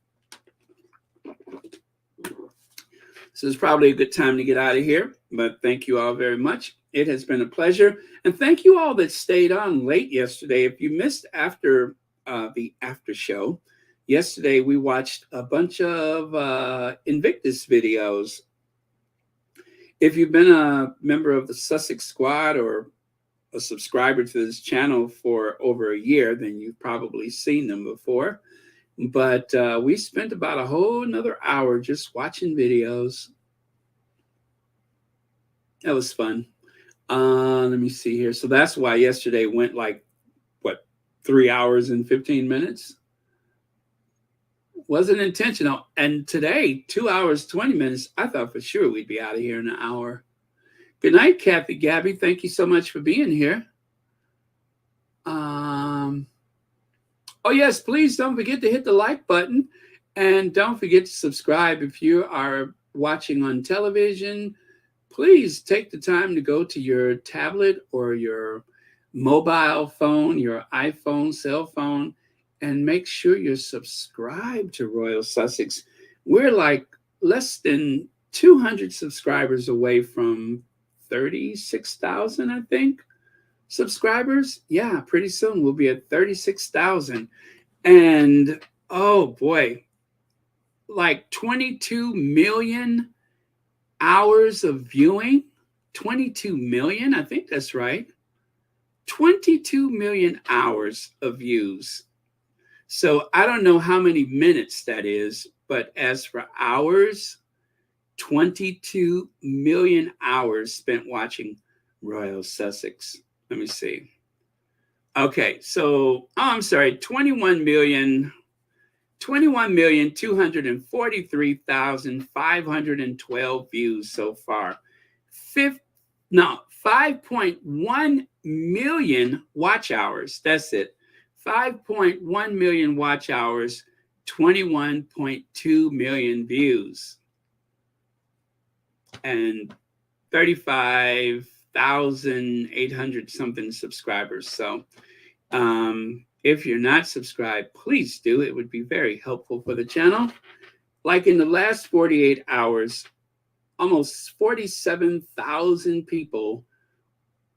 This is probably a good time to get out of here, but thank you all very much. It has been a pleasure. And thank you all that stayed on late yesterday. If you missed after the after show, yesterday we watched a bunch of Invictus videos. If you've been a member of the Sussex Squad or a subscriber to this channel for over a year, then you've probably seen them before. But we spent about a whole another hour just watching videos. That was fun. Let me see here. So that's why yesterday went like, 3 hours and 15 minutes? Wasn't intentional. And today, 2 hours, 20 minutes, I thought for sure we'd be out of here in an hour. Good night, Kathy Gabby. Thank you so much for being here. Oh, yes, please don't forget to hit the like button. And don't forget to subscribe if you are watching on television. Please take the time to go to your tablet or your mobile phone, your iPhone, cell phone, and make sure you're subscribed to Royal Sussex. We're like less than 200 subscribers away from 36,000, I think, subscribers. Yeah, pretty soon we'll be at 36,000. And oh boy, like 22 million hours of viewing. 22 million, I think that's right. 22 million hours of views. So I don't know how many minutes that is, but as for hours, 22 million hours spent watching Royal Sussex. Let me see. Okay, so I'm sorry, 21,243,512 views so far. 5.1 million watch hours. That's it. 5.1 million watch hours, 21.2 million views, and 35,800 something subscribers. So if you're not subscribed, please do. It would be very helpful for the channel. Like in the last 48 hours, almost 47,000 people,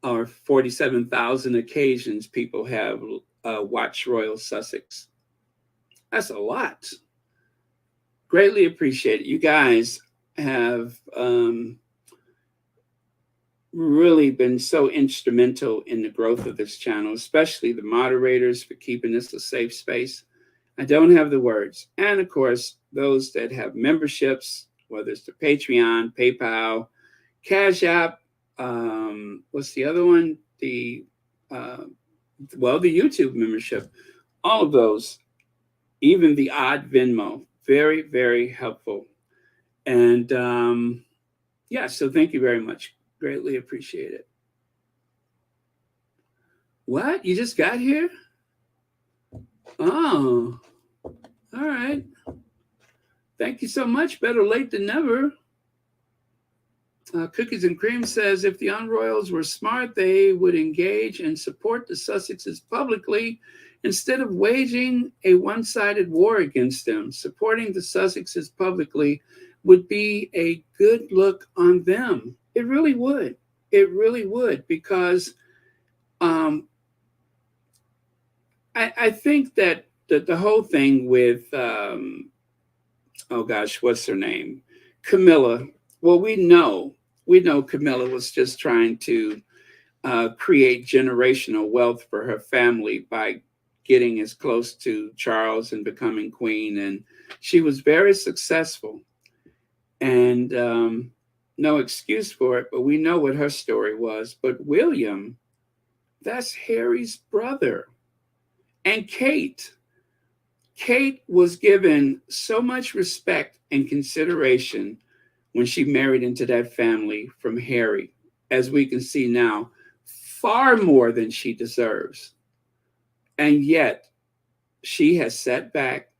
or 47,000 occasions, people have watched Royal Sussex. That's a lot. Greatly appreciate it. You guys have really been so instrumental in the growth of this channel, especially the moderators for keeping this a safe space. I don't have the words. And of course, those that have memberships, whether it's the Patreon, PayPal, Cash App, what's the other one? The YouTube membership, all of those, even the odd Venmo, very, very helpful. And yeah, so thank you very much. Greatly appreciate it. What? You just got here? Oh, all right. Thank you so much. Better late than never. Cookies and Cream says, if the Unroyals were smart, they would engage and support the Sussexes publicly instead of waging a one-sided war against them. Supporting the Sussexes publicly would be a good look on them. It really would. It really would, because I think that the whole thing with, oh gosh, what's her name? Camilla. Well, we know Camilla was just trying to create generational wealth for her family by getting as close to Charles and becoming queen. And she was very successful. And no excuse for it, but we know what her story was. But William, that's Harry's brother. And Kate was given so much respect and consideration when she married into that family from Harry, as we can see now, far more than she deserves. And yet she has sat back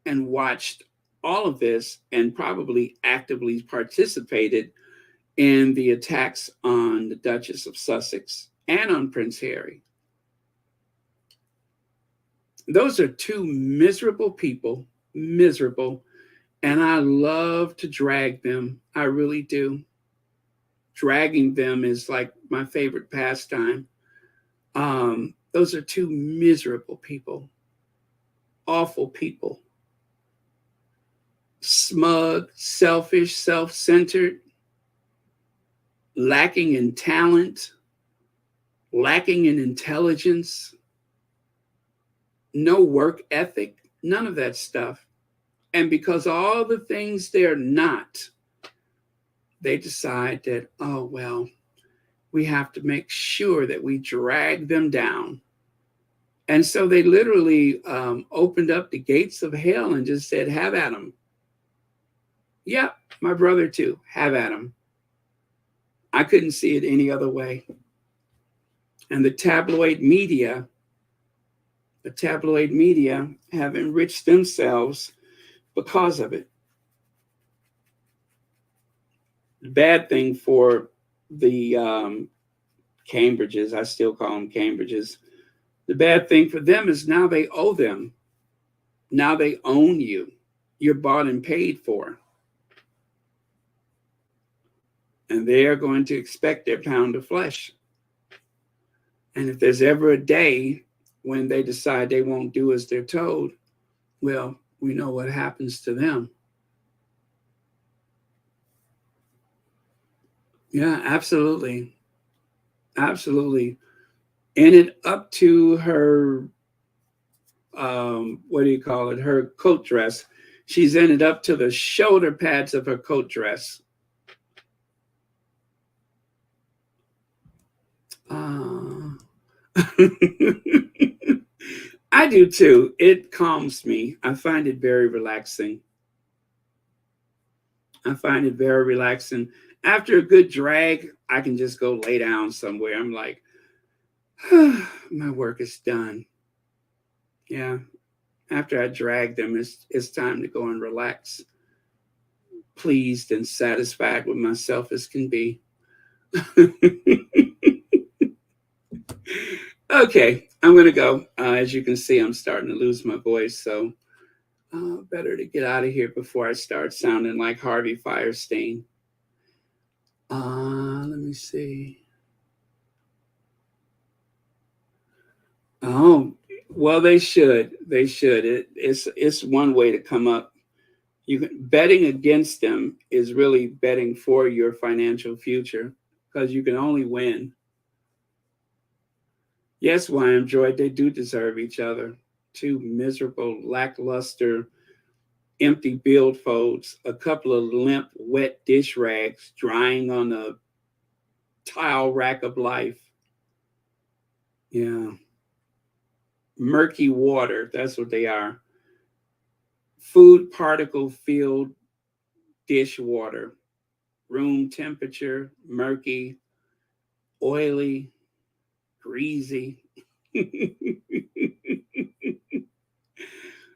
and watched all of this and probably actively participated in the attacks on the Duchess of Sussex and on Prince Harry. Those are two miserable people, miserable. And I love to drag them. I really do. Dragging them is like my favorite pastime. Those are two miserable people, awful people. Smug, selfish, self-centered, lacking in talent, lacking in intelligence, no work ethic, none of that stuff. And because all the things they're not, they decide that, oh, well, we have to make sure that we drag them down. And so they literally opened up the gates of hell and just said, have at them. Yep, my brother too, have at them. I couldn't see it any other way. And the tabloid media have enriched themselves because of it. The bad thing for the Cambridges, I still call them Cambridges, the bad thing for them is now they owe them. Now they own you. You're bought and paid for. And they are going to expect their pound of flesh. And if there's ever a day when they decide they won't do as they're told, well, we know what happens to them. Yeah, absolutely. Absolutely. And it up to her what do you call it? Her coat dress. She's ended up to the shoulder pads of her coat dress. I do too. It calms me. I find it very relaxing. I find it very relaxing. After a good drag, I can just go lay down somewhere. I'm like, my work is done. Yeah. After I drag them, it's time to go and relax. Pleased and satisfied with myself as can be. Okay, I'm going to go. As you can see, I'm starting to lose my voice, so better to get out of here before I start sounding like Harvey Firestein. Let me see. Oh, well, they should. They should. It's one way to come up. Betting against them is really betting for your financial future, because you can only win. Yes, YM Droid, they do deserve each other. Two miserable, lackluster, empty billfolds, a couple of limp, wet dish rags drying on the tile rack of life. Yeah. Murky water, that's what they are. Food particle filled dish water. Room temperature, murky, oily, greasy.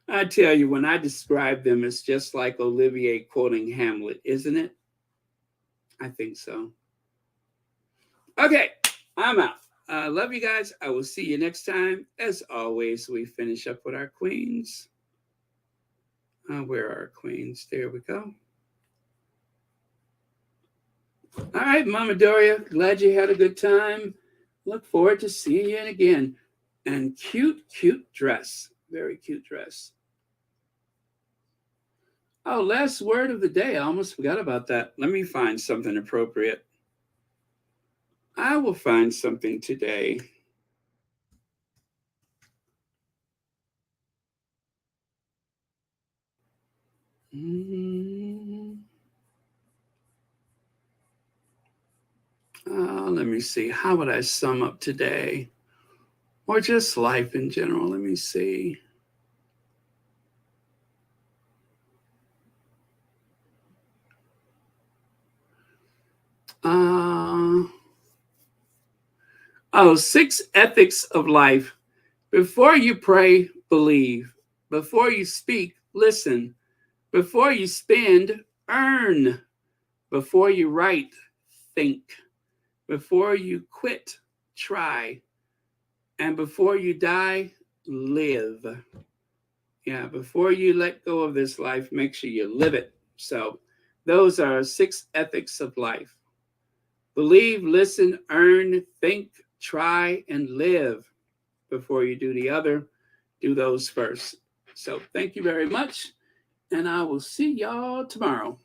I tell you, when I describe them, it's just like Olivier quoting Hamlet, isn't it? I think so. Okay, I'm out. I love you guys. I will see you next time. As always, we finish up with our queens. Where are our queens? There we go. All right, Mama Doria, glad you had a good time. Look forward to seeing you again. And cute, cute dress. Very cute dress. Oh, last word of the day. I almost forgot about that. Let me find something appropriate. I will find something today. Let me see. How would I sum up today? Or just life in general. Let me see. Oh, 6 ethics of life. Before you pray, believe. Before you speak, listen. Before you spend, earn. Before you write, think. Before you quit, try. And before you die, live. Yeah, before you let go of this life, make sure you live it. So those are 6 ethics of life. Believe, listen, earn, think, try, and live. Before you do the other, do those first. So thank you very much, and I will see y'all tomorrow.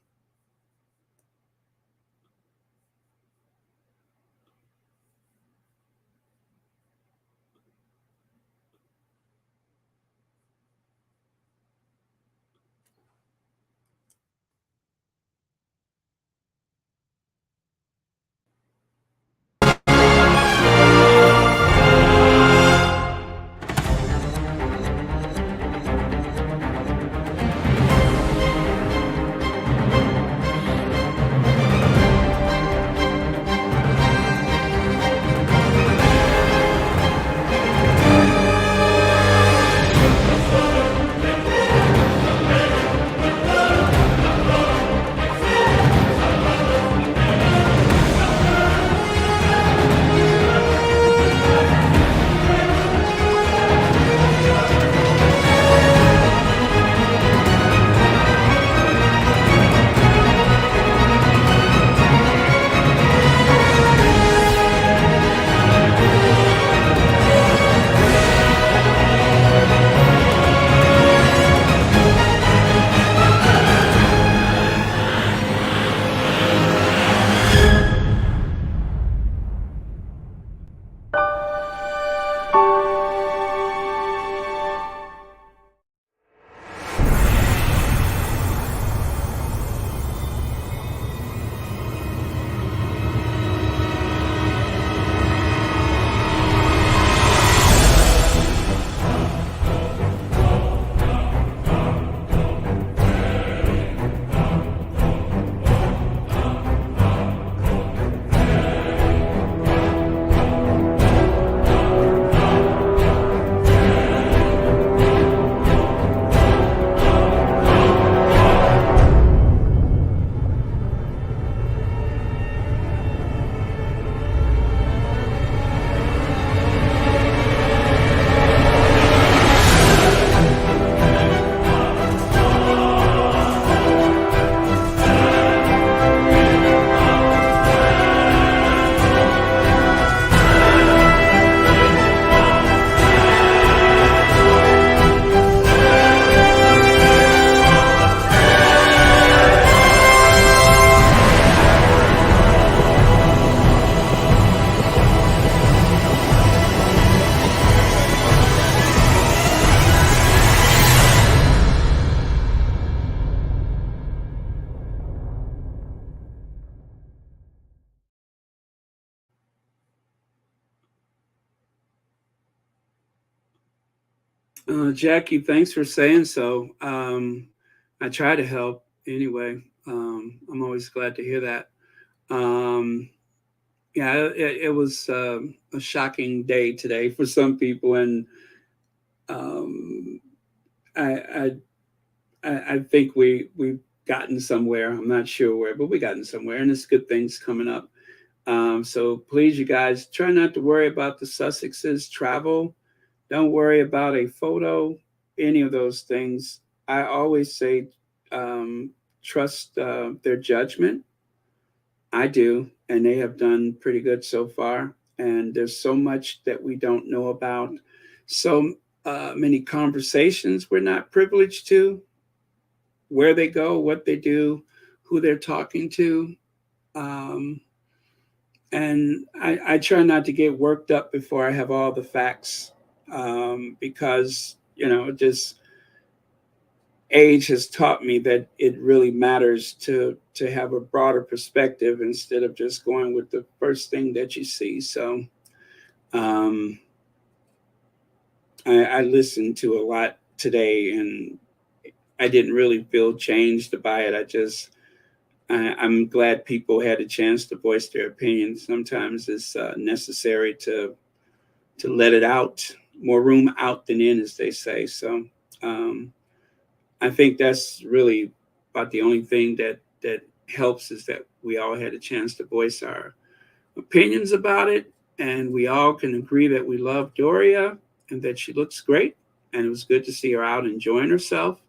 Jackie, thanks for saying so. I try to help anyway. I'm always glad to hear that. Um, yeah, it was a shocking day today for some people, and um, I, I think we've gotten somewhere. I'm not sure where, but we've gotten somewhere, and it's good things coming up. So please, you guys, try not to worry about the Sussexes travel. Don't worry about a photo, any of those things. I always say, trust their judgment. I do, and they have done pretty good so far. And there's so much that we don't know about. So many conversations we're not privileged to, where they go, what they do, who they're talking to. Um, and I try not to get worked up before I have all the facts, because, just age has taught me that it really matters to have a broader perspective instead of just going with the first thing that you see. So um, I listened to a lot today, and I didn't really feel changed by it. I'm glad people had a chance to voice their opinions. Sometimes it's necessary to let it out, more room out than in, as they say. So I think that's really about the only thing that helps, is that we all had a chance to voice our opinions about it, and we all can agree that we love Doria and that she looks great, and it was good to see her out enjoying herself.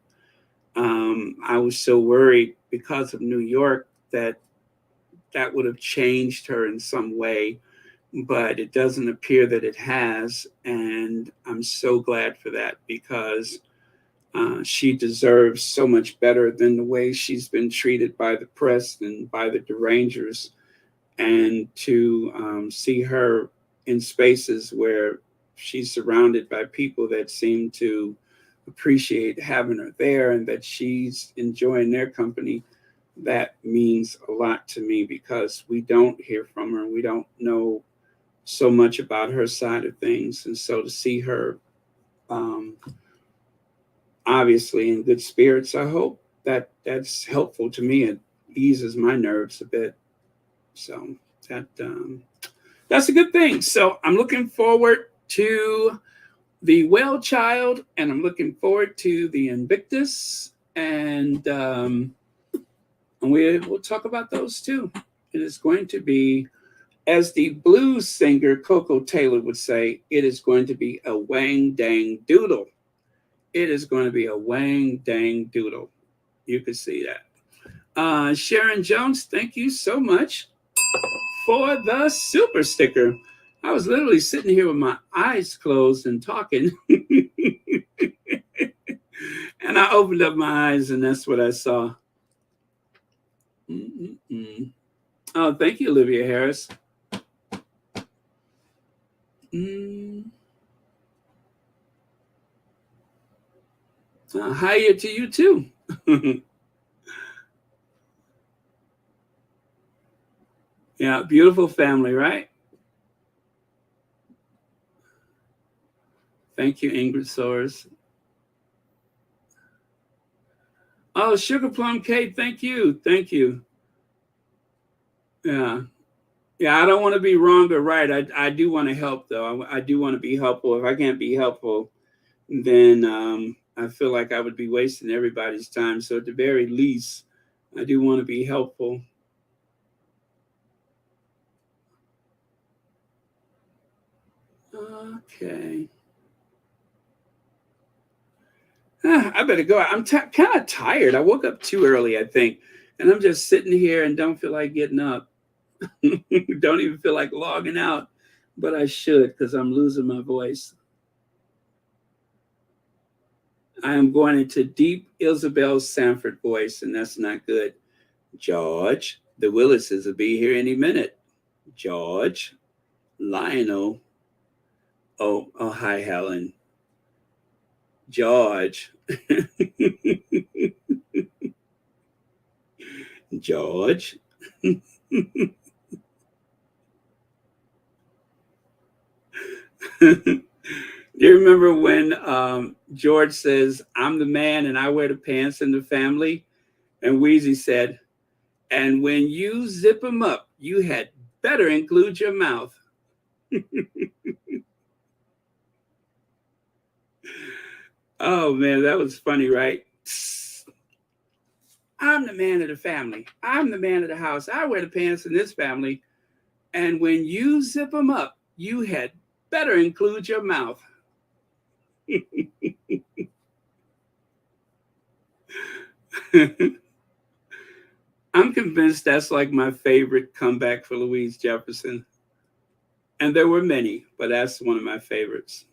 I was so worried because of New York that would have changed her in some way, but it doesn't appear that it has. And I'm so glad for that, because she deserves so much better than the way she's been treated by the press and by the derangers. And to see her in spaces where she's surrounded by people that seem to appreciate having her there, and that she's enjoying their company, that means a lot to me, because we don't hear from her. We don't know so much about her side of things. And so to see her obviously in good spirits, I hope that's helpful to me. It eases my nerves a bit. So that's a good thing. So I'm looking forward to the Well Child, and I'm looking forward to the Invictus, and we'll talk about those too. It is going to be, as the blues singer Coco Taylor would say, it is going to be a wang dang doodle. It is going to be a wang dang doodle. You can see that. Sharon Jones, thank you so much for the super sticker. I was literally sitting here with my eyes closed and talking. And I opened up my eyes, and that's what I saw. Mm-mm-mm. Oh, thank you, Olivia Harris. Hi to you too. Yeah, beautiful family, right? Thank you, Ingrid Soares. Oh, Sugar Plum Cake, thank you. Thank you. Yeah. Yeah, I don't want to be wrong or right. I do want to help, though. I do want to be helpful. If I can't be helpful, then I feel like I would be wasting everybody's time. So at the very least, I do want to be helpful. Okay. I better go. I'm kind of tired. I woke up too early, I think. And I'm just sitting here and don't feel like getting up. Don't even feel like logging out. But I should, because I'm losing my voice. I am going into deep Isabel Sanford voice, and that's not good. George, the Willises will be here any minute. George, Lionel. Oh, hi, Helen. George. George. You remember when George says, "I'm the man and I wear the pants in the family," and Wheezy said, "And when you zip them up, you had better include your mouth." Oh man, that was funny, right? I'm the man of the family. I'm the man of the house. I wear the pants in this family. And when you zip them up, you had better include your mouth. I'm convinced that's like my favorite comeback for Louise Jefferson. And there were many, but that's one of my favorites.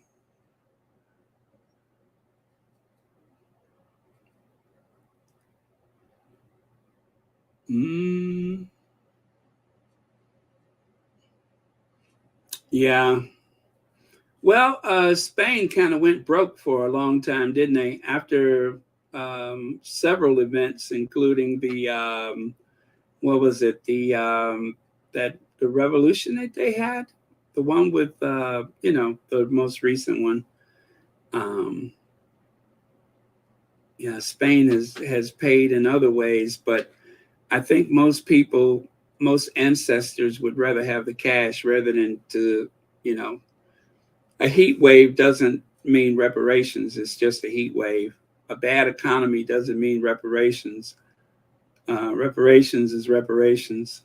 Yeah. Well, Spain kind of went broke for a long time, didn't they? After several events, including the what was it? The revolution that they had, the one with the most recent one. Yeah, Spain has paid in other ways, but I think most ancestors would rather have the cash rather than a heat wave doesn't mean reparations. It's just a heat wave. A bad economy doesn't mean reparations. Reparations is reparations.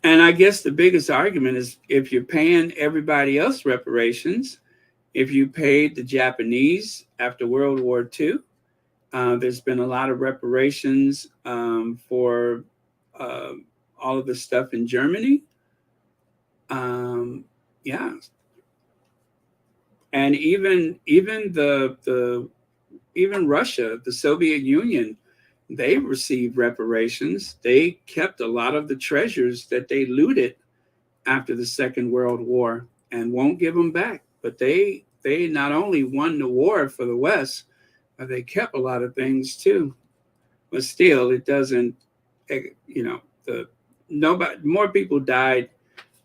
And I guess the biggest argument is if you're paying everybody else reparations, if you paid the Japanese after World War II, there's been a lot of reparations for all of the stuff in Germany. Yeah. And even Russia, the Soviet Union, they received reparations. They kept a lot of the treasures that they looted after the Second World War and won't give them back. But they not only won the war for the West, but they kept a lot of things too. But still, it doesn't. More people died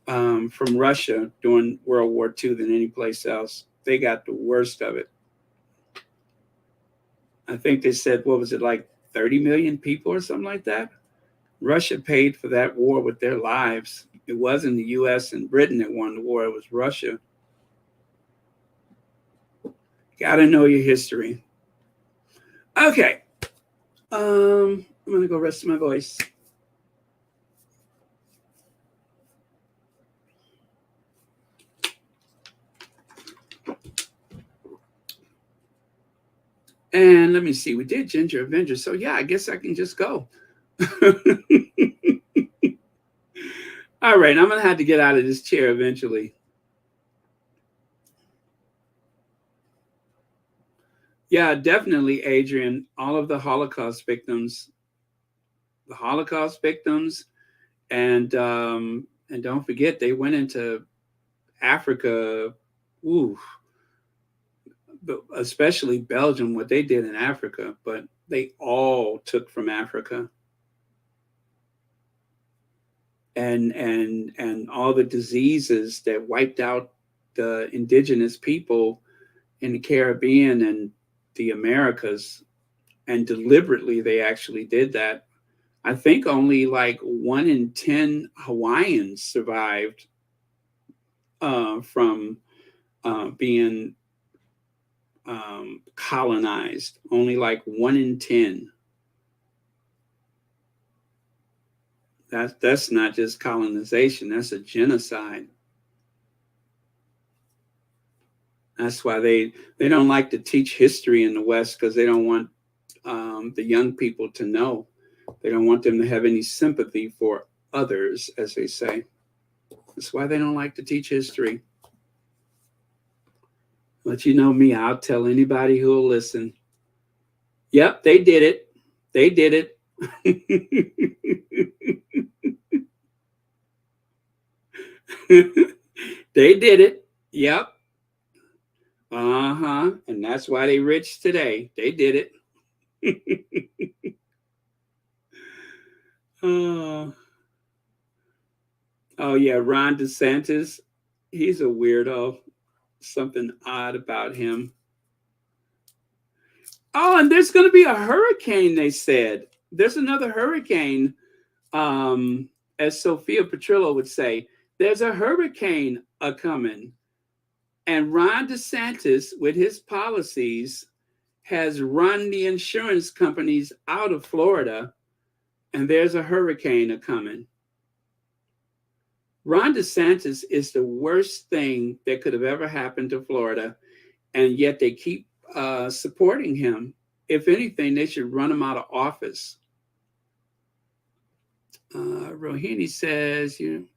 from Russia during World War II than any place else. They got the worst of it. I think they said, what was it, like 30 million people or something like that? Russia paid for that war with their lives. It wasn't the US and Britain that won the war, it was Russia. Gotta know your history. Okay. I'm gonna go rest my voice. And let me see, we did Ginger Avenger. So yeah, I guess I can just go. All right, I'm gonna have to get out of this chair eventually. Yeah, definitely, Adrian. All of the Holocaust victims, and don't forget they went into Africa. Ooh, especially Belgium, what they did in Africa, but they all took from Africa. And all the diseases that wiped out the indigenous people in the Caribbean and the Americas, and deliberately they actually did that. I think only like 1 in 10 Hawaiians survived from being colonized. Only like 1 in 10. That's not just colonization, that's a genocide. That's why they don't like to teach history in the West, because they don't want the young people to know. They don't want them to have any sympathy for others, as they say. That's why they don't like to teach history. But you know me, I'll tell anybody who will listen. Yep, they did it. They did it. They did it. Yep. And that's why they rich today. They did it. Oh Oh yeah, Ron DeSantis. He's a weirdo. Something odd about him. Oh, and there's going to be a hurricane, they said. There's another hurricane. As Sophia Petrillo would say, there's a hurricane a-coming. And Ron DeSantis, with his policies, has run the insurance companies out of Florida, and there's a hurricane a-coming. Ron DeSantis is the worst thing that could have ever happened to Florida, and yet they keep supporting him. If anything, they should run him out of office. Rohini says, you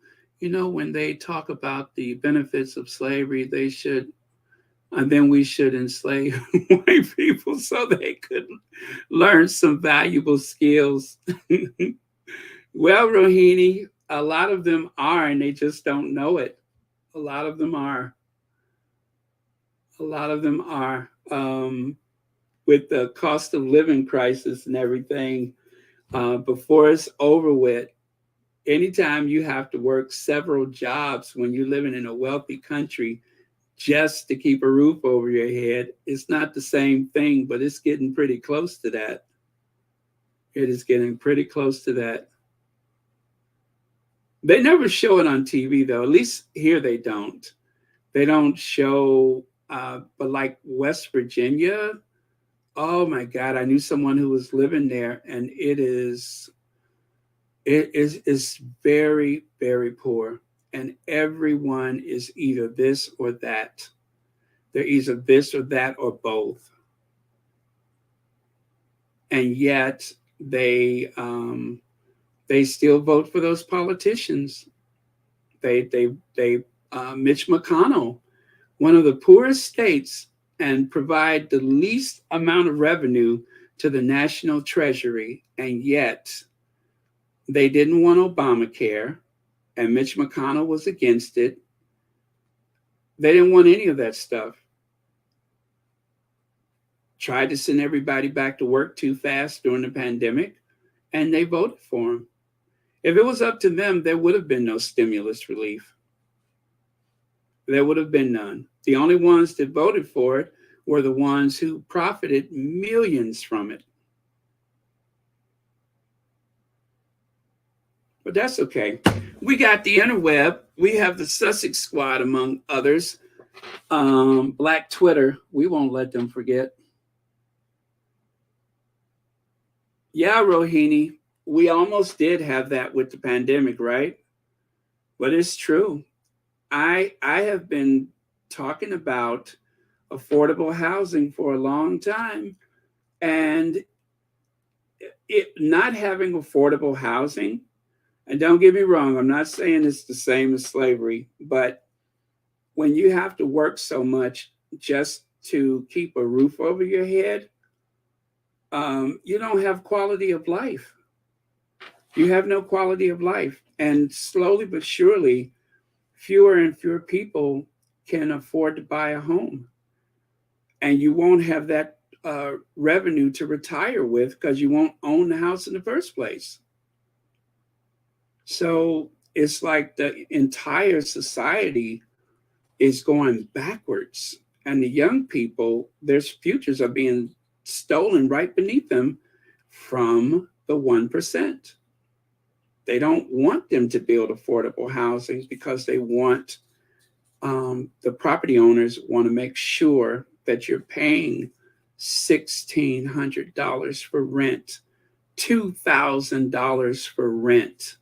know, when they talk about the benefits of slavery, they should, and then we should enslave white people so they could learn some valuable skills. Well, Rohini, a lot of them are, and they just don't know it. A lot of them are. A lot of them are. With the cost of living crisis and everything, before it's over with, anytime you have to work several jobs when you're living in a wealthy country just to keep a roof over your head, it's not the same thing, but it's getting pretty close to that. It is getting pretty close to that. They never show it on TV, though. At least here they don't. They don't show, but like West Virginia, oh my God, I knew someone who was living there, and it is very, very poor. And everyone is either this or that. They're either this or that or both. And yet they still vote for those politicians. Mitch McConnell, one of the poorest states, and provide the least amount of revenue to the national treasury, and yet they didn't want Obamacare, and Mitch McConnell was against it. They didn't want any of that stuff. Tried to send everybody back to work too fast during the pandemic, and they voted for him. If it was up to them, there would have been no stimulus relief. There would have been none. The only ones that voted for it were the ones who profited millions from it. But that's okay. We got the interweb. We have the Sussex squad, among others. Black Twitter. We won't let them forget. Yeah, Rohini, we almost did have that with the pandemic, right? But it's true. I have been talking about affordable housing for a long time, and it not having affordable housing, and don't get me wrong, I'm not saying it's the same as slavery, but when you have to work so much just to keep a roof over your head, you don't have quality of life. You have no quality of life. And slowly but surely, fewer and fewer people can afford to buy a home. And you won't have that revenue to retire with because you won't own the house in the first place. So it's like the entire society is going backwards. And the young people, their futures are being stolen right beneath them from the 1%. They don't want them to build affordable housing because they want, the property owners want to make sure that you're paying $1,600 for rent, $2,000 for rent,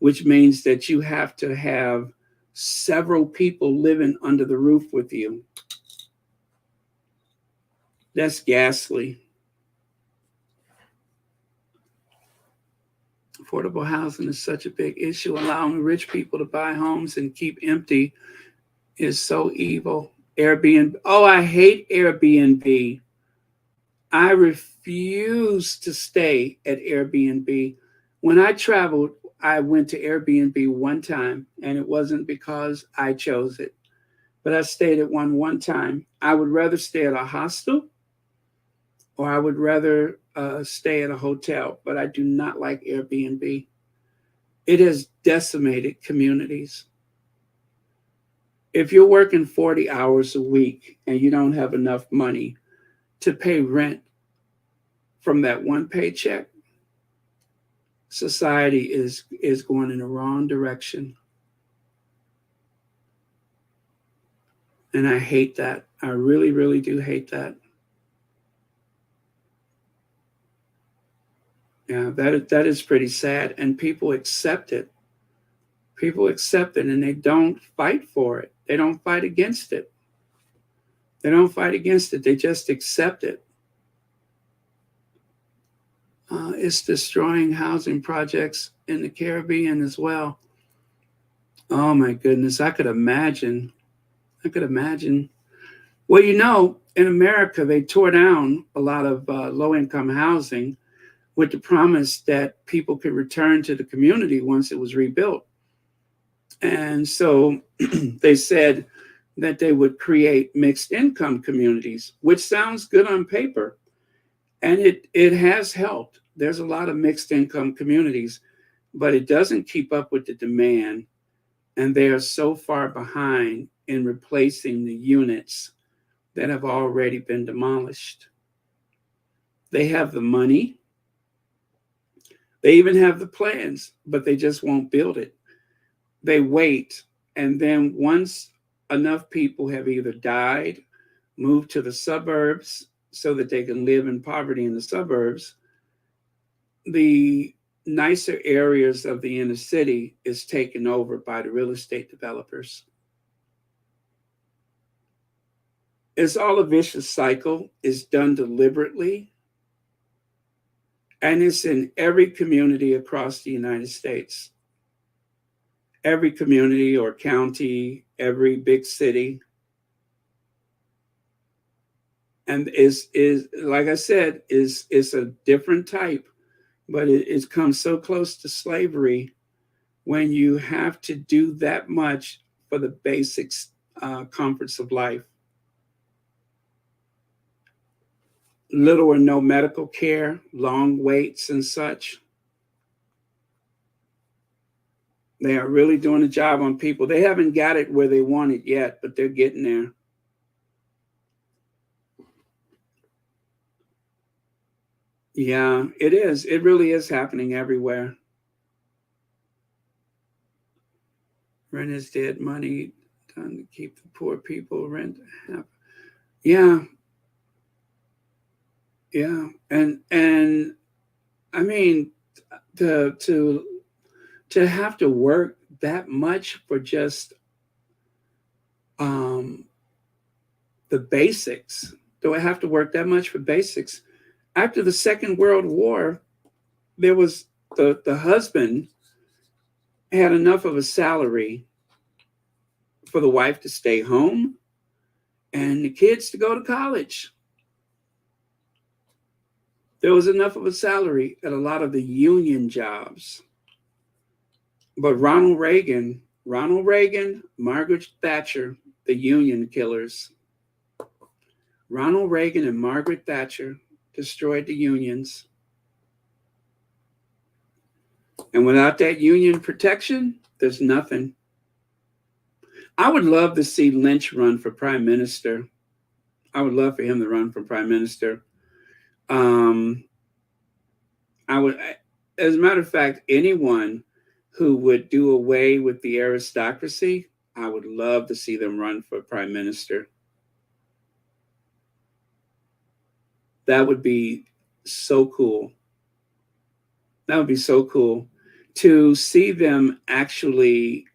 which means that you have to have several people living under the roof with you. That's ghastly. Affordable housing is such a big issue. Allowing rich people to buy homes and keep empty is so evil. Airbnb. Oh, I hate Airbnb. I refuse to stay at Airbnb. When I traveled, I went to Airbnb one time, and it wasn't because I chose it, but I stayed at one time. I would rather stay at a hostel, or I would rather stay at a hotel, but I do not like Airbnb. It has decimated communities. If you're working 40 hours a week and you don't have enough money to pay rent from that one paycheck, society is going in the wrong direction. And I hate that. I really, really do hate that. Yeah, that is pretty sad. And people accept it. People accept it and they don't fight for it. They don't fight against it. They don't fight against it. They just accept it. It's destroying housing projects in the Caribbean as well. Oh my goodness, I could imagine. Well, you know, in America, they tore down a lot of low-income housing with the promise that people could return to the community once it was rebuilt. And so they said that they would create mixed income communities, which sounds good on paper. And it has helped. There's a lot of mixed income communities, but it doesn't keep up with the demand. And they are so far behind in replacing the units that have already been demolished. They have the money. They even have the plans, but they just won't build it. They wait. And then once enough people have either died, moved to the suburbs so that they can live in poverty in the suburbs, the nicer areas of the inner city is taken over by the real estate developers. It's all a vicious cycle. It's done deliberately. And it's in every community across the United States. Every community or county, every big city. And is like I said, is a different type, but it comes so close to slavery when you have to do that much for the basic comforts of life. Little or no medical care, long waits and such. They are really doing a job on people. They haven't got it where they want it yet, but they're getting there. Yeah, it is. It really is happening everywhere. Rent is dead money done to keep the poor people rent. Yeah. Yeah. And I mean, to have to work that much for just the basics. Do I have to work that much for basics? After the Second World War, there was the husband had enough of a salary for the wife to stay home and the kids to go to college. There was enough of a salary at a lot of the union jobs. But Ronald Reagan, Margaret Thatcher, the union killers. Ronald Reagan and Margaret Thatcher destroyed the unions. And without that union protection, there's nothing. I would love to see Lynch run for prime minister. I would love for him to run for prime minister. I would, as a matter of fact, anyone who would do away with the aristocracy, I would love to see them run for prime minister. That would be so cool. That would be so cool to see them actually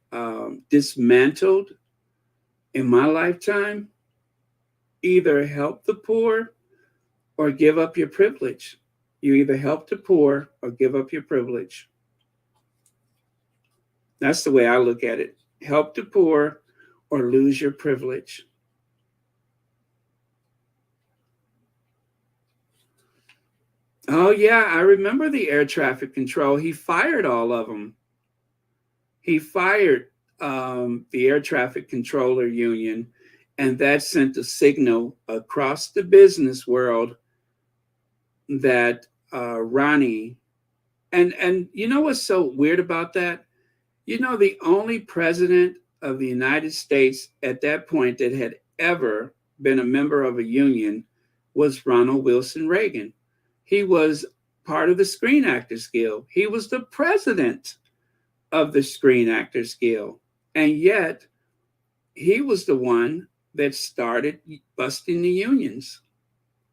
dismantled in my lifetime. Either help the poor or give up your privilege. You either help the poor or give up your privilege. That's the way I look at it. Help the poor or lose your privilege. Oh, yeah, I remember the air traffic control. He fired all of them. He fired the air traffic controller union, and that sent a signal across the business world that Ronnie And you know what's so weird about that? You know, the only president of the United States at that point that had ever been a member of a union was Ronald Wilson Reagan. He was part of the Screen Actors Guild. He was the president of the Screen Actors Guild. And yet, he was the one that started busting the unions.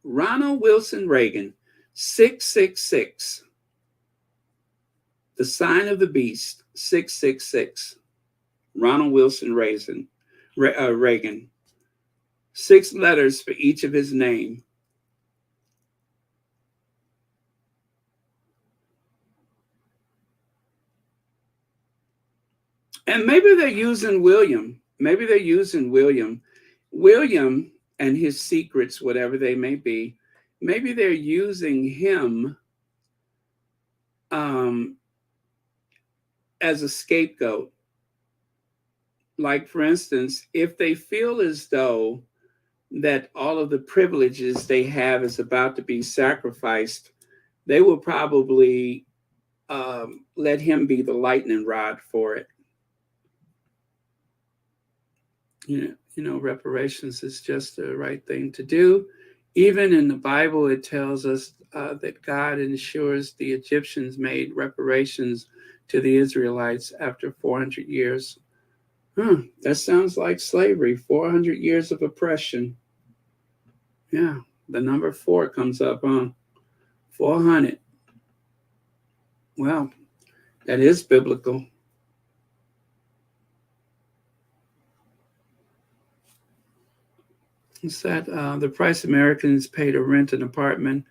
Ronald Wilson Reagan, 666. The sign of the beast, 666. Ronald Wilson Reagan. 6 letters for each of his name. And maybe they're using William. Maybe they're using William. William and his secrets, whatever they may be, maybe they're using him as a scapegoat. Like, for instance, if they feel as though that all of the privileges they have is about to be sacrificed, they will probably let him be the lightning rod for it. You know, reparations is just the right thing to do. Even in the Bible, it tells us that God ensures the Egyptians made reparations to the Israelites after 400 years. That sounds like slavery, 400 years of oppression. Yeah, the number 4 comes up on 400. Well, that is biblical. It's that the price Americans pay to rent an apartment,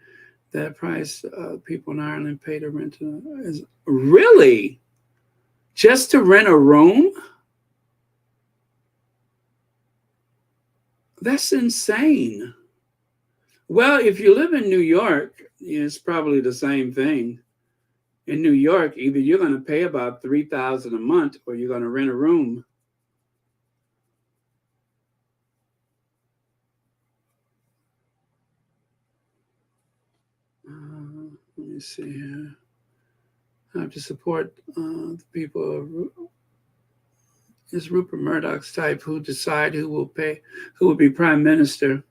that price people in Ireland pay to rent is really just to rent a room? That's insane. Well, if you live in New York, it's probably the same thing. In New York, either you're going to pay about $3,000 a month or you're going to rent a room. Let me see here. I have to support the people. Is Rupert Murdoch's type who decide who will be prime minister.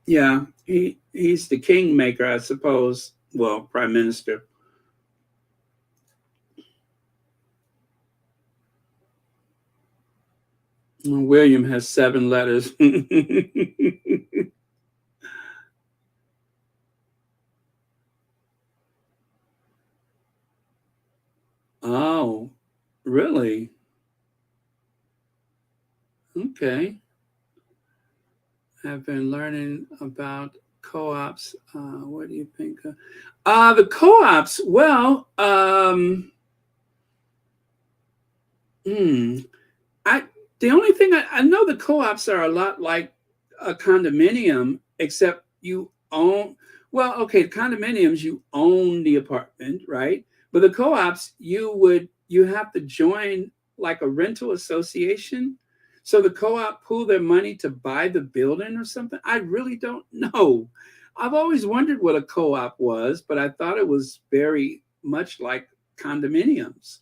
Yeah, he's the kingmaker, I suppose. Well, prime minister. William has 7 letters. Oh, really? Okay. I've been learning about co-ops. What do you think? The co-ops, well, the only thing I know, the co-ops are a lot like a condominium, except you own, well, okay, condominiums, you own the apartment, right? But the co-ops, you have to join like a rental association. So the co-op pool their money to buy the building or something. I really don't know. I've always wondered what a co-op was, but I thought it was very much like condominiums.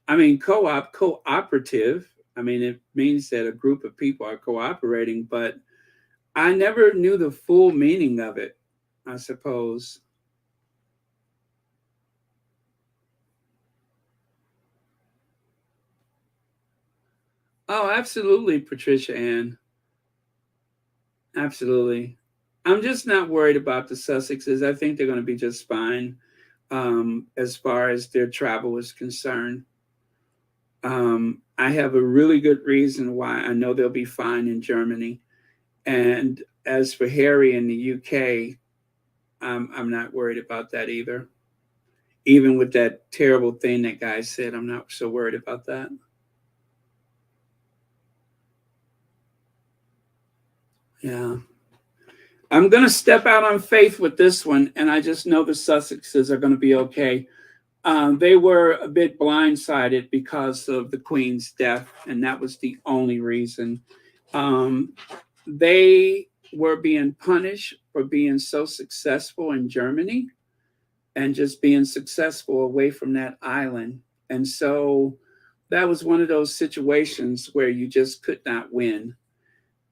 I mean, co-op, cooperative. I mean, it means that a group of people are cooperating, but I never knew the full meaning of it, I suppose. Oh, absolutely, Patricia Ann. Absolutely. I'm just not worried about the Sussexes. I think they're going to be just fine as far as their travel is concerned. I have a really good reason why I know they'll be fine in Germany. And as for Harry in the UK, I'm not worried about that either. Even with that terrible thing that guy said, I'm not so worried about that. Yeah. I'm going to step out on faith with this one, and I just know the Sussexes are going to be okay. They were a bit blindsided because of the Queen's death, and that was the only reason. They were being punished for being so successful in Germany and just being successful away from that island. And so that was one of those situations where you just could not win.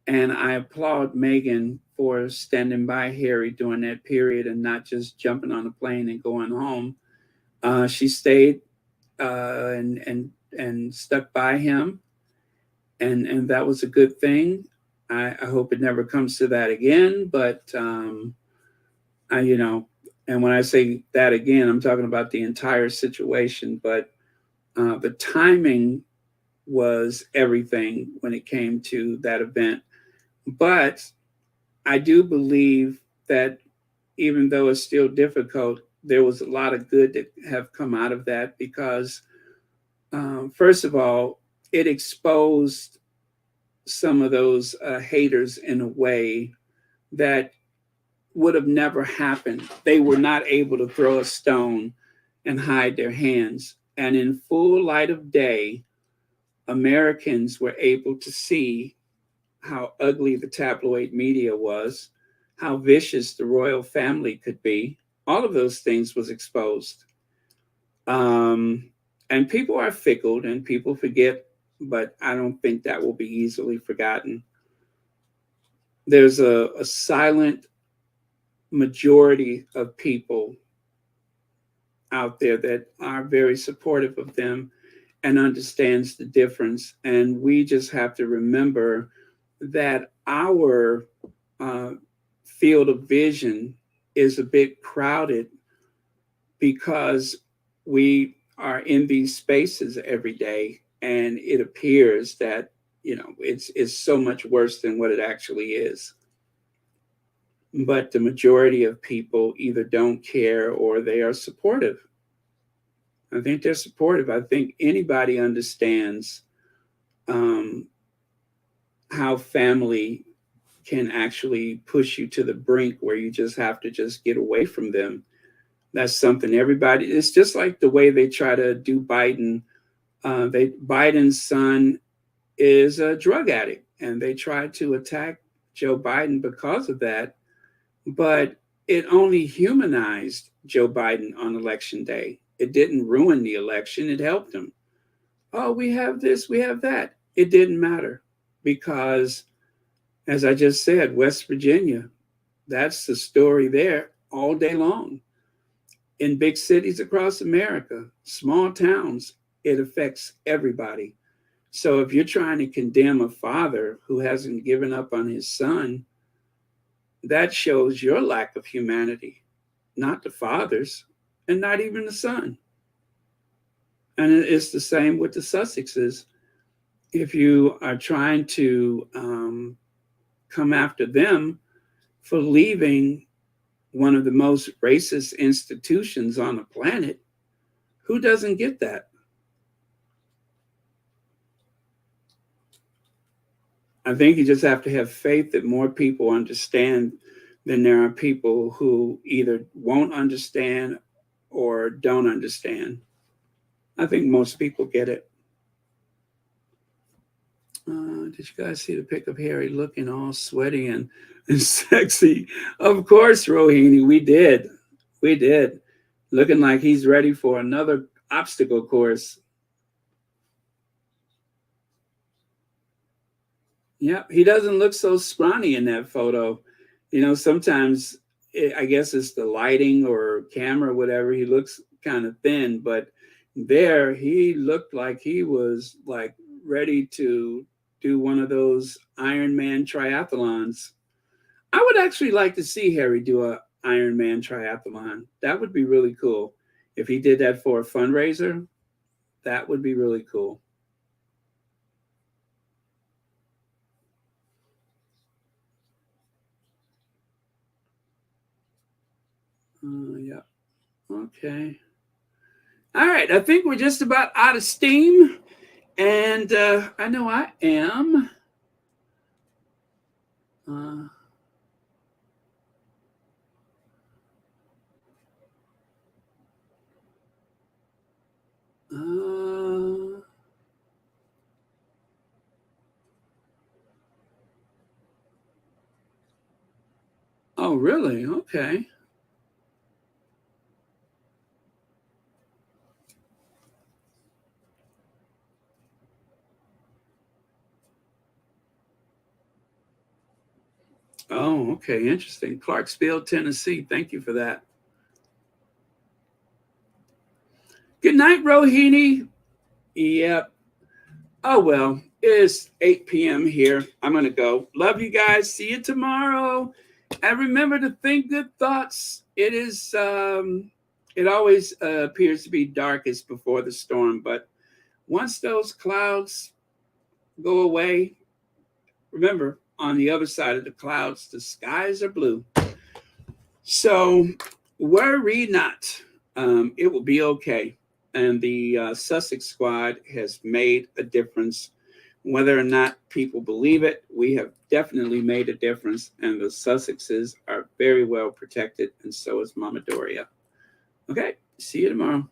And I applaud Meghan for standing by Harry during that period and not just jumping on a plane and going home. She stayed and stuck by him, and that was a good thing. I hope it never comes to that again. But and when I say that again, I'm talking about the entire situation. But the timing was everything when it came to that event. But I do believe that even though it's still difficult, there was a lot of good that have come out of that because, first of all, it exposed some of those haters in a way that would have never happened. They were not able to throw a stone and hide their hands. And in full light of day, Americans were able to see how ugly the tabloid media was, how vicious the royal family could be. All of those things was exposed. And people are fickle and people forget, but I don't think that will be easily forgotten. There's a silent majority of people out there that are very supportive of them and understands the difference. And we just have to remember that our field of vision is a bit crowded because we are in these spaces every day, and it appears that it's so much worse than what it actually is. But the majority of people either don't care or they are supportive. I think they're supportive. I think anybody understands how family can actually push you to the brink where you just have to just get away from them. That's something everybody, it's just like the way they try to do Biden. Biden's son is a drug addict, and they try to attack Joe Biden because of that. But it only humanized Joe Biden on election day. It didn't ruin the election, it helped him. Oh, we have this, we have that. It didn't matter because, as I just said, West Virginia, that's the story there all day long. In big cities across America, small towns, it affects everybody. So if you're trying to condemn a father who hasn't given up on his son, that shows your lack of humanity, not the father's and not even the son. And it's the same with the Sussexes. If you are trying to come after them for leaving one of the most racist institutions on the planet, who doesn't get that? I think you just have to have faith that more people understand than there are people who either won't understand or don't understand. I think most people get it. Did you guys see the pic of Harry looking all sweaty and sexy? Of course, Rohini, we did. We did. Looking like he's ready for another obstacle course. Yeah, he doesn't look so scrawny in that photo. Sometimes I guess it's the lighting or camera, or whatever. He looks kind of thin, but there he looked like he was like ready to do one of those Ironman triathlons. I would actually like to see Harry do a Ironman triathlon. That would be really cool. If he did that for a fundraiser, that would be really cool. Yeah. Okay. All right. I think we're just about out of steam. And I know I am. Oh, really? Okay. Oh, okay. Interesting. Clarksville, Tennessee. Thank you for that. Good night, Rohini. Yep. Oh, well, it's 8 p.m. here. I'm going to go. Love you guys. See you tomorrow. And remember to think good thoughts. It always appears to be darkest before the storm. But once those clouds go away, remember, on the other side of the clouds, the skies are blue. So worry not. It will be okay. And the Sussex squad has made a difference. Whether or not people believe it, we have definitely made a difference. And the Sussexes are very well protected, and so is Mama Doria. Okay, see you tomorrow.